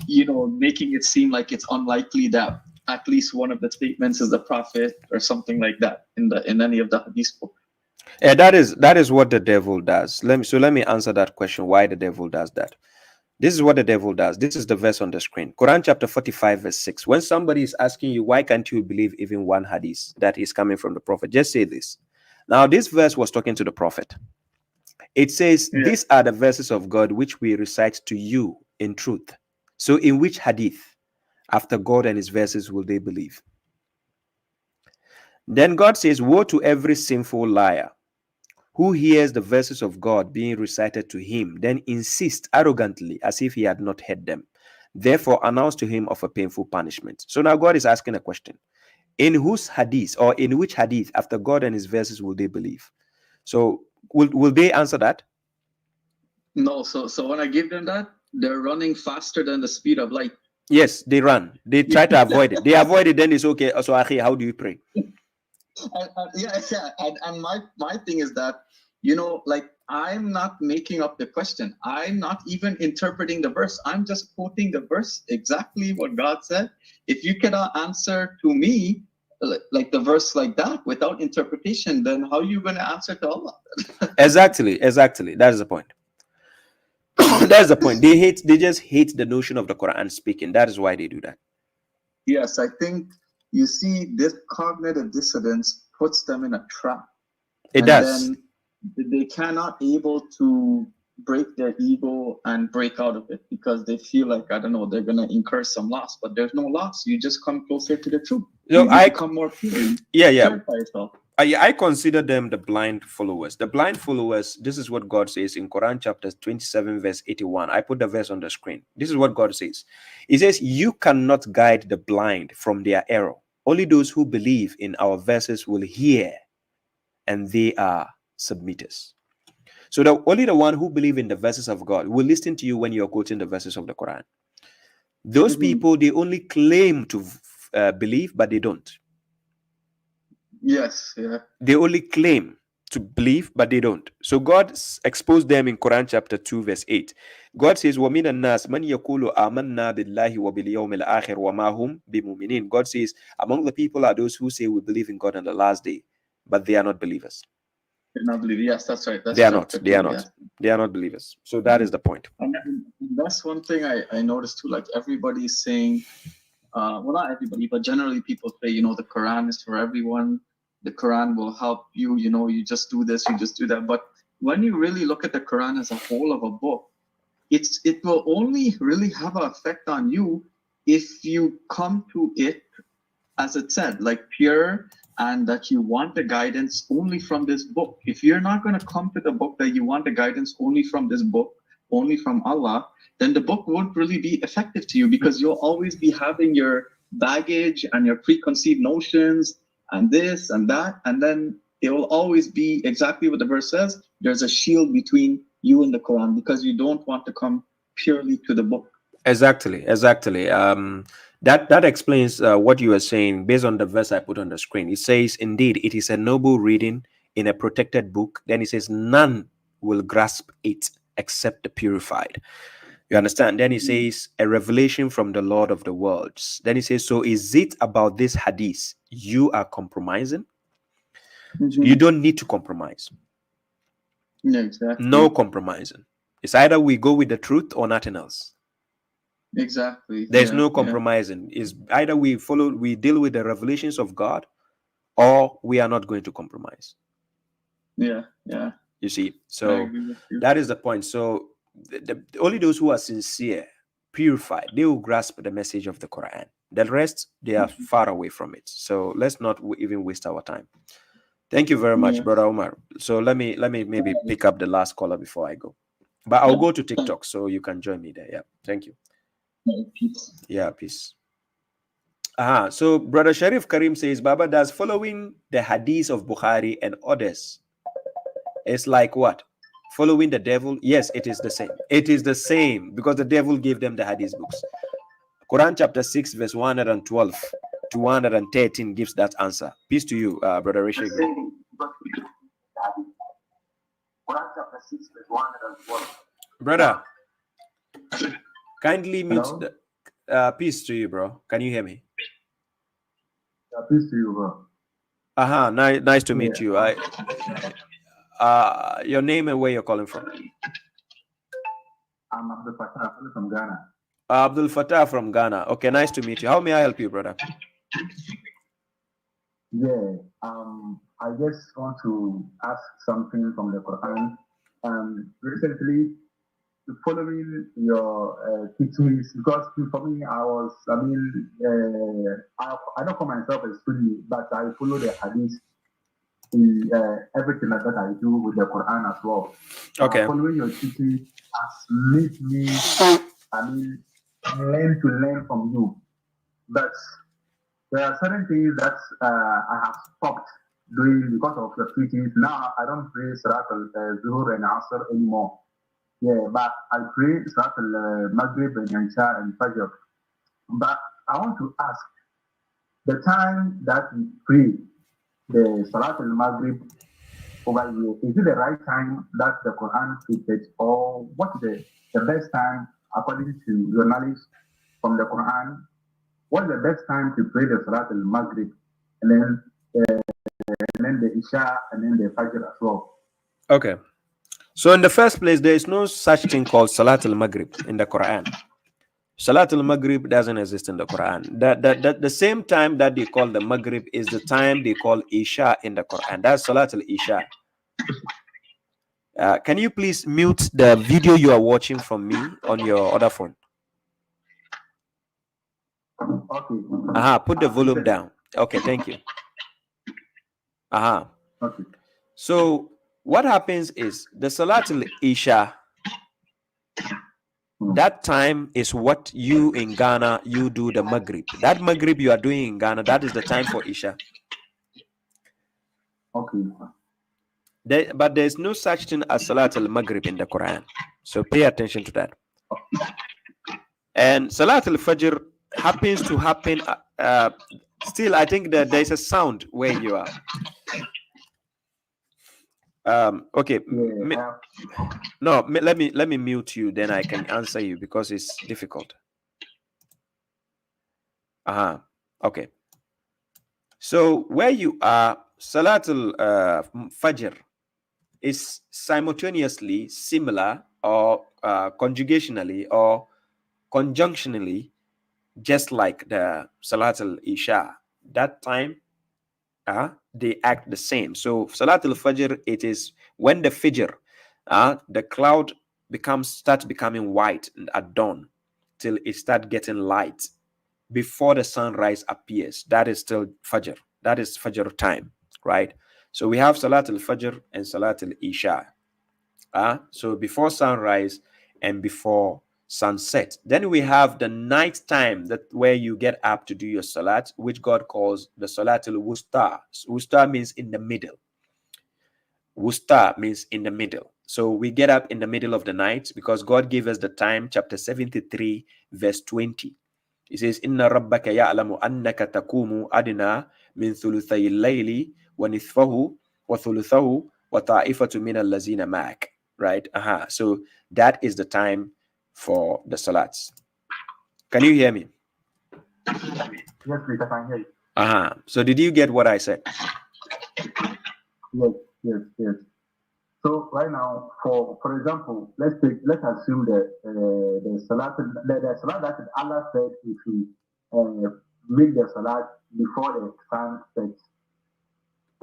making it seem like it's unlikely that at least one of the statements is the Prophet or something like that in any of the hadith book. Yeah, that is what the devil does. Let me answer that question, why the devil does that. This is what the devil does. This is the verse on the screen. Quran chapter 45 verse 6. When somebody is asking you, why can't you believe even one hadith that is coming from the Prophet? Just say this. Now, this verse was talking to the Prophet. It says, these are the verses of God which we recite to you in truth. So in which hadith, after God and his verses, will they believe? Then God says, woe to every sinful liar who hears the verses of God being recited to him, then insists arrogantly as if he had not heard them. Therefore, announce to him of a painful punishment. So now God is asking a question. In whose hadith, or in which hadith, after God and his verses, will they believe? So will they answer that? No. So when I give them that, they're running faster than the speed of light. Yes, they run. They try to avoid it. They avoid it, then it's okay. So, Akhi, how do you pray? And my thing is that, like I'm not making up the question. I'm not even interpreting the verse. I'm just quoting the verse exactly what God said. If you cannot answer to me like the verse like that without interpretation, then how are you going to answer to Allah? Exactly. That is the point. That's the point. They just hate the notion of the Quran speaking. That is why they do that. Yes, I think you see this cognitive dissonance puts them in a trap. It does. Then they cannot able to break their ego and break out of it because they feel like, I don't know, they're going to incur some loss, but there's no loss. You just come closer to the truth. You become more pure. Purify yourself. I consider them the blind followers. The blind followers, this is what God says in Quran chapter 27 verse 81. I put the verse on the screen. This is what God says. He says, you cannot guide the blind from their error. Only those who believe in our verses will hear, and they are submitters. So only the one who believe in the verses of God will listen to you when you're quoting the verses of the Quran. Those people, they only claim to believe, but they don't. Yes, yeah. They only claim to believe, but they don't. So God exposed them in Quran chapter 2 verse 8. God says, وَمِنَ النَّاسِ مَنْ يَقُولُ آمَنَّا بِاللَّهِ وَبِالْيَوْمِ الْآخِرِ وَمَا هُمْ بِمُؤْمِنِينَ. God says, among the people are those who say we believe in God on the last day, but they are not believers. They're not believers. Yes, that's right. They are not. They are not believers. So that is the point. And that's one thing I noticed too. Like everybody's saying, well, not everybody, but generally people say, the Quran is for everyone. The Quran will help you, you just do this, you just do that. But when you really look at the Quran as a whole of a book, it will only really have an effect on you if you come to it, as it said, like pure, and that you want the guidance only from this book. If you're not going to come to the book that you want the guidance only from this book, only from Allah, then the book won't really be effective to you because you'll always be having your baggage and your preconceived notions and this and that, and then it will always be exactly what the verse says. There's a shield between you and the Quran because you don't want to come purely to the book. Exactly. That explains what you are saying based on the verse I put on the screen. It says, indeed, it is a noble reading in a protected book. Then it says, none will grasp it except the purified. You understand? Then he says, a revelation from the Lord of the worlds. Then he says, so is it about this hadith you are compromising? You don't need to compromise. Yeah, exactly. No compromising. It's either we go with the truth or nothing else. Exactly. There's no compromising. It's either we deal with the revelations of God, or we are not going to compromise. Yeah. You see, so that is the point. So only those who are sincere, purified, they will grasp the message of the Quran. The rest, they are far away from it. So let's not even waste our time. Thank you very much, Brother Omar. So let me maybe pick up the last caller before I go. But I'll go to TikTok so you can join me there. Yeah. Thank you. Yeah, peace. So Brother Sharif Karim says, Baba, does following the hadith of Bukhari and others is like what? Following the devil? Yes, it is the same. It is the same because the devil gave them the hadith books. Quran chapter 6, verse 112 to 113 gives that answer. Peace to you, Brother Rishik. Brother, kindly mute the peace to you, bro. Can you hear me? Peace to you, bro. Nice to meet you. Your name and where you're calling from? I'm Abdul Fattah from Ghana. Abdul Fattah from Ghana. Okay, nice to meet you. How may I help you, brother? Yeah, I just want to ask something from the Quran. Recently, following your teachings, because for me, I don't call myself a Sunni, but I follow the hadith in everything that I do with the Quran as well. Okay. Following your teachings has made me, learn from you. But there are certain things that I have stopped doing because of your teachings. Now I don't pray Salat al-Zuhur and Asr anymore. Yeah, but I pray Salat al-Maghrib and Isha and Fajr. But I want to ask, the time that we pray the Salat al-Maghrib over here, is it the right time that the Quran stated, or what is the best time according to your knowledge from the Quran? What's the best time to pray the Salat al-Maghrib and then the Isha and then the Fajr as well? Okay. So in the first place, there is no such thing called Salat al-Maghrib in the Quran. Salat al-Maghrib doesn't exist in the Quran. The same time that they call the Maghrib is the time they call Isha in the Quran. That's Salat al-Isha. Can you please mute the video you are watching from me on your other phone? Okay. Put the volume down. Okay, thank you. Okay. So what happens is the Salat al-Isha, that time is what you in Ghana, you do the Maghrib. That Maghrib you are doing in Ghana, that is the time for Isha. Okay. But there's no such thing as Salat al-Maghrib in the Quran. So pay attention to that. And Salat al-Fajr happens to happen. Still, I think that there's a sound where you are. Okay. No, let me mute you, then I can answer you because it's difficult. Okay. So where you are, Salat al-Fajr is simultaneously similar or conjugationally or conjunctionally just like the Salat al-Isha. That time they act the same. So Salat al-Fajr, it is when the Fajr, the cloud starts becoming white at dawn till it starts getting light before the sunrise appears. That is still Fajr. That is Fajr time, right? So we have Salat al-Fajr and Salat al-Isha. So before sunrise and before sunset. Then we have the night time, that where you get up to do your salat, which God calls the Salat al-Wusta. Wusta means in the middle. Wusta means in the middle. So we get up in the middle of the night because God gave us the time, chapter 73, verse 20. He says, Inna rabbaka ya'lamu annaka takumu adna min thuluthay al-layli wa nithfahu wa thuluthahu wa ta'ifatu min al-lazina ma'ak. Right? So that is the time for the salats. Can you hear me? Yes, please, I can hear you. So did you get what I said? Yes. So right now, for example, let's assume that the salat that Allah said if we make the salat before the sun sets.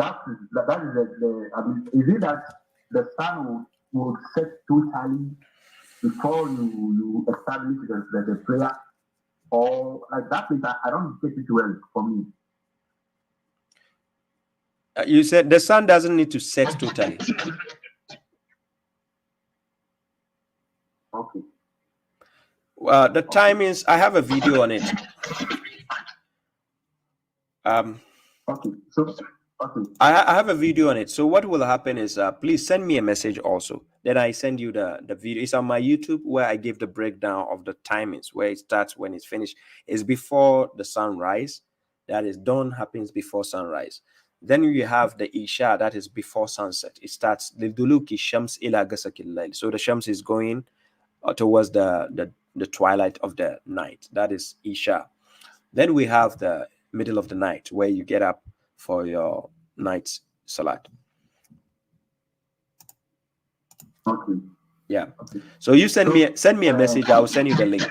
that is I mean, is it that the sun will set totally before you establish the prayer, or like that? I don't get it well for me. You said the sun doesn't need to set totally. Okay. The timings, I have a video on it. Okay. So, okay. I have a video on it. So what will happen is, please send me a message also. Then I send you the video. It's on my YouTube where I give the breakdown of the timings, where it starts, when it's finished. It's before the sunrise. That is, dawn happens before sunrise. Then you have the Isha, that is before sunset. It starts, liduluki shams ila gasakil layl. So the shams is going towards the twilight of the night. That is Isha. Then we have the middle of the night, where you get up for your night's Salat. Okay. Yeah. Okay. So you send me a message. I'll send you the link.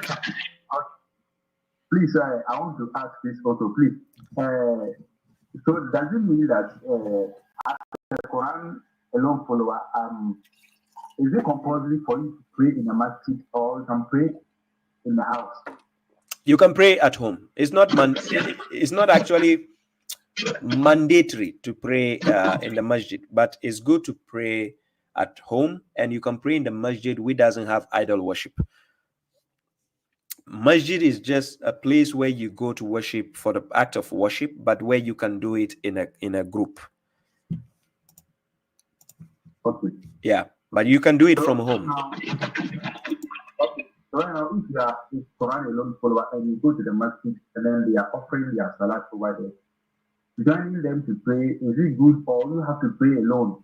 Please, I want to ask this also, please. So does it mean that as a Quran alone follower, is it compulsory for you to pray in a masjid, or you can pray in the house? You can pray at home. It's not it's not actually mandatory to pray in the masjid, but it's good to pray at home, and you can pray in the masjid which doesn't have idol worship. Masjid is just a place where you go to worship for the act of worship, but where you can do it in a group. Okay. Yeah, but you can do it from home. Okay. So now, if you are a Quran alone follower and you go to the masjid and then they are offering their salat over there, joining them to pray, is it good, or you have to pray alone?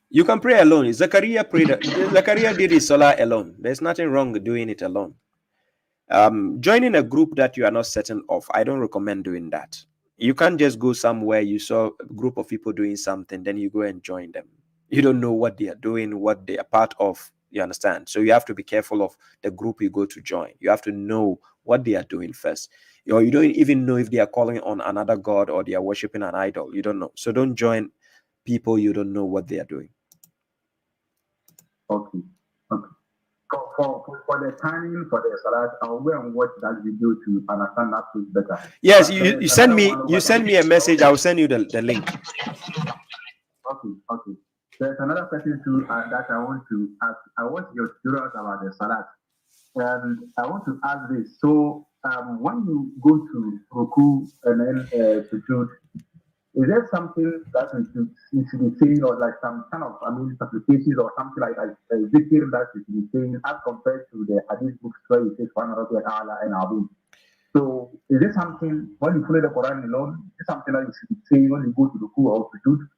You can pray alone. Zakaria prayed. Zakaria did his salah alone. There's nothing wrong with doing it alone. Joining a group that you are not certain of, I don't recommend doing that. You can't just go somewhere, you saw a group of people doing something, then you go and join them. You don't know what they are doing, what they are part of. You understand? So you have to be careful of the group you go to join. You have to know what they are doing first. Or you don't even know if they are calling on another god or they are worshiping an idol. You don't know. So don't join people you don't know what they are doing. Okay. Okay. For the timing for the salat, I'll go and watch that video to understand that piece better. Yes, you send me a message. I'll send you the link. Okay, okay. There's another question too that I want to ask. I want your tutorials about the salat, and I want to ask this. So, when you go to ruku and then sujood, is there something that you should be saying, or like some kind of, supplications or something like that, zikr that you should be saying, as compared to the hadith books where you say Allah and Abin? So, is there something, when you follow the Quran alone, is there something that you should be saying when you go to the ruku or sujood?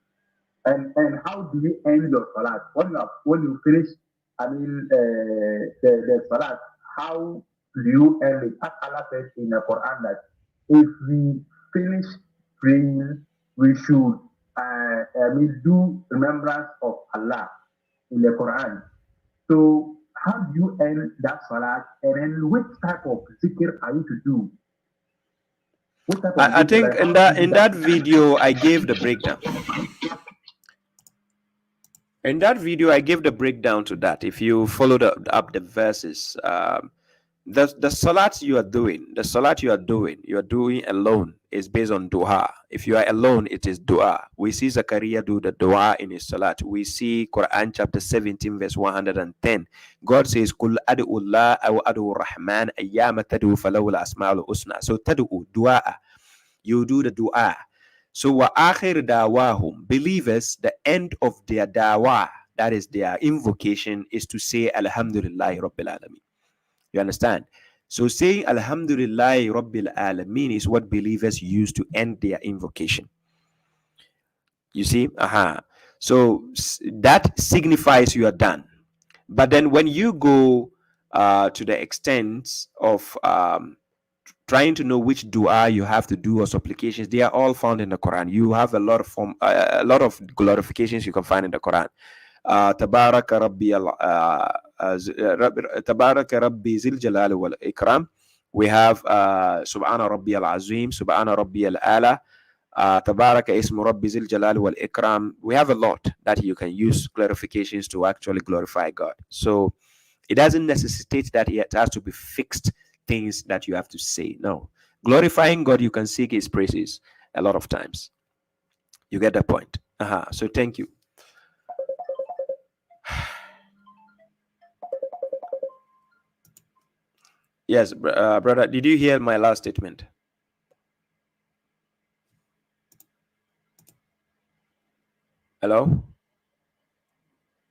And how do you end your salat? When you finish, the salat, how do you end it? As Allah says in the Quran that if we finish praying, we should do remembrance of Allah in the Quran. So how do you end that salat, and then which type of zikr are you to do? I think in that video I gave the breakdown. In that video I gave the breakdown to that. If you follow up the verses, the salat you are doing alone is based on dua. If you are alone, it is dua. We see Zakaria do the dua in his salat. We see Quran chapter 17 verse 110. God says, "Kul ad'ullah aw ad'u rahman ayyama tad'u falahu al-asma'ul husna." So tad'u, dua. You do the dua. So wa akhir dawahum, believers, the end of their dawa, that is their invocation, is to say Alhamdulillah Rabbil Alameen. You understand? So saying Alhamdulillah Rabbil Alameen is what believers use to end their invocation. You see? So that signifies you are done. But then when you go to the extent of trying to know which dua you have to do or supplications, they are all found in the Quran. You have a lot of glorifications you can find in the Quran. Tabaraka Rabbi Zil Jalal wal Ikram. We have Subhana Rabbi al Azim, Subhana Rabbi al Ala, Tabaraka ismu Rabbi zil jalal wal ikram. We have a lot that you can use clarifications to actually glorify God. So it doesn't necessitate that it has to be fixed things that you have to say. No. Glorifying God, you can seek his praises a lot of times. You get the point. So thank you. Yes, brother, did you hear my last statement? Hello?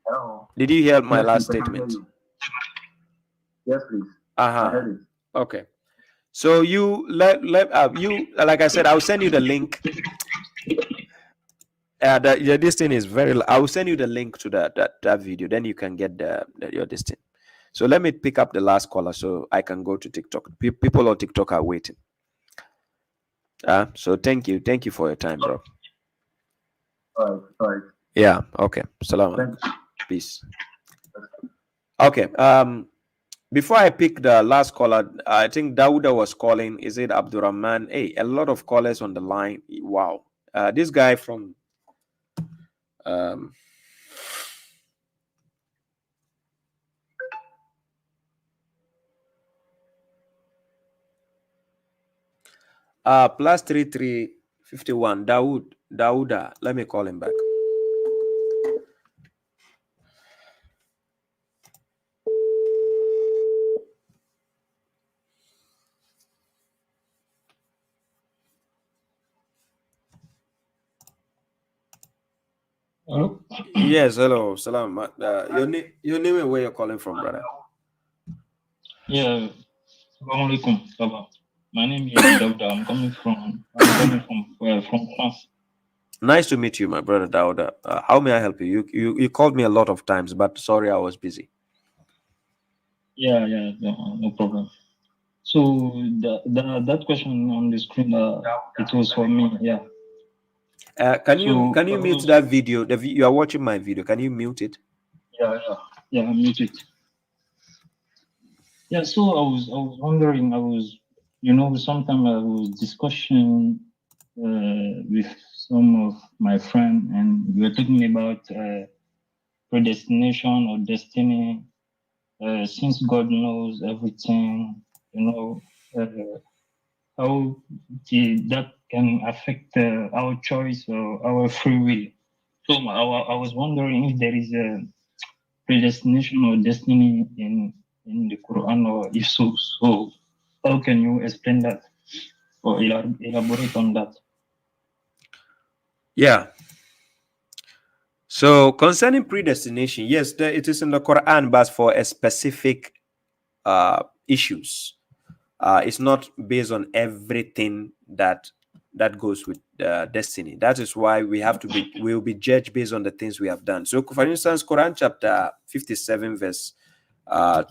Hello. Did you hear my Yes, last please, I can hear statement? you. Yes, please. I heard it. Okay. So you you, like I said, I'll send you the link. This thing is very. I will send you the link to that video. Then you can get your this thing. So let me pick up the last caller so I can go to TikTok. People on TikTok are waiting. So thank you for your time, bro. All right. Yeah. Okay. Salam. Peace. Okay. Before I pick the last caller, I think Dauda was calling. Is it Abdurrahman? Hey, a lot of callers on the line. Wow. This guy from +3351 Dauda. Let me call him back. Hello? Yes, hello, salam. Your name and where you're calling from, brother? Yeah, Assalamu alaikum, Baba. My name is Dauda. I'm coming from France. Nice to meet you, my brother Dauda. How may I help you? You called me a lot of times, but sorry, I was busy. Yeah, no problem. So that question on the screen, it was for me. Yeah. Can you mute that video? You are watching my video. Can you mute it? Yeah, I mute it. Yeah. So I was wondering. Sometimes I was discussing with some of my friends, and we were talking about predestination or destiny. Since God knows everything, how that can affect our choice or our free will. So I was wondering if there is a predestination or destiny in the Quran, or if so, how can you explain that or elaborate on that? Yeah. So concerning predestination, yes, it is in the Quran, but for a specific issues. It's not based on everything that goes with destiny. That is why we'll be judged based on the things we have done. So, for instance, Quran chapter 57, verse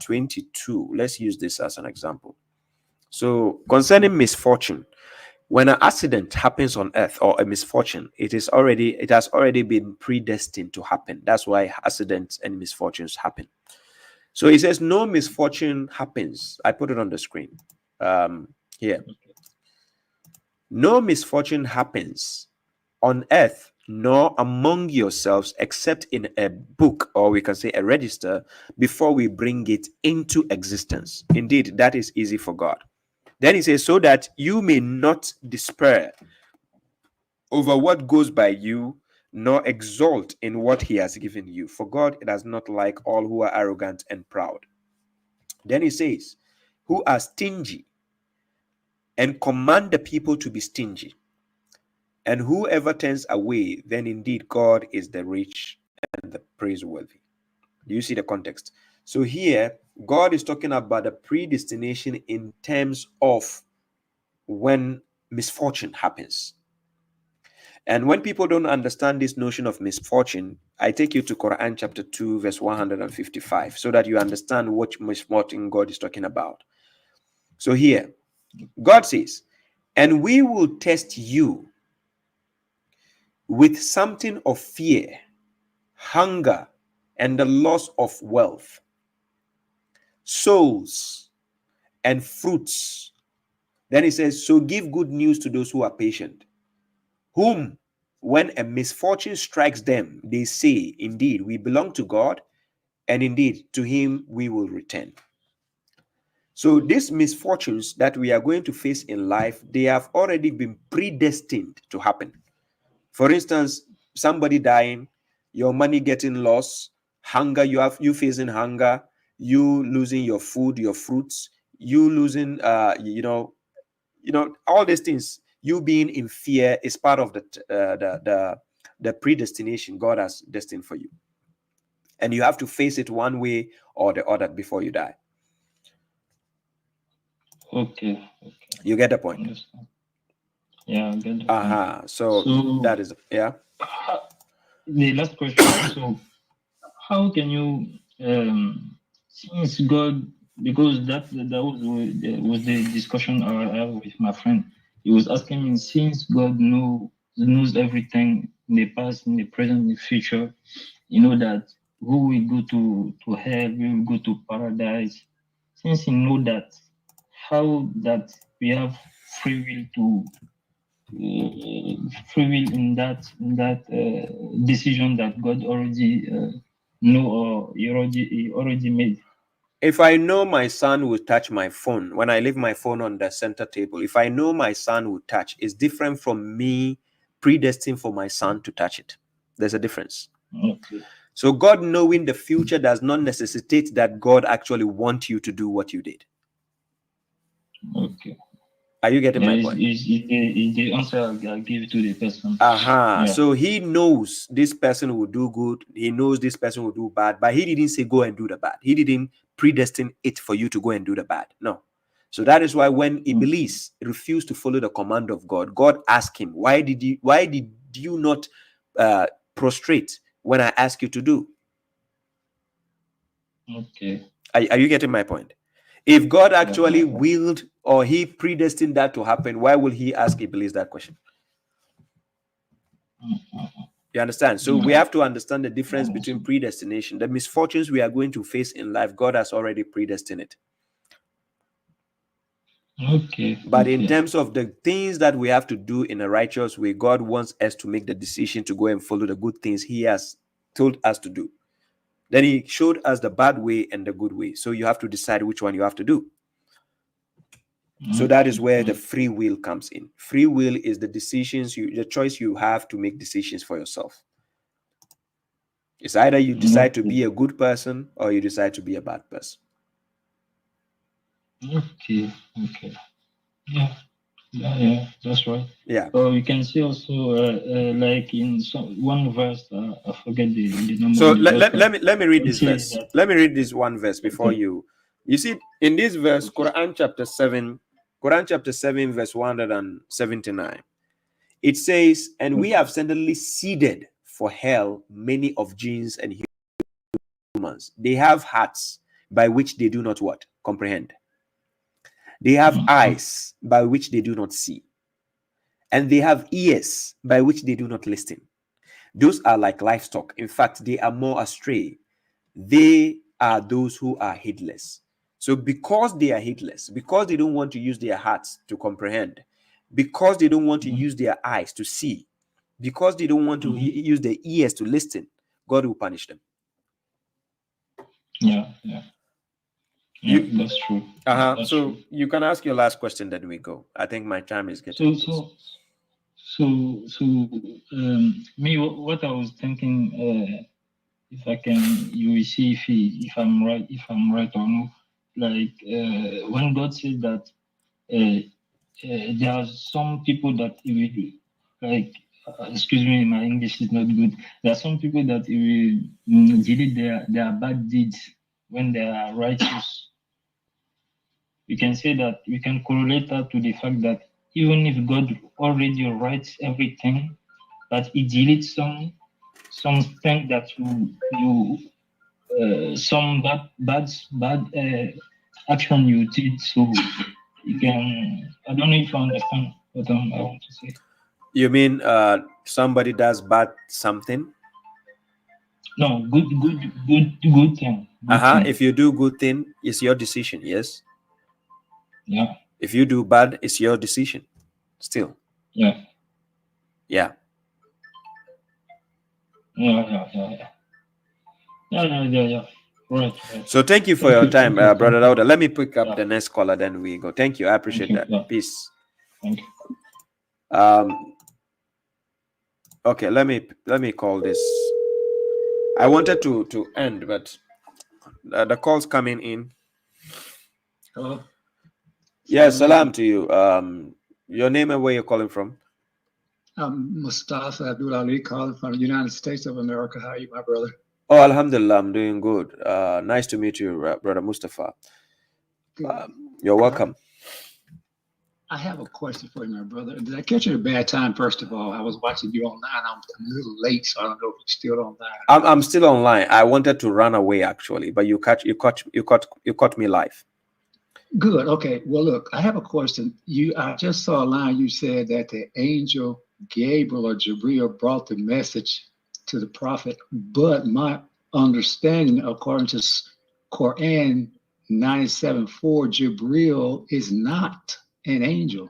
22. Let's use this as an example. So, concerning misfortune, when an accident happens on earth or a misfortune, it has already been predestined to happen. That's why accidents and misfortunes happen. So it says no misfortune happens. I put it on the screen here. No misfortune happens on earth nor among yourselves except in a book, or we can say a register, before we bring it into existence. Indeed, that is easy for God. Then he says, so that you may not despair over what goes by you, nor exult in what he has given you. For God does not like all who are arrogant and proud. Then he says, who are stingy and command the people to be stingy. And whoever turns away, then indeed God is the rich and the praiseworthy. Do you see the context? So here, God is talking about the predestination in terms of when misfortune happens. And when people don't understand this notion of misfortune, I take you to Quran chapter 2, verse 155, so that you understand what misfortune God is talking about. So here, God says, and we will test you with something of fear, hunger, and the loss of wealth, souls, and fruits. Then he says, so give good news to those who are patient. whom when a misfortune strikes them, they say, indeed, we belong to God, and indeed to him we will return. So these misfortunes that we are going to face in life, they have already been predestined to happen. For instance, somebody dying, your money getting lost, hunger, you facing hunger, you losing your food, your fruits, you losing all these things, you being in fear is part of the predestination God has destined for you. And you have to face it one way or the other before you die. Okay. You get the point? Understand. Yeah, I get the point. So that is, yeah. The last question. So how can you, since God, because that was the discussion I had with my friend. He was asking me, since God knows everything in the past, in the present, in the future, you know that who will go to hell, who will go to paradise. Since he know that, how that we have free will to free will in that decision that God already know, or he already made. If I know my son will touch my phone, when I leave my phone on the center table, if I know my son will touch, it's different from me predestined for my son to touch it. There's a difference. Okay. So God knowing the future does not necessitate that God actually want you to do what you did. Okay. Are you getting my point? Is the answer I give to the person. Yeah. So he knows this person will do good. He knows this person will do bad, but he didn't say go and do the bad. He didn't predestine it for you to go and do the bad. No. So that is why when Iblis refused to follow the command of God, God asked him, why did you not prostrate when I asked you to do? Okay. Are you getting my point? If God actually willed or he predestined that to happen, why will he ask Iblis that question? You understand? So we have to understand the difference between predestination. The misfortunes we are going to face in life, God has already predestined it. Okay. But in terms of the things that we have to do in a righteous way, God wants us to make the decision to go and follow the good things he has told us to do. Then he showed us the bad way and the good way. So you have to decide which one you have to do. So that is where the free will comes in. Free will is the decisions the choice you have to make decisions for yourself. It's either you decide to be a good person or you decide to be a bad person. Okay. Yeah, that's right. Yeah. So you can see also, like in one verse, I forget the number. So let me read this verse. Let me read this one verse before you see in this verse, Quran chapter 7, verse 179. It says, and we have suddenly seeded for hell many of jinns and humans. They have hearts by which they do not what? Comprehend. They have eyes by which they do not see. And they have ears by which they do not listen. Those are like livestock. In fact, they are more astray. They are those who are heedless. So because they are heedless, because they don't want to use their hearts to comprehend, because they don't want to use their eyes to see, because they don't want to use their ears to listen, God will punish them. Yeah, that's true. That's so true. You can ask your last question, then we go. I think my time is getting So me, what I was thinking, if I can, you will see if I'm right or no. Like when God says that there are some people that will, like, excuse me, my English is not good. There are some people that will delete their bad deeds when they are righteous. We can say that we can correlate that to the fact that even if God already writes everything, but he deletes something that some bad action you did. So you can, I don't know if you understand what I want to say. You mean somebody does bad something? No, good thing. If you do good thing, it's your decision. Yes. Yeah. If you do bad, it's your decision. Still. Yeah. Yeah. Yeah. Right. So thank you for your time, Brother Lauda. Let me pick up the next caller, then we go. Thank you. I appreciate that. Yeah. Peace. Thank you. Okay, let me call this. I wanted to end, but the call's coming in. Hello. Yeah, salam to you. Your name and where you're calling from? I'm Mustafa Abdul Ali, calling from the United States of America. How are you, my brother? Oh, Alhamdulillah, I'm doing good. Nice to meet you, Brother Mustafa. You're welcome. I have a question for you, my brother. Did I catch you at a bad time? First of all, I was watching you online. I'm a little late, so I don't know if you're still online. I'm still online. I wanted to run away actually, but you caught me live. Good. Okay. Well, look, I have a question. I just saw a line. You said that the angel Gabriel or Gabriel brought the message to the prophet, but my understanding, according to Quran 97:4, Gabriel is not an angel.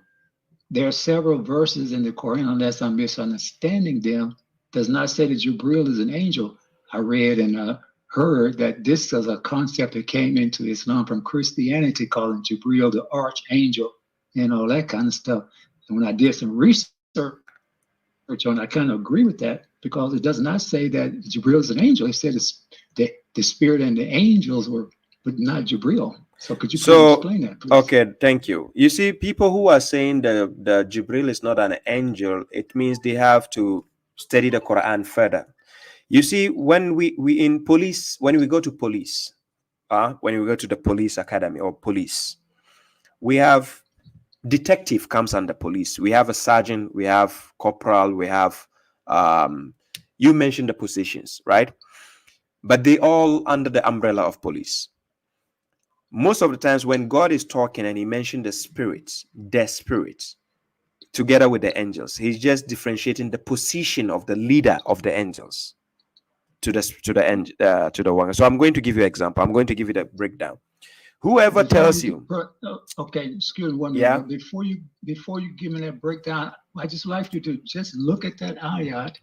There are several verses in the Quran, unless I'm misunderstanding them, does not say that Gabriel is an angel. I read and heard that this is a concept that came into Islam from Christianity, calling Gabriel the archangel and all that kind of stuff. And when I did some research on it, I kind of agree with that, because it does not say that Gabriel is an angel. It said that the spirit and the angels were, but not Gabriel. So could you please explain that, please? Okay, thank you. You see, people who are saying the Jibril is not an angel, it means they have to study the Quran further. You see, when we in police, when we go to police, when we go to the police academy or police, we have detective comes under police. We have a sergeant, we have corporal, we have you mentioned the positions, right? But they all under the umbrella of police. Most of the times when God is talking and he mentioned the spirits, together with the angels, he's just differentiating the position of the leader of the angels to the one. So I'm going to give you an example. I'm going to give you the breakdown. Whoever tells you, okay, excuse me one minute. Yeah. Before you give me that breakdown, I just like you to just look at that ayat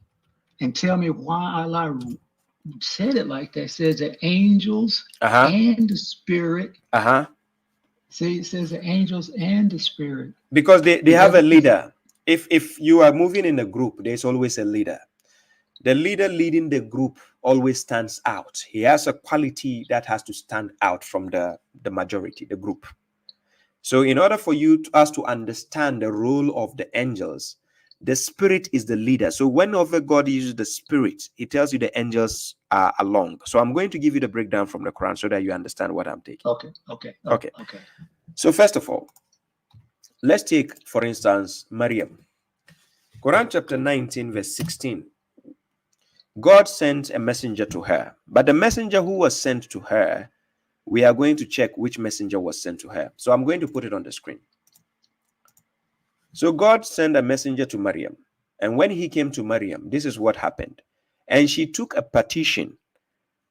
and tell me why Allah said it like that. It says the angels and the spirit. See, it says the angels and the spirit. Because they have a leader. If you are moving in a group, there's always a leader. The leader leading the group always stands out. He has a quality that has to stand out from the majority, the group. So in order for us to understand the role of the angels, the spirit is the leader. So whenever God uses the spirit, he tells you the angels are along. So I'm going to give you the breakdown from the Quran so that you understand what I'm taking. Okay. So first of all, let's take, for instance, Maryam. Quran chapter 19, verse 16. God sent a messenger to her, but the messenger who was sent to her, we are going to check which messenger was sent to her. So I'm going to put it on the screen. So God sent a messenger to Maryam, and when he came to Maryam, this is what happened. And she took a petition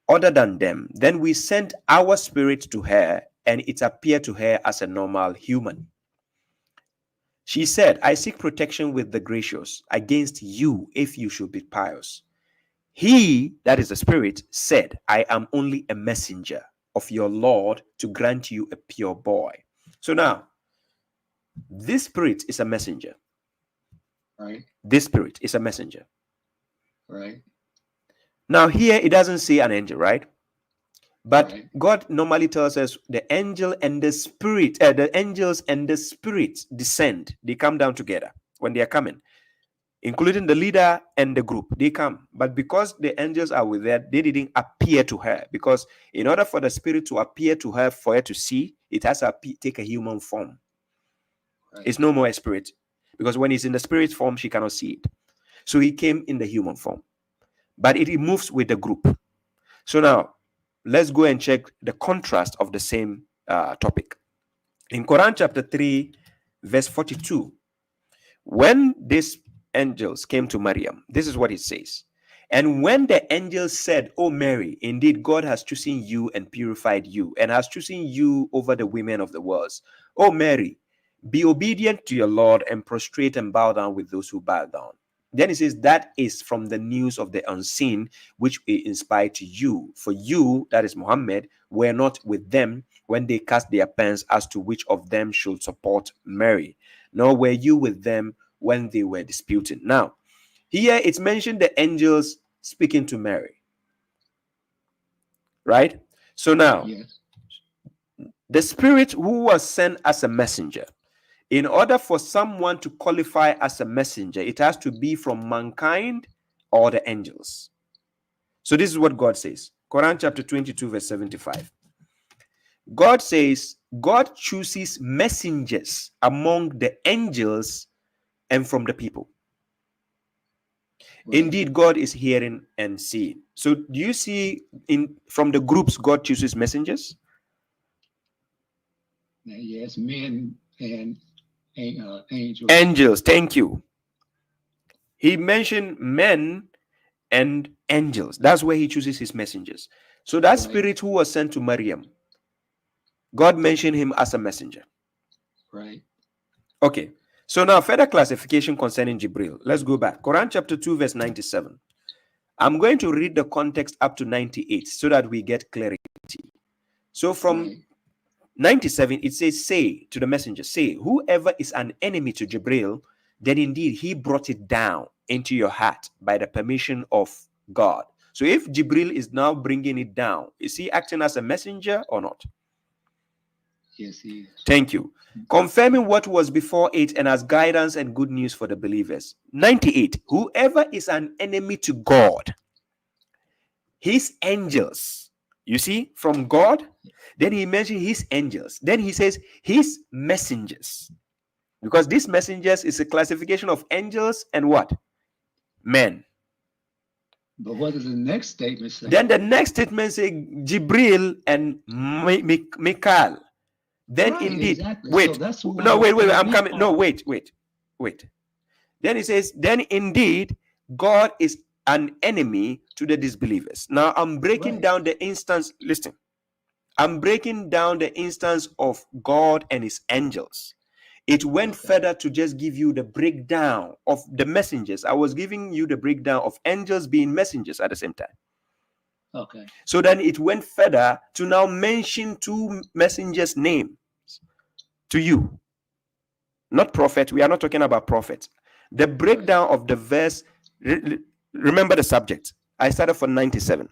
other than them. Then we sent our spirit to her, and it appeared to her as a normal human. She said, I seek protection with the gracious against you if you should be pious. He, that is the spirit, said, I am only a messenger of your Lord to grant you a pure boy. So now, this spirit is a messenger. Right. This spirit is a messenger. Right. Now here, it doesn't say an angel, right? But God normally tells us the angel and the spirit, the angels and the spirit descend. They come down together when they are coming. Including the leader and the group, they come. But because the angels are with her, they didn't appear to her. Because in order for the spirit to appear to her, for her to see, it has to take a human form. It's no more a spirit. Because when it's in the spirit form, she cannot see it. So he came in the human form. But it moves with the group. So now, let's go and check the contrast of the same topic. In Quran chapter 3, verse 42, when this angels came to Maryam, this is what it says. And when the angels said, O Mary, indeed God has chosen you and purified you and has chosen you over the women of the world. O Mary, be obedient to your Lord and prostrate and bow down with those who bow down. Then it says, that is from the news of the unseen, which we inspired to you. For you, that is Muhammad, were not with them when they cast their pens as to which of them should support Mary, nor were you with them when they were disputing. Now, here it's mentioned the angels speaking to Mary. Right? So now, Yes. the spirit who was sent as a messenger, in order for someone to qualify as a messenger, it has to be from mankind or the angels. So this is what God says. Quran chapter 22, verse 75. God says, God chooses messengers among the angels and from the people. Right. Indeed, God is hearing and seeing. So do you see from the groups God chooses messengers? Yes, men and angels. Angels, thank you. He mentioned men and angels. That's where he chooses his messengers. So that spirit who was sent to Maryam, God mentioned him as a messenger. Right. Okay. So now further classification concerning Jibril. Let's go back. Quran chapter 2, verse 97. I'm going to read the context up to 98 so that we get clarity. So from 97, it says, say to the messenger, say, whoever is an enemy to Jibril, then indeed he brought it down into your heart by the permission of God. So if Jibril is now bringing it down, is he acting as a messenger or not? Yes, he is. Thank you. Confirming what was before it and as guidance and good news for the believers. 98. Whoever is an enemy to God, his angels, you see, from God, then he mentioned his angels. Then he says his messengers. Because these messengers is a classification of angels and what? Men. But what does the next statement say? Then the next statement says Gabriel and Michael. Then Right, indeed, exactly. wait, So that's who no, I was wait, I'm thinking coming. of. No, wait. Then it says, then indeed, God is an enemy to the disbelievers. Now I'm breaking down the instance. Listen, I'm breaking down the instance of God and his angels. It went further to just give you the breakdown of the messengers. I was giving you the breakdown of angels being messengers at the same time. Okay. So then it went further to now mention two messengers' names to you. Not prophet. We are not talking about prophets. The breakdown of the verse, remember the subject. I started from 97.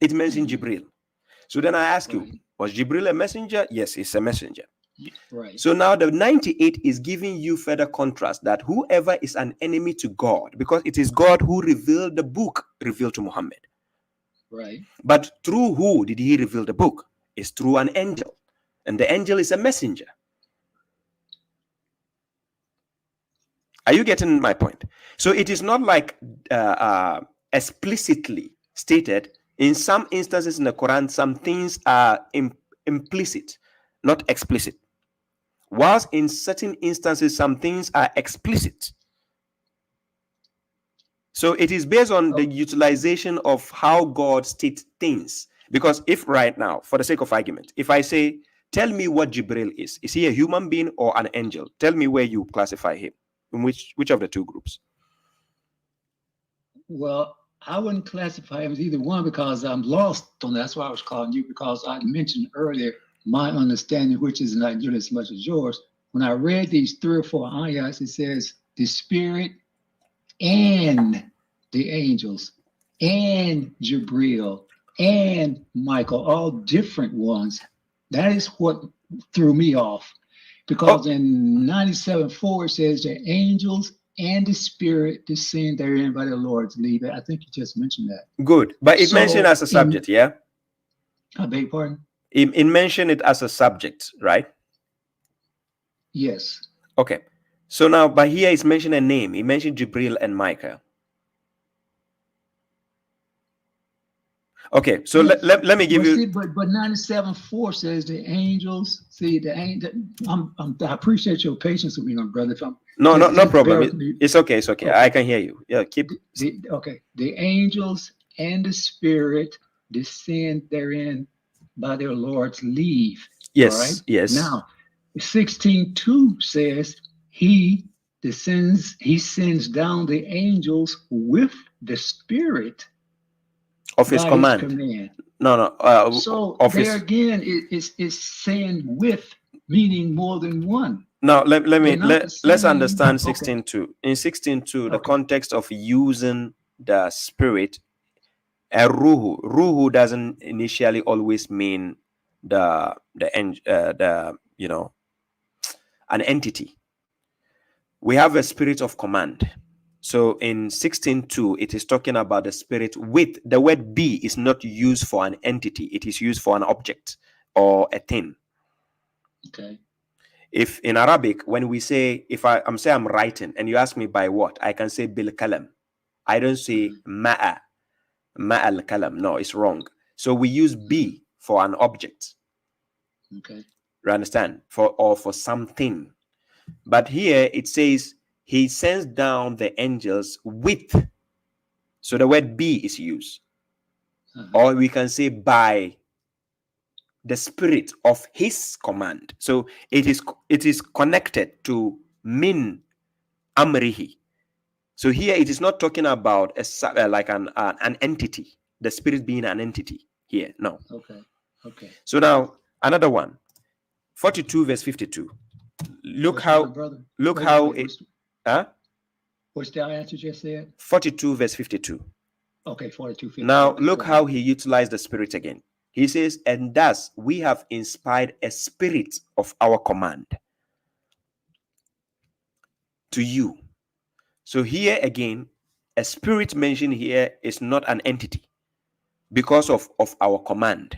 It mentioned Jibril. So then I ask you, was Jibril a messenger? Yes, he's a messenger. Right. So now the 98 is giving you further contrast that whoever is an enemy to God, because it is God who revealed the book revealed to Muhammad. Right. But through who did he reveal the book? It's through an angel. And the angel is a messenger. Are you getting my point? So it is not like explicitly stated. In some instances in the Quran, some things are implicit, not explicit. Whilst in certain instances, some things are explicit. So it is based on the utilization of how God states things. Because if right now, for the sake of argument, if I say, tell me what Jibril is he a human being or an angel? Tell me where you classify him. In which of the two groups? Well, I wouldn't classify him as either one because I'm lost on that. That's why I was calling you, because I mentioned earlier my understanding, which is not nearly as much as yours. When I read these 3 or 4 ayahs, it says the spirit and the angels and Gabriel and Michael, all different ones. That is what threw me off. Because in 97:4 it says the angels and the spirit descend therein by the Lord's leave. I think you just mentioned that. Good. But it mentioned as a subject, yeah? I beg your pardon? It mentioned it as a subject, right? Yes. Okay. So now, but here it's mentioned a name. He mentioned Gabriel and Michael. Okay, so yes. let me give you. See, but 97:4 says the angels. See, the angel. I appreciate your patience with me, my brother. If I'm no problem. It's okay. Okay. I can hear you. Yeah, keep. Okay, the angels and the spirit descend therein by their Lord's leave. Yes. All right? Yes. Now, 16:2 says he, he sends down the angels with the spirit of his by command. command. No. So of there his... again, it's saying with, meaning more than one. Now let's understand Okay. 16:2. In 16:2, the Okay. context of using the spirit, ruhu doesn't initially always mean an entity. We have a spirit of command. So in 16:2, it is talking about the spirit with the word be is not used for an entity, it is used for an object or a thing. Okay. If in Arabic, when we say, if I'm writing and you ask me by what, I can say bil kalam. I don't say ma'a al kalam. No, it's wrong. So we use be for an object. Okay. You understand? For something. But here it says he sends down the angels with. So the word be is used. Or we can say by the spirit of his command. So it is connected to min amrihi. So here it is not talking about like an entity, the spirit being an entity here. No. Okay. So now another one, 42 verse 52. Look how What's the answer you just said? 42 verse 52. Okay, 42. 50. Now look how he utilized the spirit again. He says, and thus we have inspired a spirit of our command to you. So here again, a spirit mentioned here is not an entity because of our command.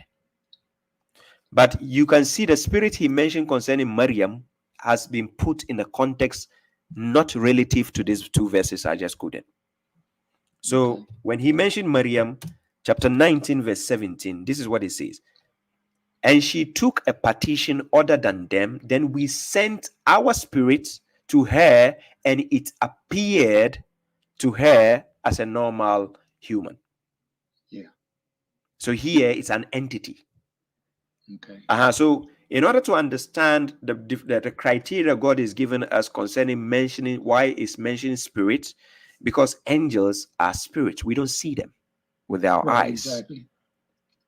But you can see the spirit he mentioned concerning Maryam has been put in a context not relative to these two verses I just quoted. So when he mentioned Maryam, chapter 19, verse 17, this is what it says. And she took a partition other than them. Then we sent our spirits to her, and it appeared to her as a normal human. Yeah. So here it's an entity. Okay. So in order to understand the criteria God is giving us concerning mentioning, why is mentioning spirits? Because angels are spirits. We don't see them with our eyes. Exactly.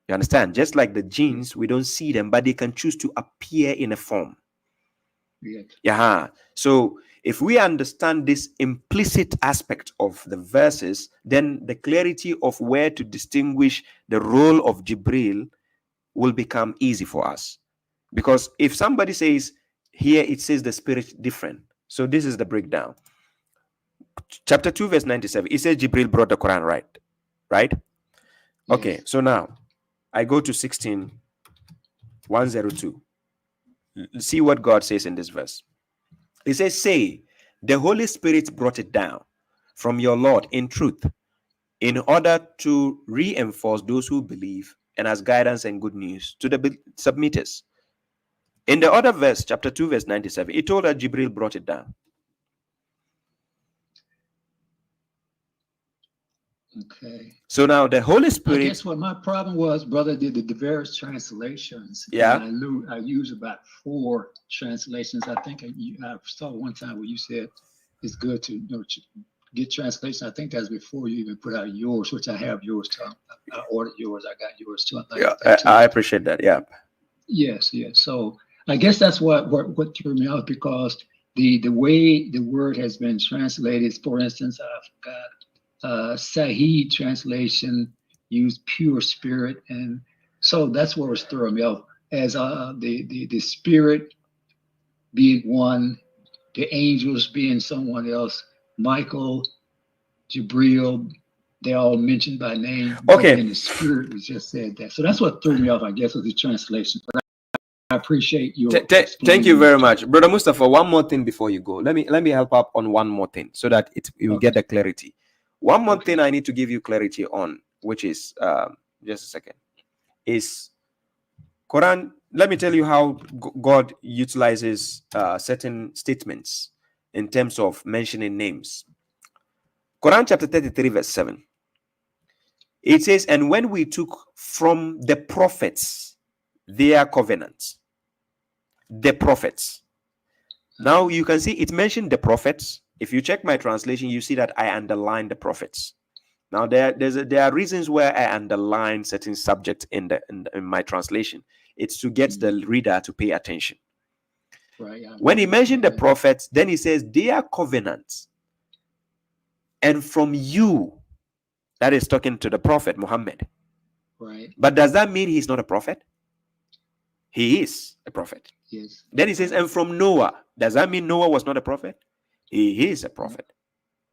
You understand? Just like the jinns, we don't see them, but they can choose to appear in a form. Yeah. So if we understand this implicit aspect of the verses, then the clarity of where to distinguish the role of Jibril will become easy for us. Because if somebody says, here it says the spirit different. So this is the breakdown. Chapter 2, verse 97. It says Jibril brought the Quran, right? Okay, so now I go to 16:102. See what God says in this verse. It says, say, the Holy Spirit brought it down from your Lord in truth, in order to reinforce those who believe and as guidance and good news to the submitters. In the other verse, chapter 2, verse 97, it told that Jibril brought it down. Okay. So now the Holy Spirit. I guess what my problem was, brother, did the various translations. Yeah. And I use about 4 translations. I think I saw one time where you said it's good to get translation. I think that's before you even put out yours, which I have yours too. I ordered yours. I got yours too. I appreciate that. Yeah. Yes. So I guess that's what threw me out, because the way the word has been translated. For instance, I forgot. Sahih translation used pure spirit, and so that's what was throwing me off, as the spirit being one, the angels being someone else, Michael, Gabriel, they all mentioned by name. Okay. And the spirit was just said that. So that's what threw me off, I guess, was the translation. But I appreciate your thank you very much, Brother Mustafa. One more thing before you go. Let me help up on one more thing so that you will get the clarity. One more thing I need to give you clarity on, which is just a second, is Quran. Let me tell you how God utilizes certain statements in terms of mentioning names. Quran chapter 33 verse 7. It says, and when we took from the prophets their covenants, the prophets. Now you can see it mentioned the prophets, If you check my translation, you see that I underline the prophets. Now there are reasons where I underline certain subjects in my translation. It's to get the reader to pay attention. Right. When he mentioned the prophets, then he says their covenants, and from you, that is talking to the prophet Muhammad. Right. But does that mean he's not a prophet? He is a prophet. Yes. Then he says, and from Noah, does that mean Noah was not a prophet? He is a prophet.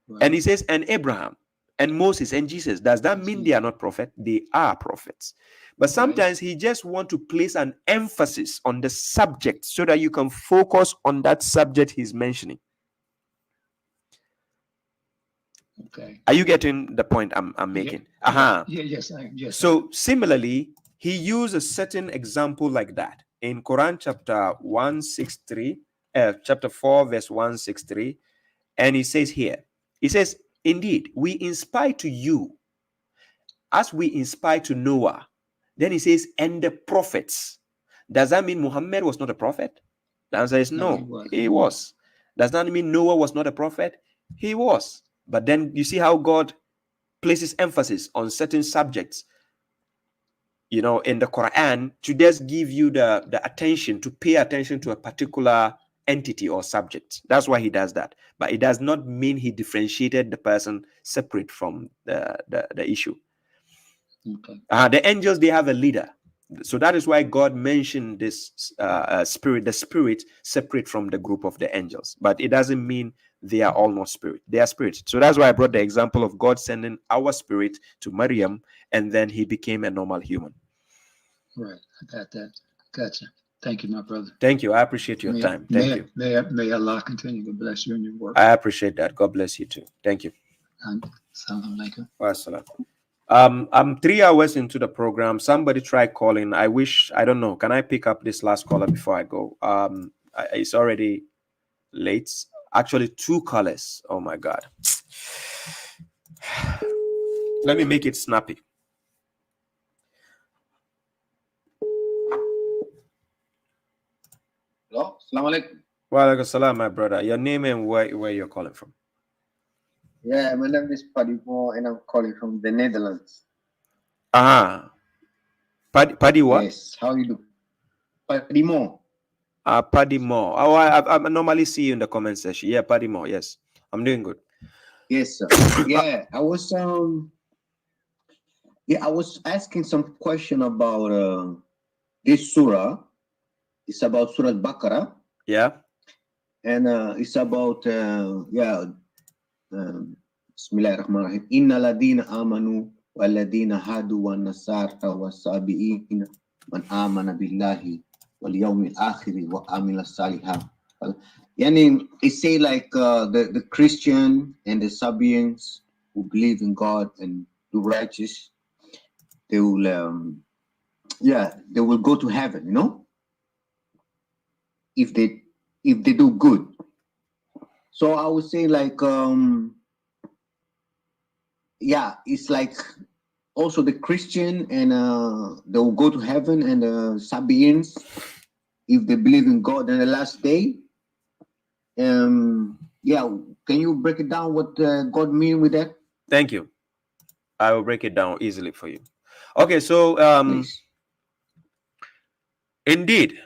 Right. And he says, and Abraham, and Moses, and Jesus. Does that mean they are not prophets? They are prophets. But sometimes he just wants to place an emphasis on the subject so that you can focus on that subject he's mentioning. Okay. Are you getting the point I'm making? Yeah. Yes. Yes. So similarly, he used a certain example like that in Quran chapter 163, chapter 4, verse 163. And he says here, he says, indeed, we inspire to you as we inspire to Noah. Then he says, and the prophets. Does that mean Muhammad was not a prophet? The answer is no, he was. Does that mean Noah was not a prophet? He was. But then you see how God places emphasis on certain subjects, you know, in the Quran to just give you the attention, to pay attention to a particular entity or subject. That's why he does that. But it does not mean he differentiated the person separate from the issue. Okay. The angels, they have a leader. So that is why God mentioned this spirit, the spirit separate from the group of the angels. But it doesn't mean they are all not spirit. They are spirits. So that's why I brought the example of God sending our spirit to Maryam, and then he became a normal human. Right. I got that. Gotcha. Thank you, my brother. Thank you. I appreciate your time. Thank you. May Allah continue to bless you in your work. I appreciate that. God bless you too. Thank you. Assalamu alaikum. Wassalam. I'm 3 hours into the program. Somebody try calling. I don't know. Can I pick up this last caller before I go? It's already late. Actually, 2 callers. Oh my God. Let me make it snappy. Hello, Assalamu alaikum. Wa alaikum salam, my brother. Your name and where you're calling from? Yeah, my name is Padimo and I'm calling from the Netherlands. Paddy what? Yes, how you do? Padimo. Padimo. Oh, I normally see you in the comment section. Yeah, Padimo. Yes, I'm doing good. Yes, sir. Yeah, I was asking some question about this surah. It's about Surah Bakkah. Yeah. And it's about Bismillahirrahmanirrahim. Inna ladina amanu waladina hadu wa nasara wa sabiin man amana billahi wal yawmil akhiri wa amila salihah. Yani it say like the Christian and the Sabians who believe in God and do righteous, they will go to heaven, you know, if they do good. So I would say like it's like also the Christian and they will go to heaven, and the Sabians, if they believe in God in the last day. Can you break it down what God mean with that? Thank you. I will break it down easily for you. Okay, so indeed,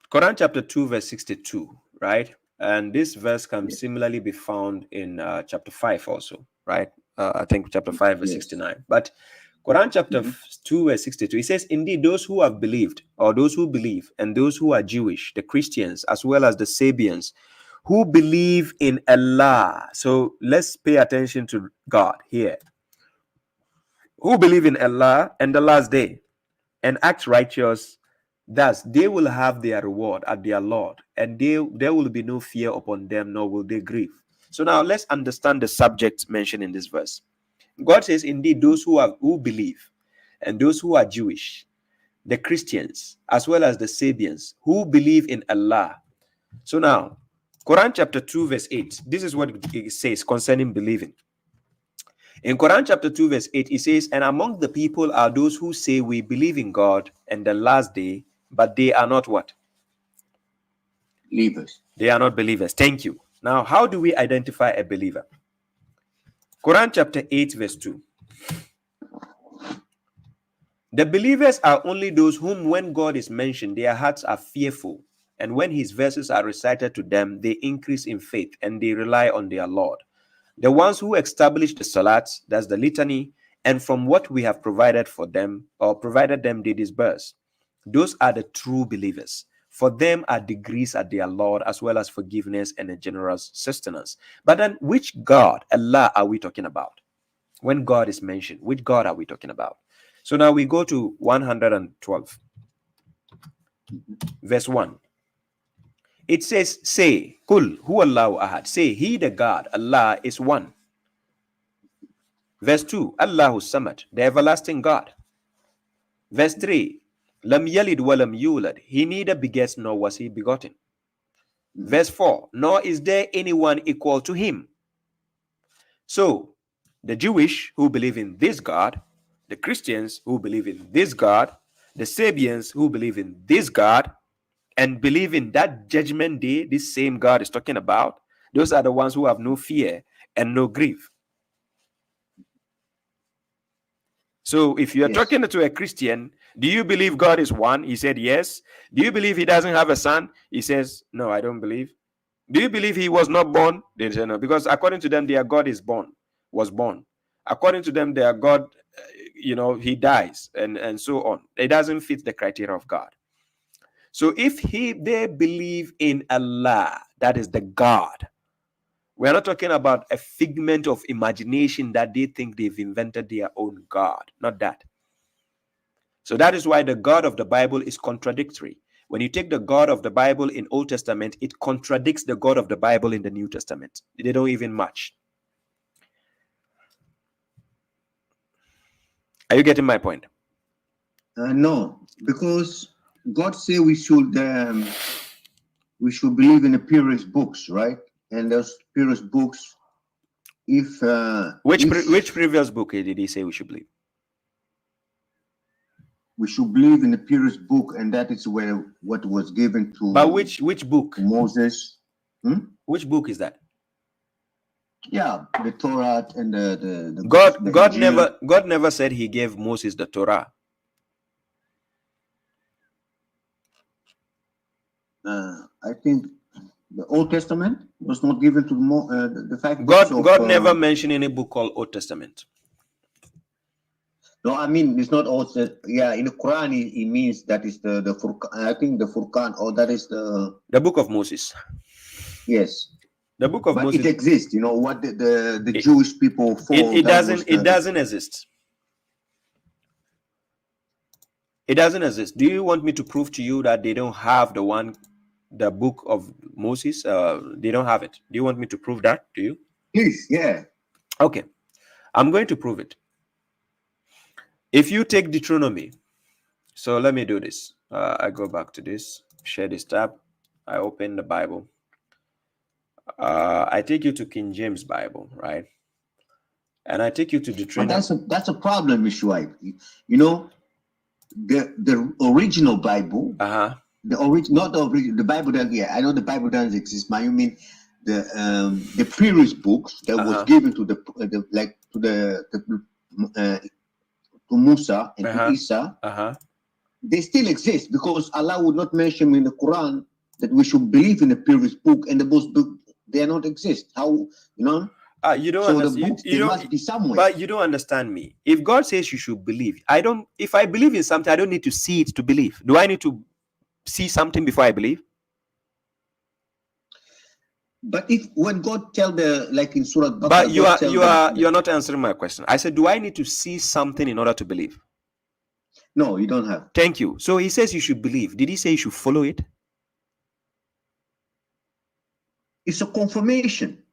Quran chapter 2 verse 62, right? And this verse can similarly be found in chapter 5 also, right? I think chapter 5 verse 69. But Quran chapter 2 verse 62, it says, indeed, those who have believed, or those who believe, and those who are Jewish, the Christians, as well as the Sabians, who believe in Allah. So let's pay attention to God here. Who believe in Allah and the last day and act righteous, thus they will have their reward at their Lord, and there will be no fear upon them, nor will they grieve. So now let's understand the subject mentioned in this verse. God says, indeed, those who believe, and those who are Jewish, the Christians, as well as the Sabians, who believe in Allah. So now, Quran chapter 2 verse 8, this is what it says concerning believing. In Quran chapter 2 verse 8, it says, and among the people are those who say we believe in God and the last day, but they are not what? Believers. They are not believers. Thank you. Now, how do we identify a believer? Quran chapter 8 verse 2. The believers are only those whom when God is mentioned, their hearts are fearful. And when his verses are recited to them, they increase in faith and they rely on their Lord. The ones who establish the Salat, that's the litany, and from what we have provided for them, or provided them, they disburse. Those are the true believers. For them are degrees at their Lord, as well as forgiveness and a generous sustenance. But then, which God, Allah, are we talking about? When God is mentioned, which God are we talking about? So now we go to 112, verse 1. It says, say, Kul, hu Allahu ahad. Say, he the God, Allah is one. Verse 2, Allahu samad, the everlasting God. Verse 3, lam yalid wa lam yulad. He neither begets nor was he begotten. Verse 4, nor is there anyone equal to him. So, the Jewish who believe in this God, the Christians who believe in this God, the Sabians who believe in this God, and believe in that judgment day this same God is talking about, those are the ones who have no fear and no grief. So if you're talking to a Christian, do you believe God is one? He said yes. Do you believe he doesn't have a son? He says, no, I don't believe. Do you believe he was not born? They say no, because according to them, their God was born. According to them, their God, he dies and so on. It doesn't fit the criteria of God. So if they believe in Allah, that is the God. We're not talking about a figment of imagination that they think they've invented their own God. Not that. So that is why the God of the Bible is contradictory. When you take the God of the Bible in Old Testament, it contradicts the God of the Bible in the New Testament. They don't even match. Are you getting my point? No, because God say we should believe in the previous books, right? And those previous books, which previous book did he say we should believe? We should believe in the previous book, and that is where what was given to. But which book? Moses. Which book is that? Yeah, the Torah and the God never said he gave Moses the Torah. I think the Old Testament was not given to the fact. God never mentioned any book called Old Testament. No, I mean it's not all. Yeah, in the Quran it means that is the Furqan. I think the Furqan, or that is the book of Moses. Yes, the book of Moses. It exists. You know what the Jewish people follow. It doesn't exist. It doesn't exist. Do you want me to prove to you that they don't have the book of Moses? They don't have it. Do you want me to prove that to you? Please, yeah. Okay, I'm going to prove it. If you take Deuteronomy, so let me do this. I go back to this, share this tab. I open the Bible. I take you to King James Bible, right? And I take you to Deuteronomy. But that's a problem, Mishuaib. You know, the original Bible. The Bible that I know the Bible doesn't exist. But you mean the previous books that was given to to Musa and to Isa, they still exist because Allah would not mention in the Quran that we should believe in the previous book, and the books they not exist. How you know? You don't so understand. The books, they must be somewhere. But you don't understand me. If God says you should believe, if I believe in something, I don't need to see it to believe. Do I need to see something before I believe? But when God tell like in Surah Bakkah, but you are not answering my question. I said, do I need to see something in order to believe? No, you don't have. Thank you. So he says you should believe. Did he say you should follow it? It's a confirmation.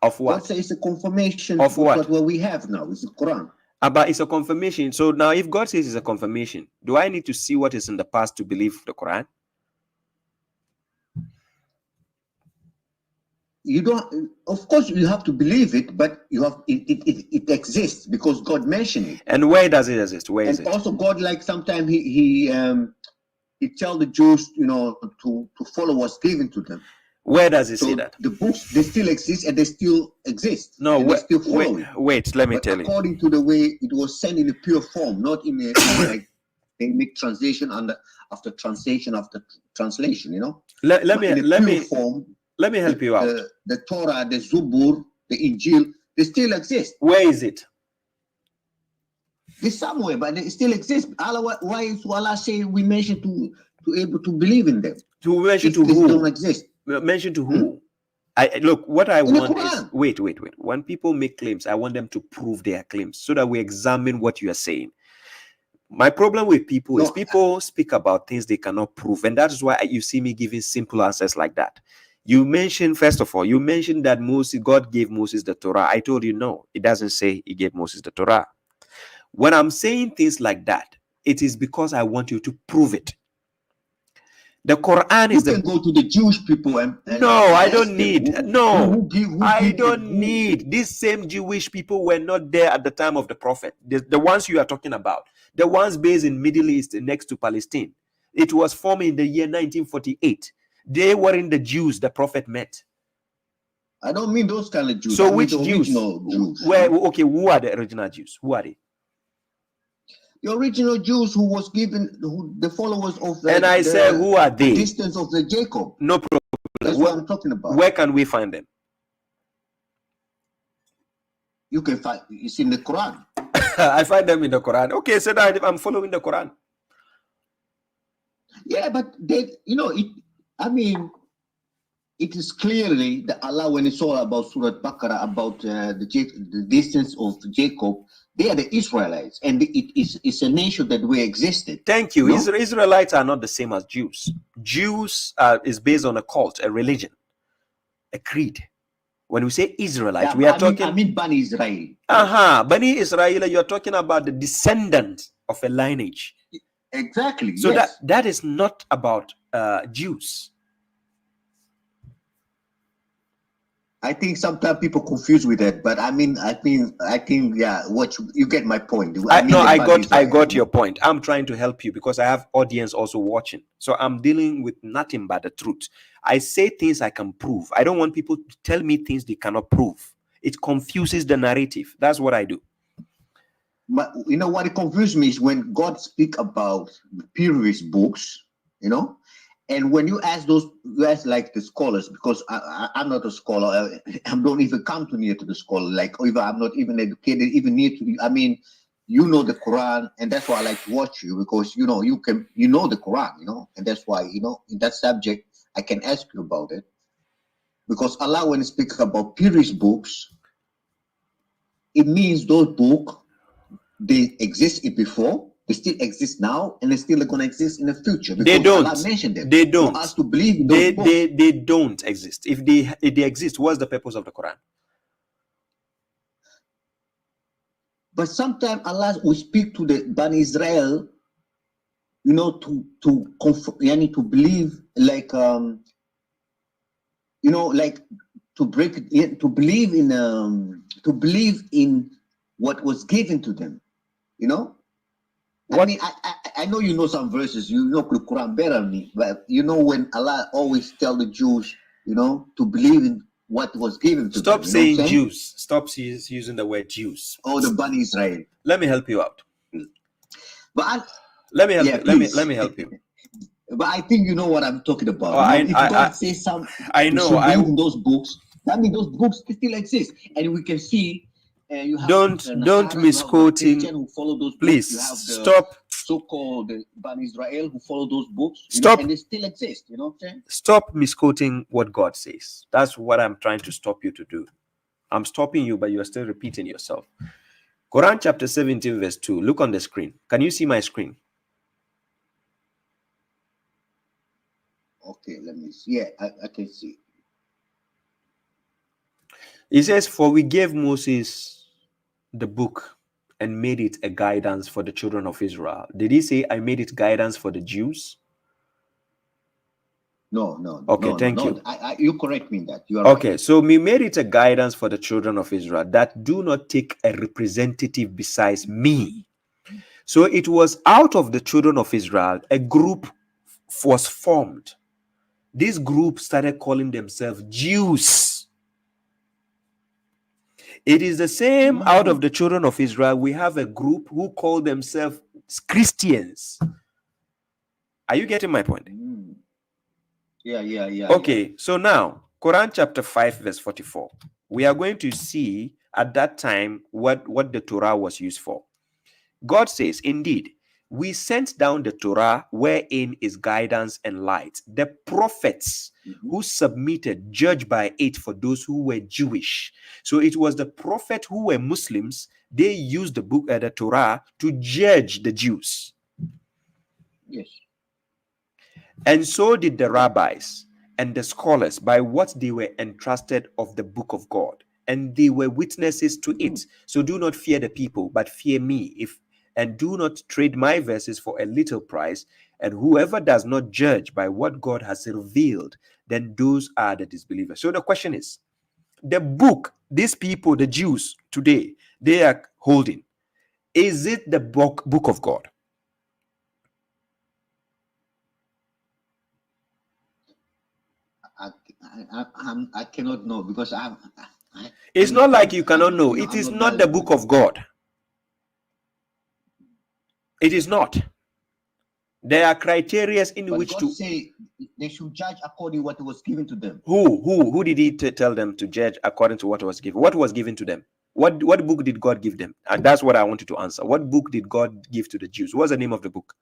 Of what? God says it's a confirmation of what we have now. It's the Quran. But it's a confirmation. So now if God says it's a confirmation, do I need to see what is in the past to believe the Quran? You don't. Of course, you have to believe it, but you have it exists because God mentioned it. And where does it exist? Where is it? And also, God, like sometimes he tell the Jews, to follow what's given to them. Where does it say that? The books, they still exist and they still exist. No, wait, let me tell you. According to the way it was sent in a pure form, not in a like they make translation after translation after translation, you know. Let me help you out. The Torah, the Zubur, the Injil, they still exist. Where is it? They're somewhere, but they still exist. Allah, why is Allah say we mention to able to believe in them? To mention to who? They don't exist. Mention to who? Look, what I want is wait. When people make claims, I want them to prove their claims so that we examine what you are saying. My problem with people is people speak about things they cannot prove, and that is why you see me giving simple answers like that. You mentioned, first of all, that God gave Moses the Torah. I told you no, it doesn't say he gave Moses the Torah. When I'm saying things like that, it is because I want you to prove it. The Quran is you can go to the Jewish people and no, I don't need. I don't need. These same Jewish people were not there at the time of the prophet. The ones you are talking about, the ones based in Middle East next to Palestine. It was formed in the year 1948. They weren't the Jews the prophet met. I don't mean those kind of Jews. So which Jews? Okay, who are the original Jews? Who are they? The original Jews who was given, the followers of the, and I say, who are they? Distance of the Jacob. No problem. That's what I'm talking about. Where can we find them? You can find, it's in the Quran. I find them in the Quran. Okay, so that I'm following the Quran. Yeah, but they, you know, it is clearly that Allah, when it's all about Surah Bakkah, about the distance of Jacob, they are the Israelites, and it's a nation that we existed. Thank you. No? Israelites are not the same as Jews. Jews is based on a cult, a religion, a creed. When we say Israelites, we are talking. I mean Bani Israel. Bani Israel. You are talking about the descendant of a lineage. Exactly. So yes. that is not about Jews. I think sometimes people confuse with that, but I think, yeah, what you get my point. I got your point. I'm trying to help you because I have audience also watching. So I'm dealing with nothing but the truth. I say things I can prove. I don't want people to tell me things they cannot prove. It confuses the narrative. That's what I do. But you know what it confuses me is when God speaks about previous books, you know. And when you ask like the scholars, because I'm not a scholar, I don't even come to near to the scholar, like even I'm not even educated, even near to, I mean, you know the Quran, and that's why I like to watch you, because you know the Quran, you know, and that's why, you know, in that subject I can ask you about it, because Allah, when He speaks about previous books, it means those books, they existed before. They still exist now, and they still are going to exist in the future. They don't. Allah mentioned them. They don't. For us to believe in those books. They don't exist. If they exist, what's the purpose of the Quran? But sometimes Allah will speak to the Bani Israel, you know, to believe, like you know, like to believe in what was given to them, you know. I mean, I know you know some verses, you know the Quran better than me, but you know when Allah always tell the Jews, you know, to believe in what was given to them. Stop saying Jews. Stop using the word Jews. Oh, the Bani Israel. Let me help you out. But let me help you. But I think you know what I'm talking about. Oh, if God says some, I know. In those books, that means those books still exist, and we can see. You have don't misquoting. Who follow those please books. You have the stop. So-called Bani Israel who follow those books. Stop. And they still exist. You know what I'm saying? Stop misquoting what God says. That's what I'm trying to stop you to do. I'm stopping you, but you are still repeating yourself. Quran chapter 17 verse 2. Look on the screen. Can you see my screen? Okay, let me see. Yeah, I can see. It says, for we gave Moses the book and made it a guidance for the children of Israel. Did he say, I made it guidance for the Jews? No. Okay, thank you. You correct me in that. You are okay, right. So we made it a guidance for the children of Israel that do not take a representative besides me. So it was out of the children of Israel, a group was formed this group started calling themselves Jews. It is the same out of the children of Israel. We have a group who call themselves Christians. Are you getting my point? Yeah. Okay, so now, Quran chapter 5, verse 44. We are going to see at that time what the Torah was used for. God says, indeed, we sent down the Torah wherein is guidance and light. The prophets who submitted, judged by it for those who were Jewish. So it was the prophet who were Muslims. They used the book, the Torah, to judge the Jews. Yes. And so did the rabbis and the scholars by what they were entrusted of the book of God. And they were witnesses to it. So do not fear the people, but fear me. And do not trade my verses for a little price. And whoever does not judge by what God has revealed, then those are the disbelievers. So the question is, the book, these people, the Jews today, they are holding, is it the book of God? I cannot know because it's not like you cannot know. It is not the book of God. It is not. There are criteria in which God to say they should judge according to what was given to them. Who did he tell them to judge according to what was given? What was given to them? What book did God give them? And that's what I wanted to answer. What book did God give to the Jews? What's the name of the book?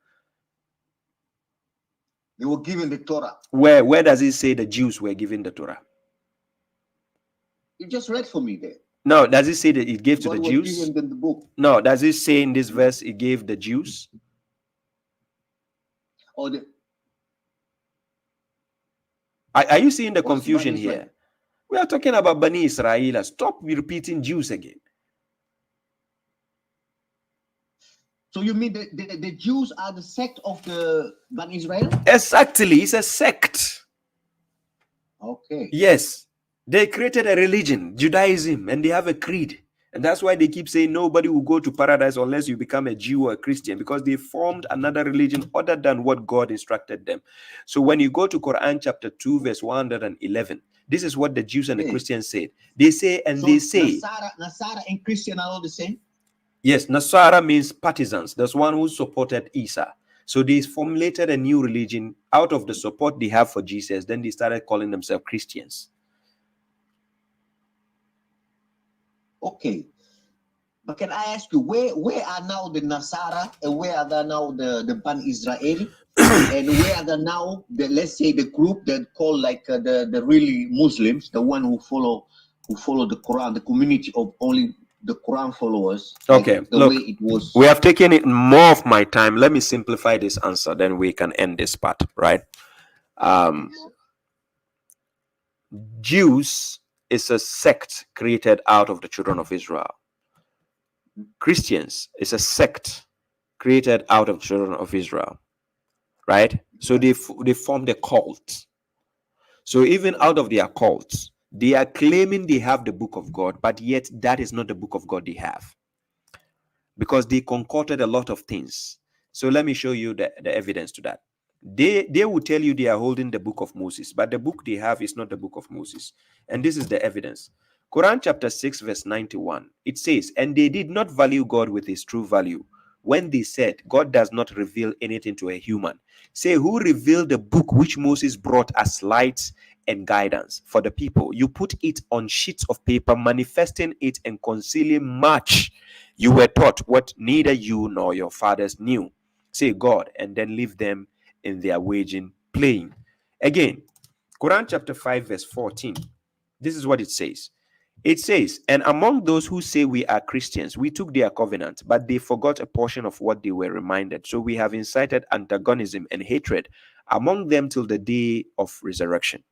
They were given the Torah. Where does it say the Jews were given the Torah? You just read for me there. No, does it say that it gave to God the was Jews? given them the book. No, does it say in this verse it gave the Jews? Or the Are you seeing the What's confusion Bani Israel? here? We are talking about Bani Israel. Stop repeating Jews again. So you mean the Jews are the sect of the Bani Israel? Exactly, it's a sect. Okay. Yes, they created a religion, Judaism, and they have a creed. And that's why they keep saying nobody will go to paradise unless you become a Jew or a Christian, because they formed another religion other than what God instructed them. So when you go to Quran chapter 2, verse 111, this is what the Jews and the Christians said. They say, and So they say, Nasara and Christian are all the same? yes, Nasara means partisans. That's one who supported Isa. So they formulated a new religion out of the support they have for Jesus. Then they started calling themselves Christians. Okay. But can I ask you, where are now the Nasara and where are there now the Bani Israel? And where are there now let's say the group that call like the really Muslims, the one who follow the Quran, the community of only the Quran followers? Okay, like the look, way it was. we have taken it more of my time. Let me simplify this answer, then we can end this part, right? Jews is a sect created out of the children of Israel. Christians is a sect created out of children of Israel, right? So they formed a cult. So even out of their cults, they are claiming they have the book of God, but yet that is not the book of God they have, because they concocted a lot of things. So let me show you the evidence to that. They will tell you they are holding the book of Moses, but the book they have is not the book of Moses. And this is the evidence. Quran chapter 6 verse 91, it says, and they did not value God with his true value when they said God does not reveal anything to a human. Say, who revealed the book which Moses brought as light and guidance for the people? You put it on sheets of paper, manifesting it and concealing much. You were taught what neither you nor your fathers knew. Say God, and then leave them in their waging playing. Again, Quran chapter 5 verse 14. This is what it says. It says, and among those who say we are Christians, we took their covenant, but they forgot a portion of what they were reminded. So we have incited antagonism and hatred among them till the day of resurrection.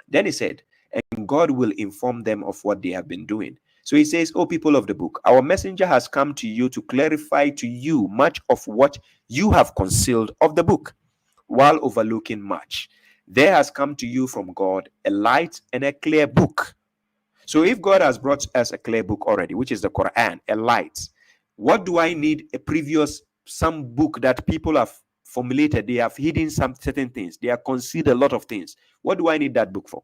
Then he said, and God will inform them of what they have been doing. So he says, O people of the book, our messenger has come to you to clarify to you much of what you have concealed of the book, while overlooking much. There has come to you from God a light and a clear book. So if God has brought us a clear book already, which is the Quran, a light, what do I need a previous some book that people have formulated, they have hidden some certain things. They have concealed a lot of things. What do I need that book for?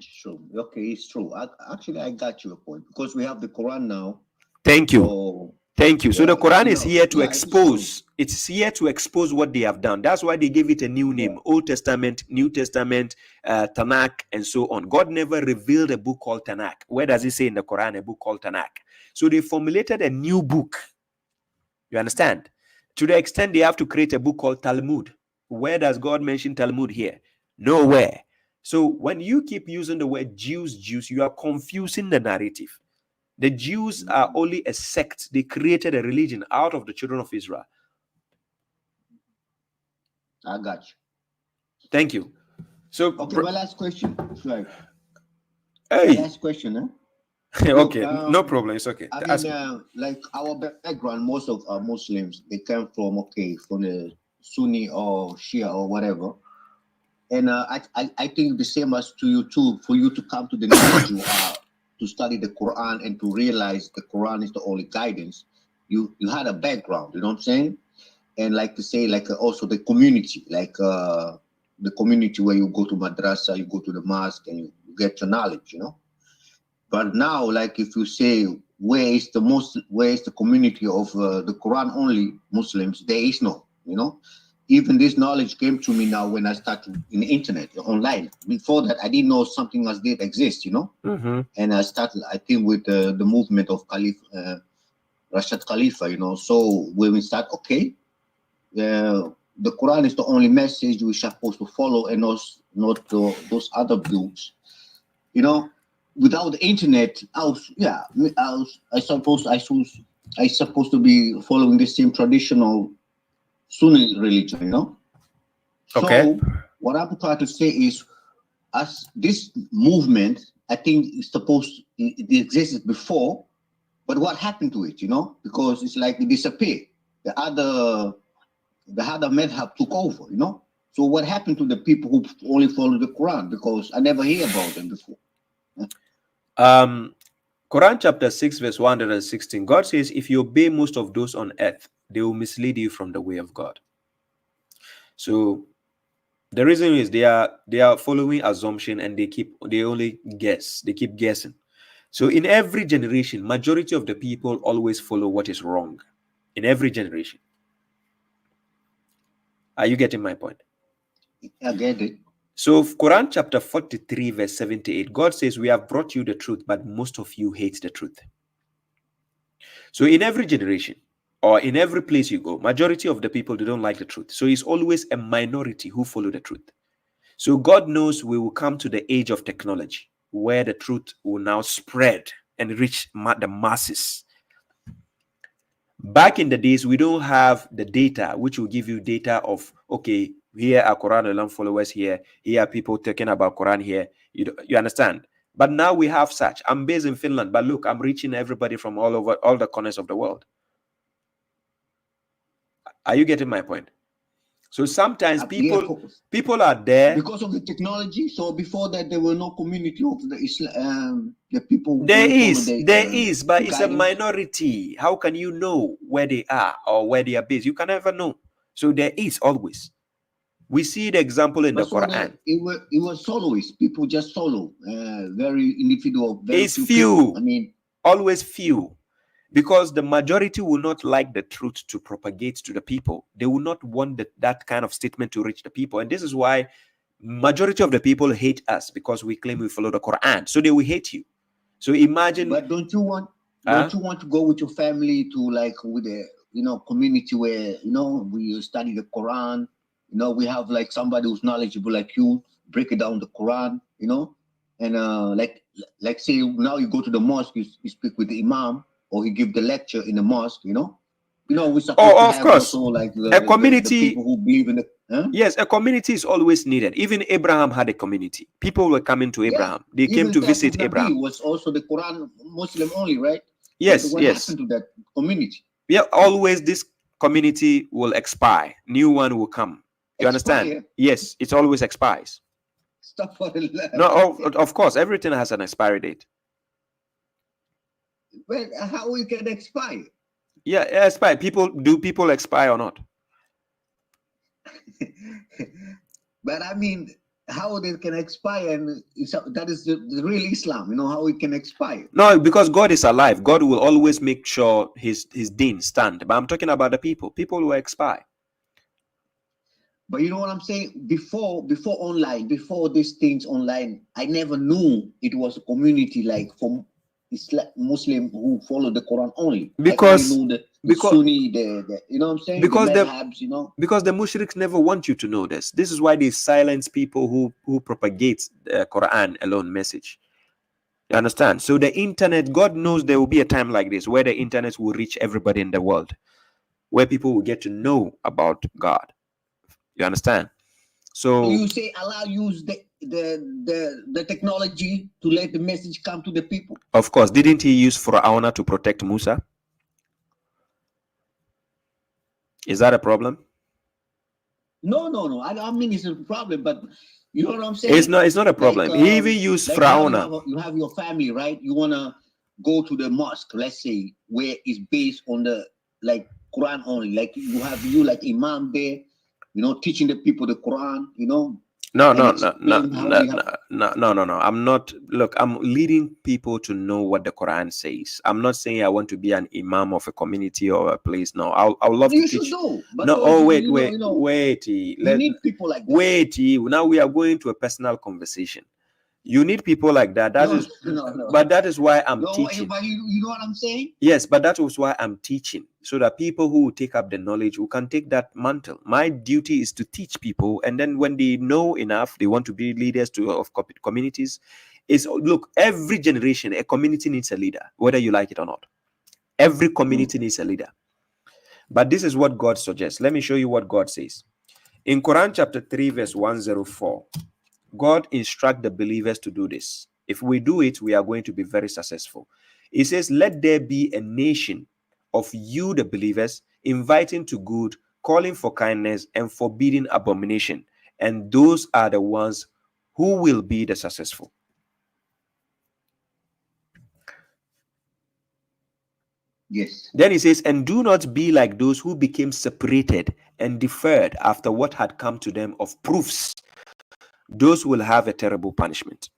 Sure. Okay, it's true. Actually, I got your point because we have the Quran now. Thank you. So, thank you. So yeah, the Quran is no, here to yeah, expose. It's here to expose what they have done. That's why they gave it a new name: Old Testament, New Testament, Tanakh, and so on. God never revealed a book called Tanakh. Where does it say in the Quran a book called Tanakh? So they formulated a new book. You understand? To the extent they have to create a book called Talmud. Where does God mention Talmud here? Nowhere. So when you keep using the word Jews, you are confusing the narrative. The Jews are only a sect. They created a religion out of the children of Israel. I got you. Thank you. So, okay, my last question. Right. Hey. My last question, huh? Okay, no problem. It's okay. I mean, like our background, most of our Muslims, they come from the Sunni or Shia or whatever. And I think the same as to you too, for you to come to the knowledge you are, to study the Quran and to realize the Quran is the only guidance, you had a background, you know what I'm saying? And like to say, like also the community, like the community where you go to madrasa, you go to the mosque and you get your knowledge, you know? But now, like if you say, where is the community of the Quran only Muslims, there is no, you know? Even this knowledge came to me now when I started in the internet, online. Before that, I didn't know something as did exist, you know? Mm-hmm. And I started, I think, with the movement of Rashad Khalifa, you know? So when we start, okay, the Quran is the only message we're supposed to follow and not those other books, you know? Without the internet, I supposed to be following the same traditional Sunni religion, you know? Okay. So what I'm trying to say is, as this movement, I think it existed before, but what happened to it, you know? Because it's like it disappeared. The other madhab took over, you know? So what happened to the people who only follow the Quran? Because I never hear about them before. Quran chapter 6 verse 116, God says, if you obey most of those on earth, they will mislead you from the way of God. So the reason is they are following assumption and they only guess. They keep guessing. So in every generation, majority of the people always follow what is wrong. In every generation. Are you getting my point? I get it. So Quran chapter 43 verse 78, God says, we have brought you the truth, but most of you hate the truth. So in every generation or in every place you go, majority of the people, they don't like the truth. So it's always a minority who follow the truth. So God knows we will come to the age of technology where the truth will now spread and reach the masses. Back in the days, we don't have the data, which will give you data of, okay, here are Quran Islam followers here are people talking about Quran here. You understand? But now we have such. I'm based in Finland, but look, I'm reaching everybody from all over, all the corners of the world. Are you getting my point? So sometimes people are there because of the technology. So before that, there were no community of the Islam, the people. There is, but it's a minority. How can you know where they are or where they are based? You can never know. So there is always. We see the example in the Quran. It was soloist. People just follow. Very individual. Very it's few. People. I mean, always few. Because the majority will not like the truth to propagate to the people. They will not want that kind of statement to reach the people. And this is why majority of the people hate us, because we claim we follow the Quran. So they will hate you. So imagine. But don't you want to go with your family to like with a community where we study the Quran? We have like somebody who's knowledgeable like you, break it down the Quran, and like say now you go to the mosque, you speak with the imam, or he give the lecture in the mosque, we supposed to have course. Also like a community, the people who believe in it. Yes, a community is always needed. Even Abraham had a community. People were coming to Abraham. They came to visit Abraham. Was also the Quran Muslim only, right? Yes, what happened to that community? Yeah, always this community will expire. New one will come. You understand? Yes, it always expires. Stop for the No, of course, everything has an expiry date. Well, how we can expire? Yeah, expire. Do people expire or not? But I mean, how they can expire, and that is the real Islam. You know how it can expire. No, because God is alive. God will always make sure his deen stand. But I'm talking about the people who expire. But you know what I'm saying? Before online, before these things online, I never knew it was a community like from Islam, Muslim who follow the Quran only. Because I only knew the Sunni, the you know what I'm saying? Because the madhabs, you know. Because the mushriks never want you to know this. This is why they silence people who propagate the Quran alone message. You understand? So the internet, God knows there will be a time like this where the internet will reach everybody in the world, where people will get to know about God. You understand? So you say Allah use the technology to let the message come to the people. Of course, didn't he use Fir'auna to protect Musa? Is that a problem? No. I don't mean it's a problem, but you know what I'm saying? It's not a problem. Like, he even used like Fir'auna. You have your family, right? You wanna go to the mosque, let's say, where it's based on the like Quran only. Like you have like Imam there, you know, teaching the people the Quran, you know. No. I'm not. Look, I'm leading people to know what the Quran says. I'm not saying I want to be an imam of a community or a place. No, I'll love to teach. Wait. You need people like that. Wait. Now we are going to a personal conversation. You need people like that. But that is why I'm teaching. But you know what I'm saying? Yes, but that was why I'm teaching, so that people who take up the knowledge who can take that mantle. My duty is to teach people, and then when they know enough, they want to be leaders of communities. Look, every generation, a community needs a leader, whether you like it or not. Every community needs a leader. But this is what God suggests. Let me show you what God says. In Quran chapter 3, verse 104, God instructs the believers to do this. If we do it, we are going to be very successful. He says, let there be a nation of you, the believers, inviting to good, calling for kindness, and forbidding abomination. And those are the ones who will be the successful. Yes. Then he says, and do not be like those who became separated and deferred after what had come to them of proofs. Those will have a terrible punishment.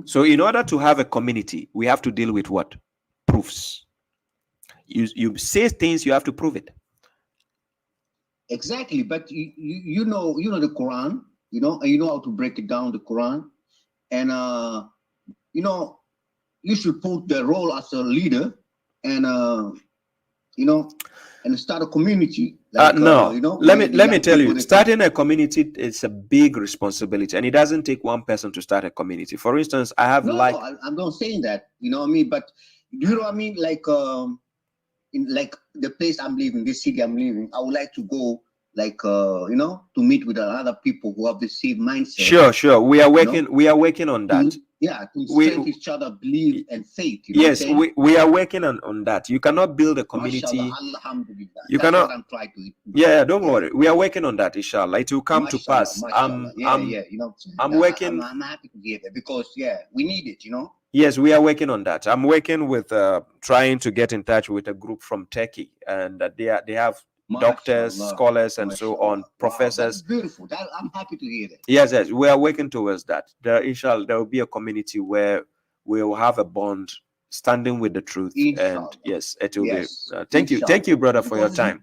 So in order to have a community, we have to deal with what? Proofs. You say things, you have to prove it. Exactly, but you know the Quran, you know, and you know how to break it down, the Quran, and you know, you should put the role as a leader, and you know, and start a community. Like, no, you know, let me tell you, starting a community is a big responsibility, and it doesn't take one person to start a community. For instance, I have I'm not saying that, you know what I mean, but you know what I mean, like in like the place I'm living, this city I'm living, I would like to go, like you know, to meet with other people who have the same mindset. Sure. We are working on that. To strengthen each other belief and faith. You know yes, we are working on that. You cannot build a community. You That's cannot. what I'm trying to. Yeah, don't worry. We are working on that, inshallah. It will come to pass. You know, I'm working. I'm happy to hear that because we need it. You know. Yes, we are working on that. I'm working with trying to get in touch with a group from Turkey, and they have doctors, scholars, and so on, professors. That's beautiful. I'm happy to hear that. Yes, we are working towards that. Inshallah, there will be a community where we will have a bond, standing with the truth. Inshallah. And yes, it will be. Thank you, brother, for your time.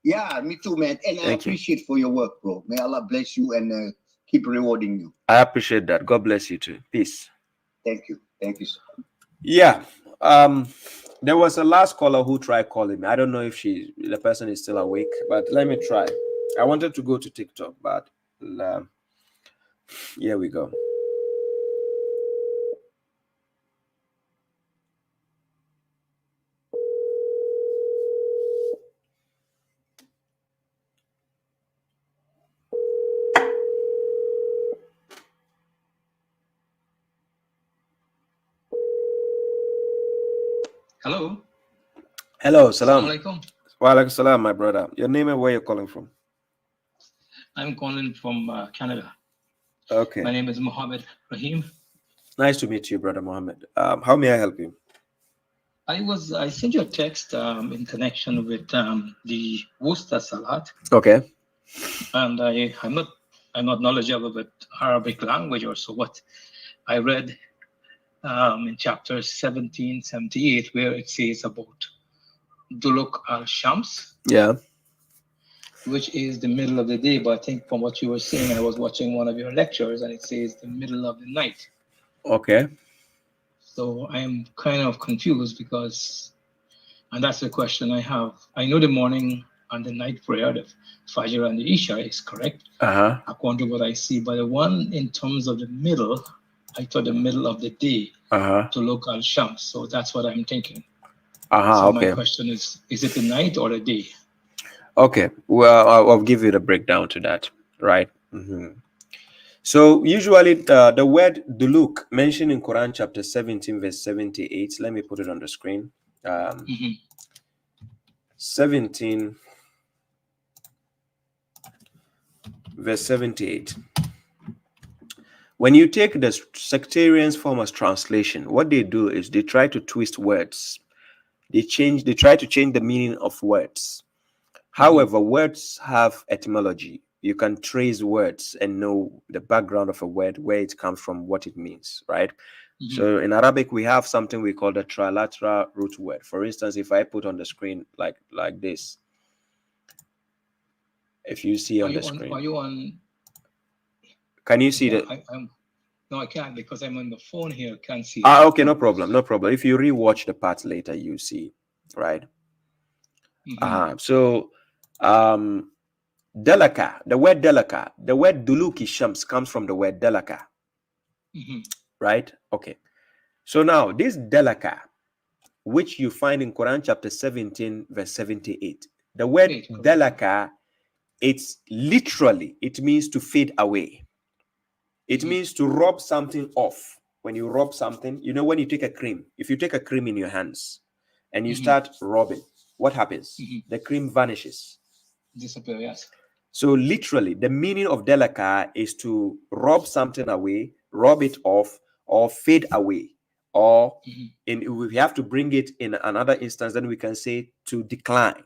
Yeah, me too, man. And I appreciate for your work, bro. May Allah bless you and keep rewarding you. I appreciate that. God bless you too. Peace. Thank you, sir. Yeah. There was a last caller who tried calling me. I don't know if the person is still awake, but let me try. I wanted to go to TikTok, but here we go. Hello, salam. Wa alaikum salam, my brother. Your name and where you're calling from? I'm calling from Canada. Okay. My name is Mohammed Rahim. Nice to meet you, Brother Mohammed. How may I help you? I sent you a text in connection with the Worcester Salat. Okay. And I'm not knowledgeable with Arabic language or so. What I read in chapter 1778, where it says about Duluk al-Shams. Yeah. Which is the middle of the day. But I think from what you were saying, I was watching one of your lectures and it says the middle of the night. Okay. So I am kind of confused because, and that's the question I have. I know the morning and the night prayer, the Fajr and the Isha is correct, according to what I see. But the one in terms of the middle, I thought the middle of the day to local Shams. So that's what I'm thinking. So Okay. my question is it the night or the day? Okay. Well, I'll give you the breakdown to that, right? So usually the word duluk mentioned in Quran chapter 17 verse 78. Let me put it on the screen. 17 verse 78. When you take the sectarians form as translation, what they do is they try to twist words. They try to change the meaning of words. However, words have etymology. You can trace words and know the background of a word, where it comes from, what it means, right? So in Arabic, we have something we call the trilateral root word. For instance, if I put on the screen like this, if you see on the screen, Are you on? Can you see that? No, I can't because I'm on the phone here. Can't see. Okay, no problem, no problem. If you rewatch the part later, you see, right? So delaka, the word duluki shams comes from the word delaka, right? Okay. So now this delaka, which you find in Quran chapter 17 verse 78, the word delaka, it's literally, it means to fade away. It means to rub something off. When you rub something, you know, when you take a cream, if you take a cream in your hands and you start rubbing, what happens? The cream vanishes. Disappear, yes. So literally, the meaning of delaka is to rub something away, rub it off, or fade away. Or we have to bring it in another instance, then we can say to decline.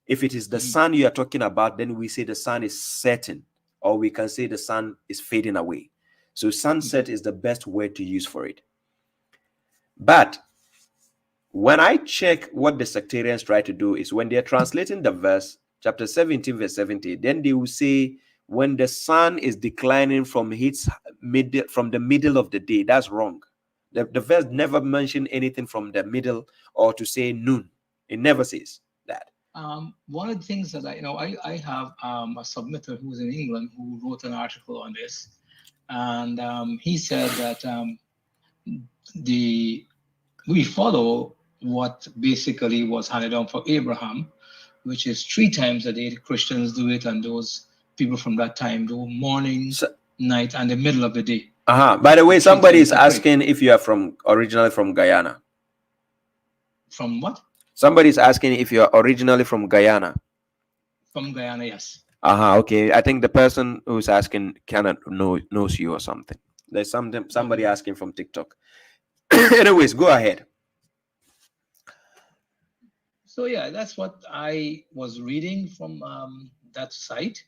If it is the sun you are talking about, then we say the sun is setting, or we can say the sun is fading away. So sunset is the best word to use for it. But when I check what the sectarians try to do is when they're translating the verse, chapter 17, verse 70, then they will say, when the sun is declining from the middle of the day. That's wrong. The verse never mentioned anything from the middle or to say noon. It never says that. One of the things that I have a submitter who's in England who wrote an article on this, and he said that we follow what basically was handed down for Abraham, which is 3 times a day. The Christians do it, and those people from that time do morning, night, and the middle of the day. By the way, somebody is asking if you are originally from Guyana. From what? Somebody is asking if you are originally from Guyana. From Guyana, yes. Okay. I think the person who's asking cannot knows you or something. There's somebody asking from TikTok. Anyways, go ahead. So yeah, that's what I was reading from that site.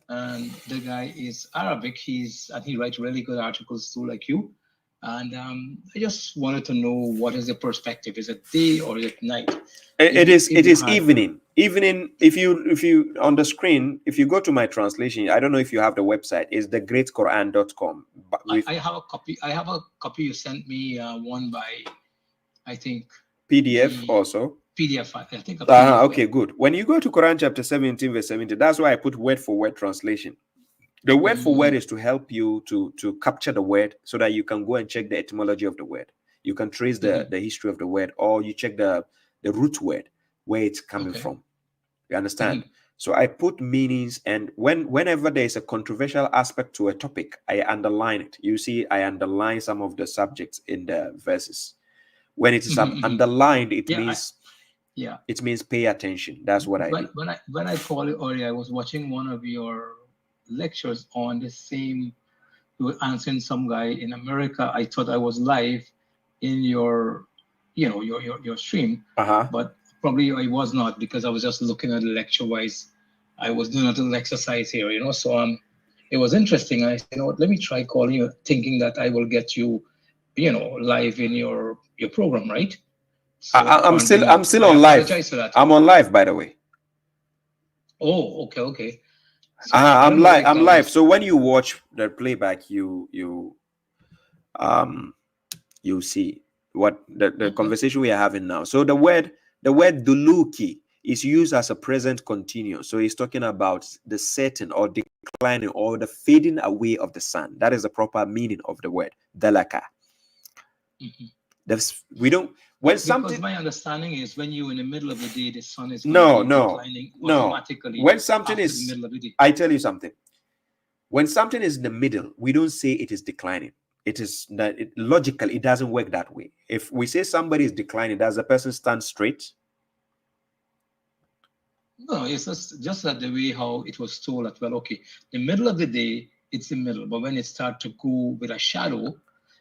And the guy is Arabic. He writes really good articles too, like you. And I just wanted to know, what is the perspective? Is it day or is it night? It is evening. Evening. If you on the screen, if you go to my translation, I don't know if you have the website. It's thegreatquran.com. I have a copy. I have a copy you sent me, one by, I think, PDF also. PDF. I think. Okay, good. When you go to Quran chapter 17 verse 70, that's why I put word for word translation. The word for word is to help you to capture the word so that you can go and check the etymology of the word. You can trace the history of the word, or you check the root word, where it's coming from. You understand? So I put meanings, and whenever there is a controversial aspect to a topic, I underline it. You see, I underline some of the subjects in the verses. When it is underlined, it means it means pay attention. That's what I do. When I called it earlier, I was watching one of your lectures on the same you were answering some guy in America. I thought I was live in your, your stream, but probably I was not, because I was just looking at the lecture wise. I was doing a little exercise here, so it was interesting. I said, what, let me try calling you, thinking that I will get you, live in your program, right? So I'm still on live. For that. I'm on live, by the way. Oh, okay. So I'm live. So when you watch the playback, you see what the conversation we are having now. So the word duluki is used as a present continuous. So he's talking about the setting or declining or the fading away of the sun. That is the proper meaning of the word dalaka. We don't. When because my understanding is when you're in the middle of the day, the sun is declining automatically. When something is, the middle of the day. I tell you something. When something is in the middle, we don't say it is declining. It is that logically, it doesn't work that way. If we say somebody is declining, does the person stand straight? No, it's just that the way how it was told that, well, okay, the middle of the day, it's the middle, but when it starts to go with a shadow,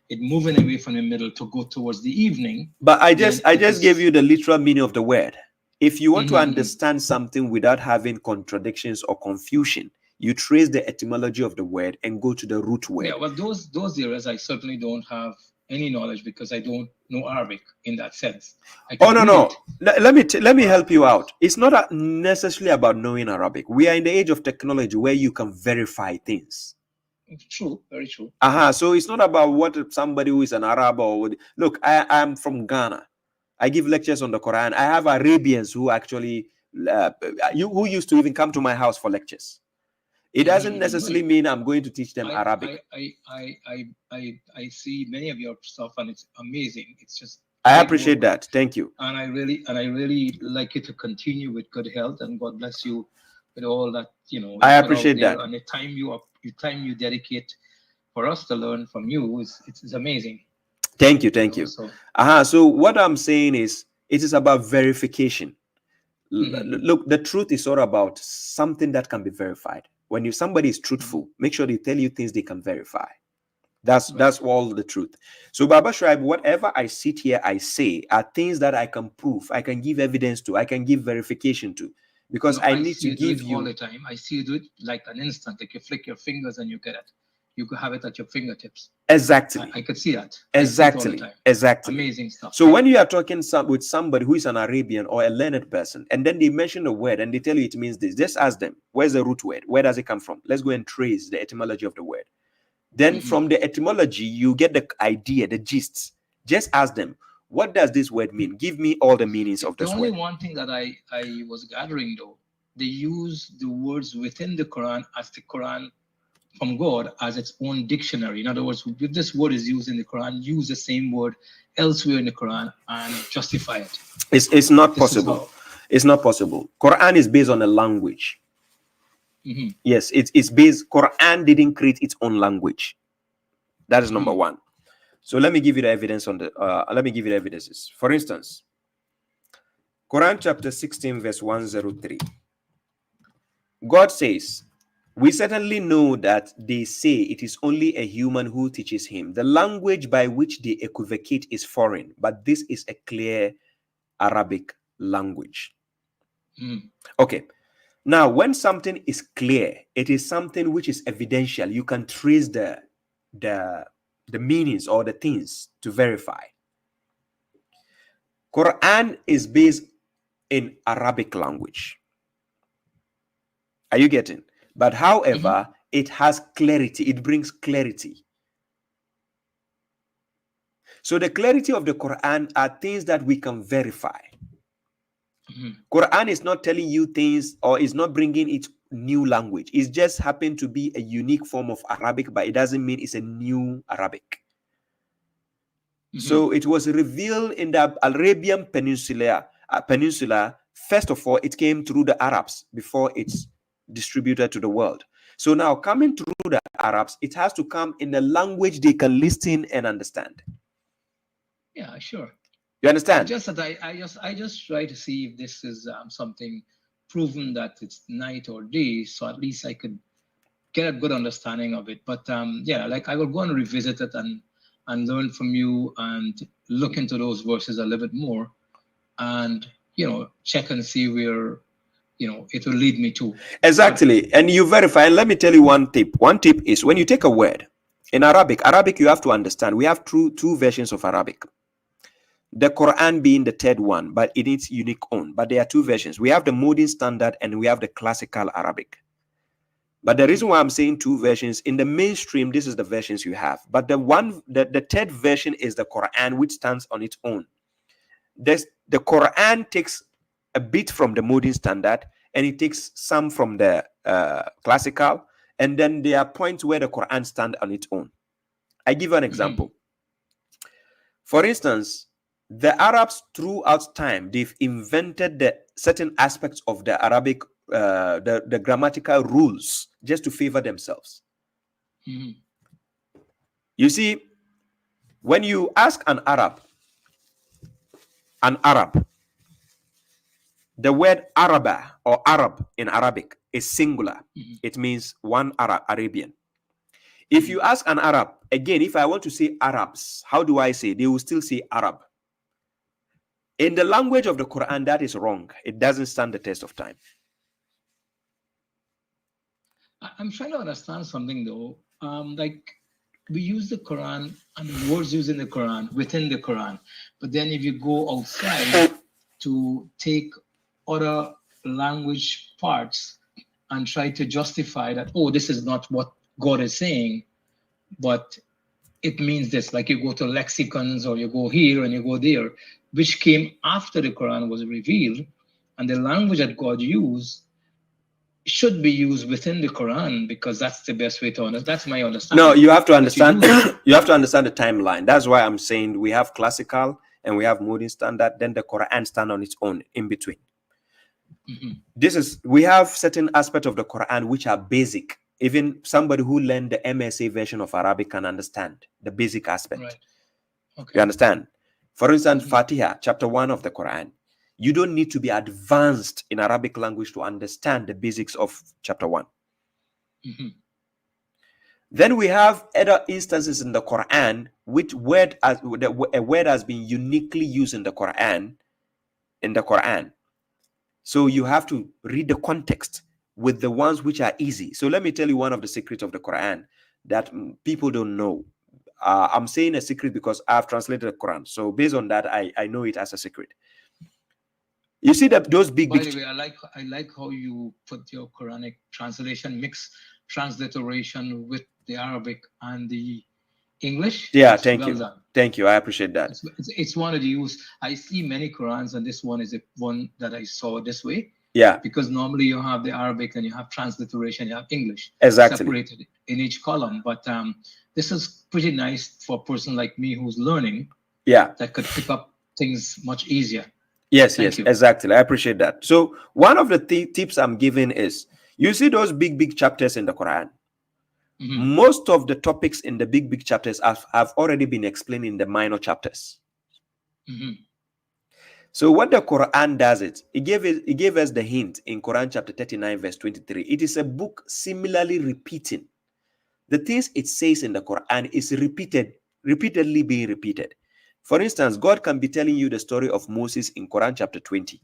it moving away from the middle to go towards the evening. But I just gave you the literal meaning of the word. If you want to understand something without having contradictions or confusion, you trace the etymology of the word and go to the root word. Yeah, well, those areas I certainly don't have any knowledge because I don't know Arabic in that sense. No. Let me help you out. It's not necessarily about knowing Arabic. We are in the age of technology where you can verify things. True, very true. So it's not about what somebody who is an Arab or look. I'm from Ghana. I give lectures on the Quran. I have Arabians who actually who used to even come to my house for lectures. It doesn't necessarily mean I'm going to teach them Arabic. I see many of your stuff and it's amazing. It's just I appreciate that. Thank you. And I really like you to continue with good health and God bless you with all that I appreciate that. And the time you dedicate for us to learn from you it's amazing. Thank you. So what I'm saying is it is about verification. Look, the truth is all about something that can be verified. When somebody is truthful, make sure they tell you things they can verify. That's all the truth. So Baba Shuaib, whatever I sit here, I say are things that I can prove, I can give evidence to, I can give verification to, because I need to give you all the time. I see you do it like an instant, like you flick your fingers and you get it. You could have it at your fingertips. Exactly. I could see that. Exactly. Amazing stuff. So when you are talking with somebody who is an Arabian or a learned person, and then they mention a word and they tell you it means this, just ask them, where's the root word? Where does it come from? Let's go and trace the etymology of the word. Then from the etymology, you get the idea, the gist. Just ask them, what does this word mean? Give me all the meanings of this word. The only one thing that I was gathering though, they use the words within the Quran as the Quran from God as its own dictionary. In other words, if this word is used in the Quran, use the same word elsewhere in the Quran and justify it. It's not possible. It's not possible. Quran is based on a language. Yes, it's based. Quran didn't create its own language. That is number one. So let me give you the evidence on the. Let me give you the evidences. For instance, Quran chapter 16 verse 103. God says, "We certainly know that they say it is only a human who teaches him. The language by which they equivocate is foreign, but this is a clear Arabic language." Okay. Now, when something is clear, it is something which is evidential. You can trace the meanings or the things to verify. Quran is based in Arabic language. Are you getting? But however, it has clarity. It brings clarity. So the clarity of the Quran are things that we can verify. Quran is not telling you things or is not bringing its new language. It just happened to be a unique form of Arabic, but it doesn't mean it's a new Arabic. So it was revealed in the Arabian Peninsula. First of all, it came through the Arabs before it's distributed to the world. So now coming through the Arabs, it has to come in a language they can listen and understand. Yeah, sure. You understand? Just that I just try to see if this is something proven that it's night or day, so at least I could get a good understanding of it. But yeah, like I will go and revisit it and learn from you and look into those verses a little bit more, and check and see where it will lead me to. Exactly. And you verify. And let me tell you one tip. One tip is when you take a word in Arabic, you have to understand we have two versions of Arabic. The Quran being the third one, but it is unique own. But there are two versions. We have the modern standard and we have the classical Arabic. But the reason why I'm saying two versions, in the mainstream, this is the versions you have. But the third version is the Quran, which stands on its own. The Quran takes a bit from the modern standard, and it takes some from the classical, and then there are points where the Quran stands on its own. I give an example. For instance, the Arabs throughout time, they've invented the certain aspects of the Arabic, the grammatical rules just to favor themselves. You see, when you ask an Arab, the word Araba or Arab in Arabic is singular. It means one Arabian. If you ask an Arab, again, if I want to say Arabs, how do I say? They will still say Arab. In the language of the Quran, that is wrong. It doesn't stand the test of time. I'm trying to understand something though. Like we use the Quran and words used in the Quran within the Quran, but then if you go outside to take other language parts and try to justify that, oh, this is not what God is saying, but it means this. Like you go to lexicons or you go here and you go there, which came after the Quran was revealed, and the language that God used should be used within the Quran because that's the best way to understand. That's my understanding. No, you have to understand. You have to understand the timeline. That's why I'm saying we have classical and we have modern standard. Then the Quran stand on its own in between. We have certain aspects of the Quran which are basic. Even somebody who learned the MSA version of Arabic can understand the basic aspect. Right. Okay. You understand? For instance, Fatiha, chapter 1 of the Quran. You don't need to be advanced in Arabic language to understand the basics of chapter 1. Then we have other instances in the Quran which a word has been uniquely used in the Quran. So you have to read the context with the ones which are easy. So let me tell you one of the secrets of the Quran that people don't know. I'm saying a secret because I've translated the Quran. So based on that, I know it as a secret. You see that those big. By the way, I like how you put your Quranic translation, mix transliteration with the Arabic and the English. Yeah, thank you. Thank you. I appreciate that. It's one of the use. I see many Qurans, and this one is the one that I saw this way. Yeah. Because normally you have the Arabic and you have transliteration, you have English. Exactly. Separated in each column. But this is pretty nice for a person like me who's learning. Yeah. That could pick up things much easier. Yes, exactly. I appreciate that. So one of the tips I'm giving is, you see those big chapters in the Quran. Most of the topics in the big chapters have already been explained in the minor chapters. So what the Quran does it gave us the hint in Quran chapter 39 verse 23. It is a book similarly repeating the things it says in the Quran is repeatedly being repeated. For instance, God can be telling you the story of Moses in Quran chapter 20.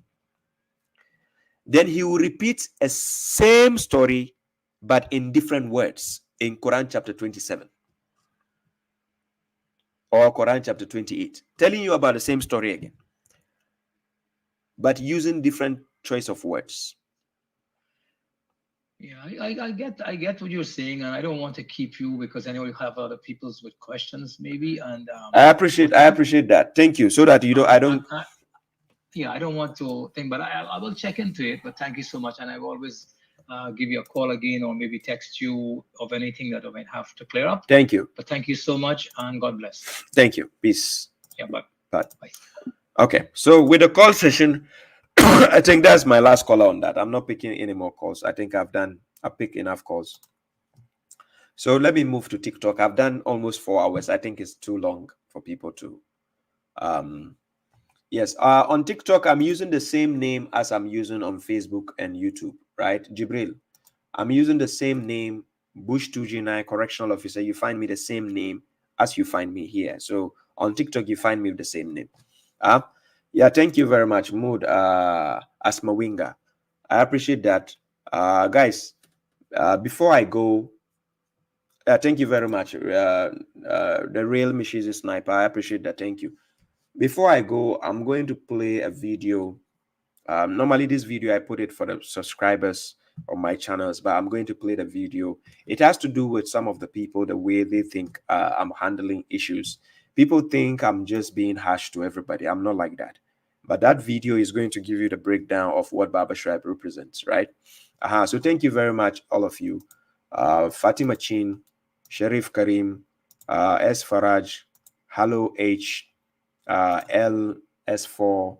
Then he will repeat a same story, but in different words in Quran chapter 27 or Quran chapter 28, telling you about the same story again, but using different choice of words. Yeah, I get what you're saying, and I don't want to keep you because I know you have other people's with questions maybe, and I appreciate that. Thank you. So that you don't, I don't want to think, but I will check into it. But thank you so much, and I will always give you a call again or maybe text you of anything that I might have to clear up. Thank you. But thank you so much, and God bless. Thank you. Peace. Yeah, bye. Bye. Okay, so with the call session, I think that's my last caller on that. I'm not picking any more calls. I think I picked enough calls. So let me move to TikTok. I've done almost 4 hours. I think it's too long for people to. Yes, on TikTok, I'm using the same name as I'm using on Facebook and YouTube, right? Jibril. I'm using the same name Bush2G9 correctional officer. You find me the same name as you find me here. So on TikTok, you find me with the same name. Yeah, thank you very much, Mood Asmawinga. I appreciate that. Guys, before I go, thank you very much. The real Mishizi Sniper. I appreciate that. Thank you. Before I go, I'm going to play a video. Normally, this video, I put it for the subscribers on my channels, but I'm going to play the video. It has to do with some of the people, the way they think I'm handling issues. People think I'm just being harsh to everybody. I'm not like that. But that video is going to give you the breakdown of what Baba Shuaib represents, right? So thank you very much, all of you. Fatima Chin, Sharif Karim, S. Faraj, Hello H, L. S4.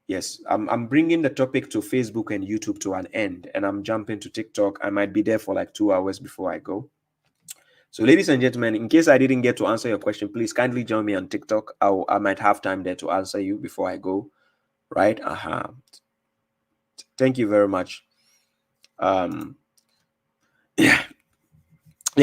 Yes, I'm bringing the topic to Facebook and YouTube to an end, and I'm jumping to TikTok. I might be there for like 2 hours before I go. So, ladies and gentlemen, in case I didn't get to answer your question, please kindly join me on TikTok. I might have time there to answer you before I go, right? Thank you very much. Yeah,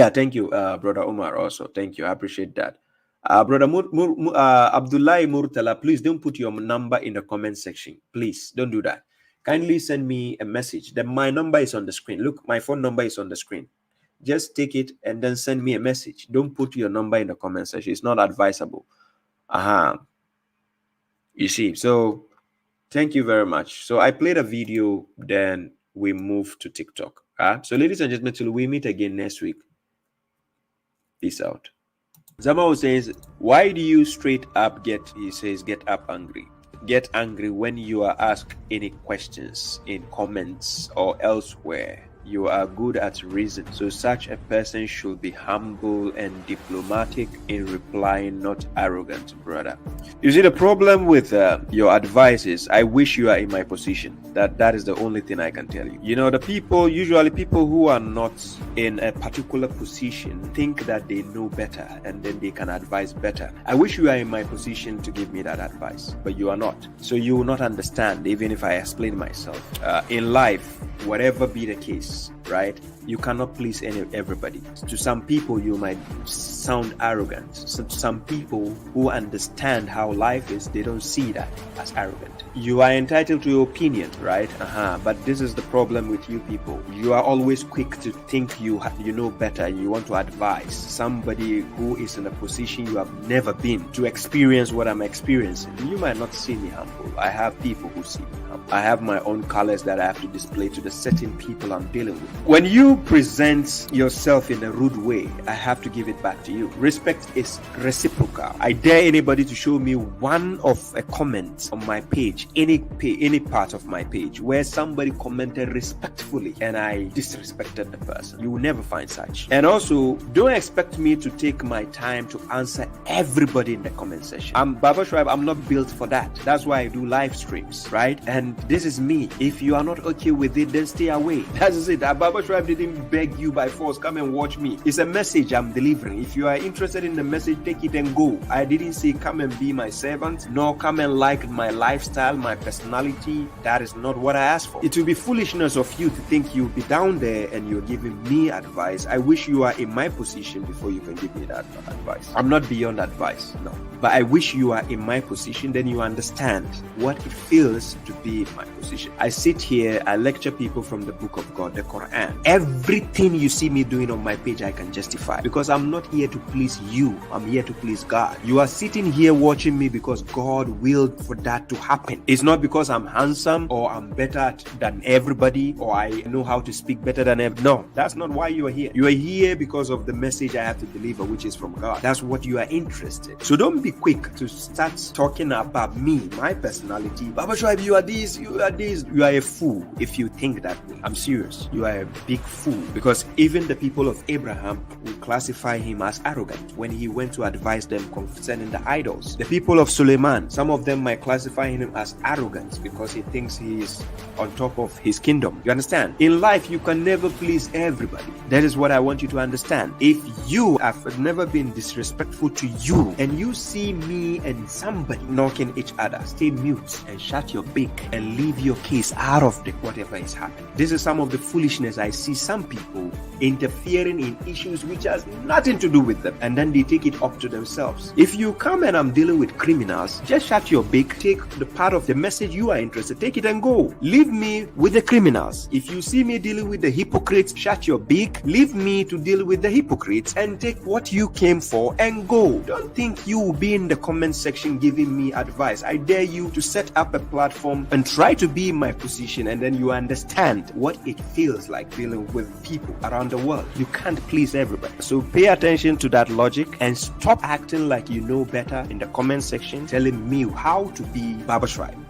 thank you, Brother Omar, also. Thank you. I appreciate that. Brother Abdullahi Murtala, please don't put your number in the comment section. Please don't do that. Kindly send me a message. My number is on the screen. Look, my phone number is on the screen. Just take it and then send me a message. Don't put your number in the comment section. It's not advisable. You see, so thank you very much. So I played a video, then we move to TikTok. So ladies and gentlemen, till we meet again next week. Peace out. Zamao says, why do you straight up get up angry? Get angry when you are asked any questions in comments or elsewhere. You are good at reason, so such a person should be humble and diplomatic in replying, not arrogant, brother. You see, the problem with your advice is, I wish you are in my position. That is the only thing I can tell you. You know, usually people who are not in a particular position think that they know better and then they can advise better. I wish you are in my position to give me that advice, but you are not. So you will not understand even if I explain myself. In life, whatever be the case, right? You cannot please everybody. To some people, you might sound arrogant. Some people who understand how life is, they don't see that as arrogant. You are entitled to your opinion, right? But this is the problem with you people. You are always quick to think you know better. You want to advise somebody who is in a position you have never been to experience what I'm experiencing. You might not see me humble. I have people who see me humble. I have my own colors that I have to display to the certain people I'm dealing with. When you present yourself in a rude way, I have to give it back to you. Respect is reciprocal. I dare anybody to show me one of a comment on my page, any part of my page, where somebody commented respectfully and I disrespected the person. You will never find such. And also, don't expect me to take my time to answer everybody in the comment section. I'm Baba Shuaib. I'm not built for that. That's why I do live streams, right? And this is me. If you are not okay with it, then stay away. That's it. Baba Shuaib didn't beg you by force, come and watch me. It's a message I'm delivering. If you are interested in the message, take it and go. I didn't say come and be my servant, nor come and like my lifestyle, my personality. That is not what I asked for. It will be foolishness of you to think you'll be down there and you're giving me advice. I wish you are in my position before you can give me that advice. I'm not beyond advice, no. But I wish you are in my position, then you understand what it feels to be in my position. I sit here, I lecture people from the book of God, the Quran. Everything you see me doing on my page, I can justify, because I'm not here to please you. I'm here to please God. You are sitting here watching me because God willed for that to happen. It's not because I'm handsome or I'm better than everybody or I know how to speak better than everybody. No, that's not why you are here. You are here because of the message I have to deliver, which is from God. That's what you are interested. So don't be quick to start talking about me, my personality. Baba Shuaib, you are this, you are this. You are a fool if you think that way. I'm serious. You are a big fool, because even the people of Abraham will classify him as arrogant when he went to advise them concerning the idols. The people of Suleiman, some of them might classify him as has arrogance because he thinks he is on top of his kingdom. You understand? In life, you can never please everybody. That is what I want you to understand. If you have never been disrespectful to you and you see me and somebody knocking each other, stay mute and shut your beak and leave your case out of whatever is happening. This is some of the foolishness I see some people interfering in issues which has nothing to do with them, and then they take it up to themselves. If you come and I'm dealing with criminals, just shut your beak, take the part of the message you are interested, take it and go. Leave me with the criminals. If you see me dealing with the hypocrites, shut your beak, leave me to deal with the hypocrites and take what you came for and go. Don't think you will be in the comment section giving me advice. I dare you to set up a platform and try to be in my position, and then you understand what it feels like dealing with people around the world. You can't please everybody. So pay attention to that logic and stop acting like you know better in the comment section telling me how to be Baba Shrine.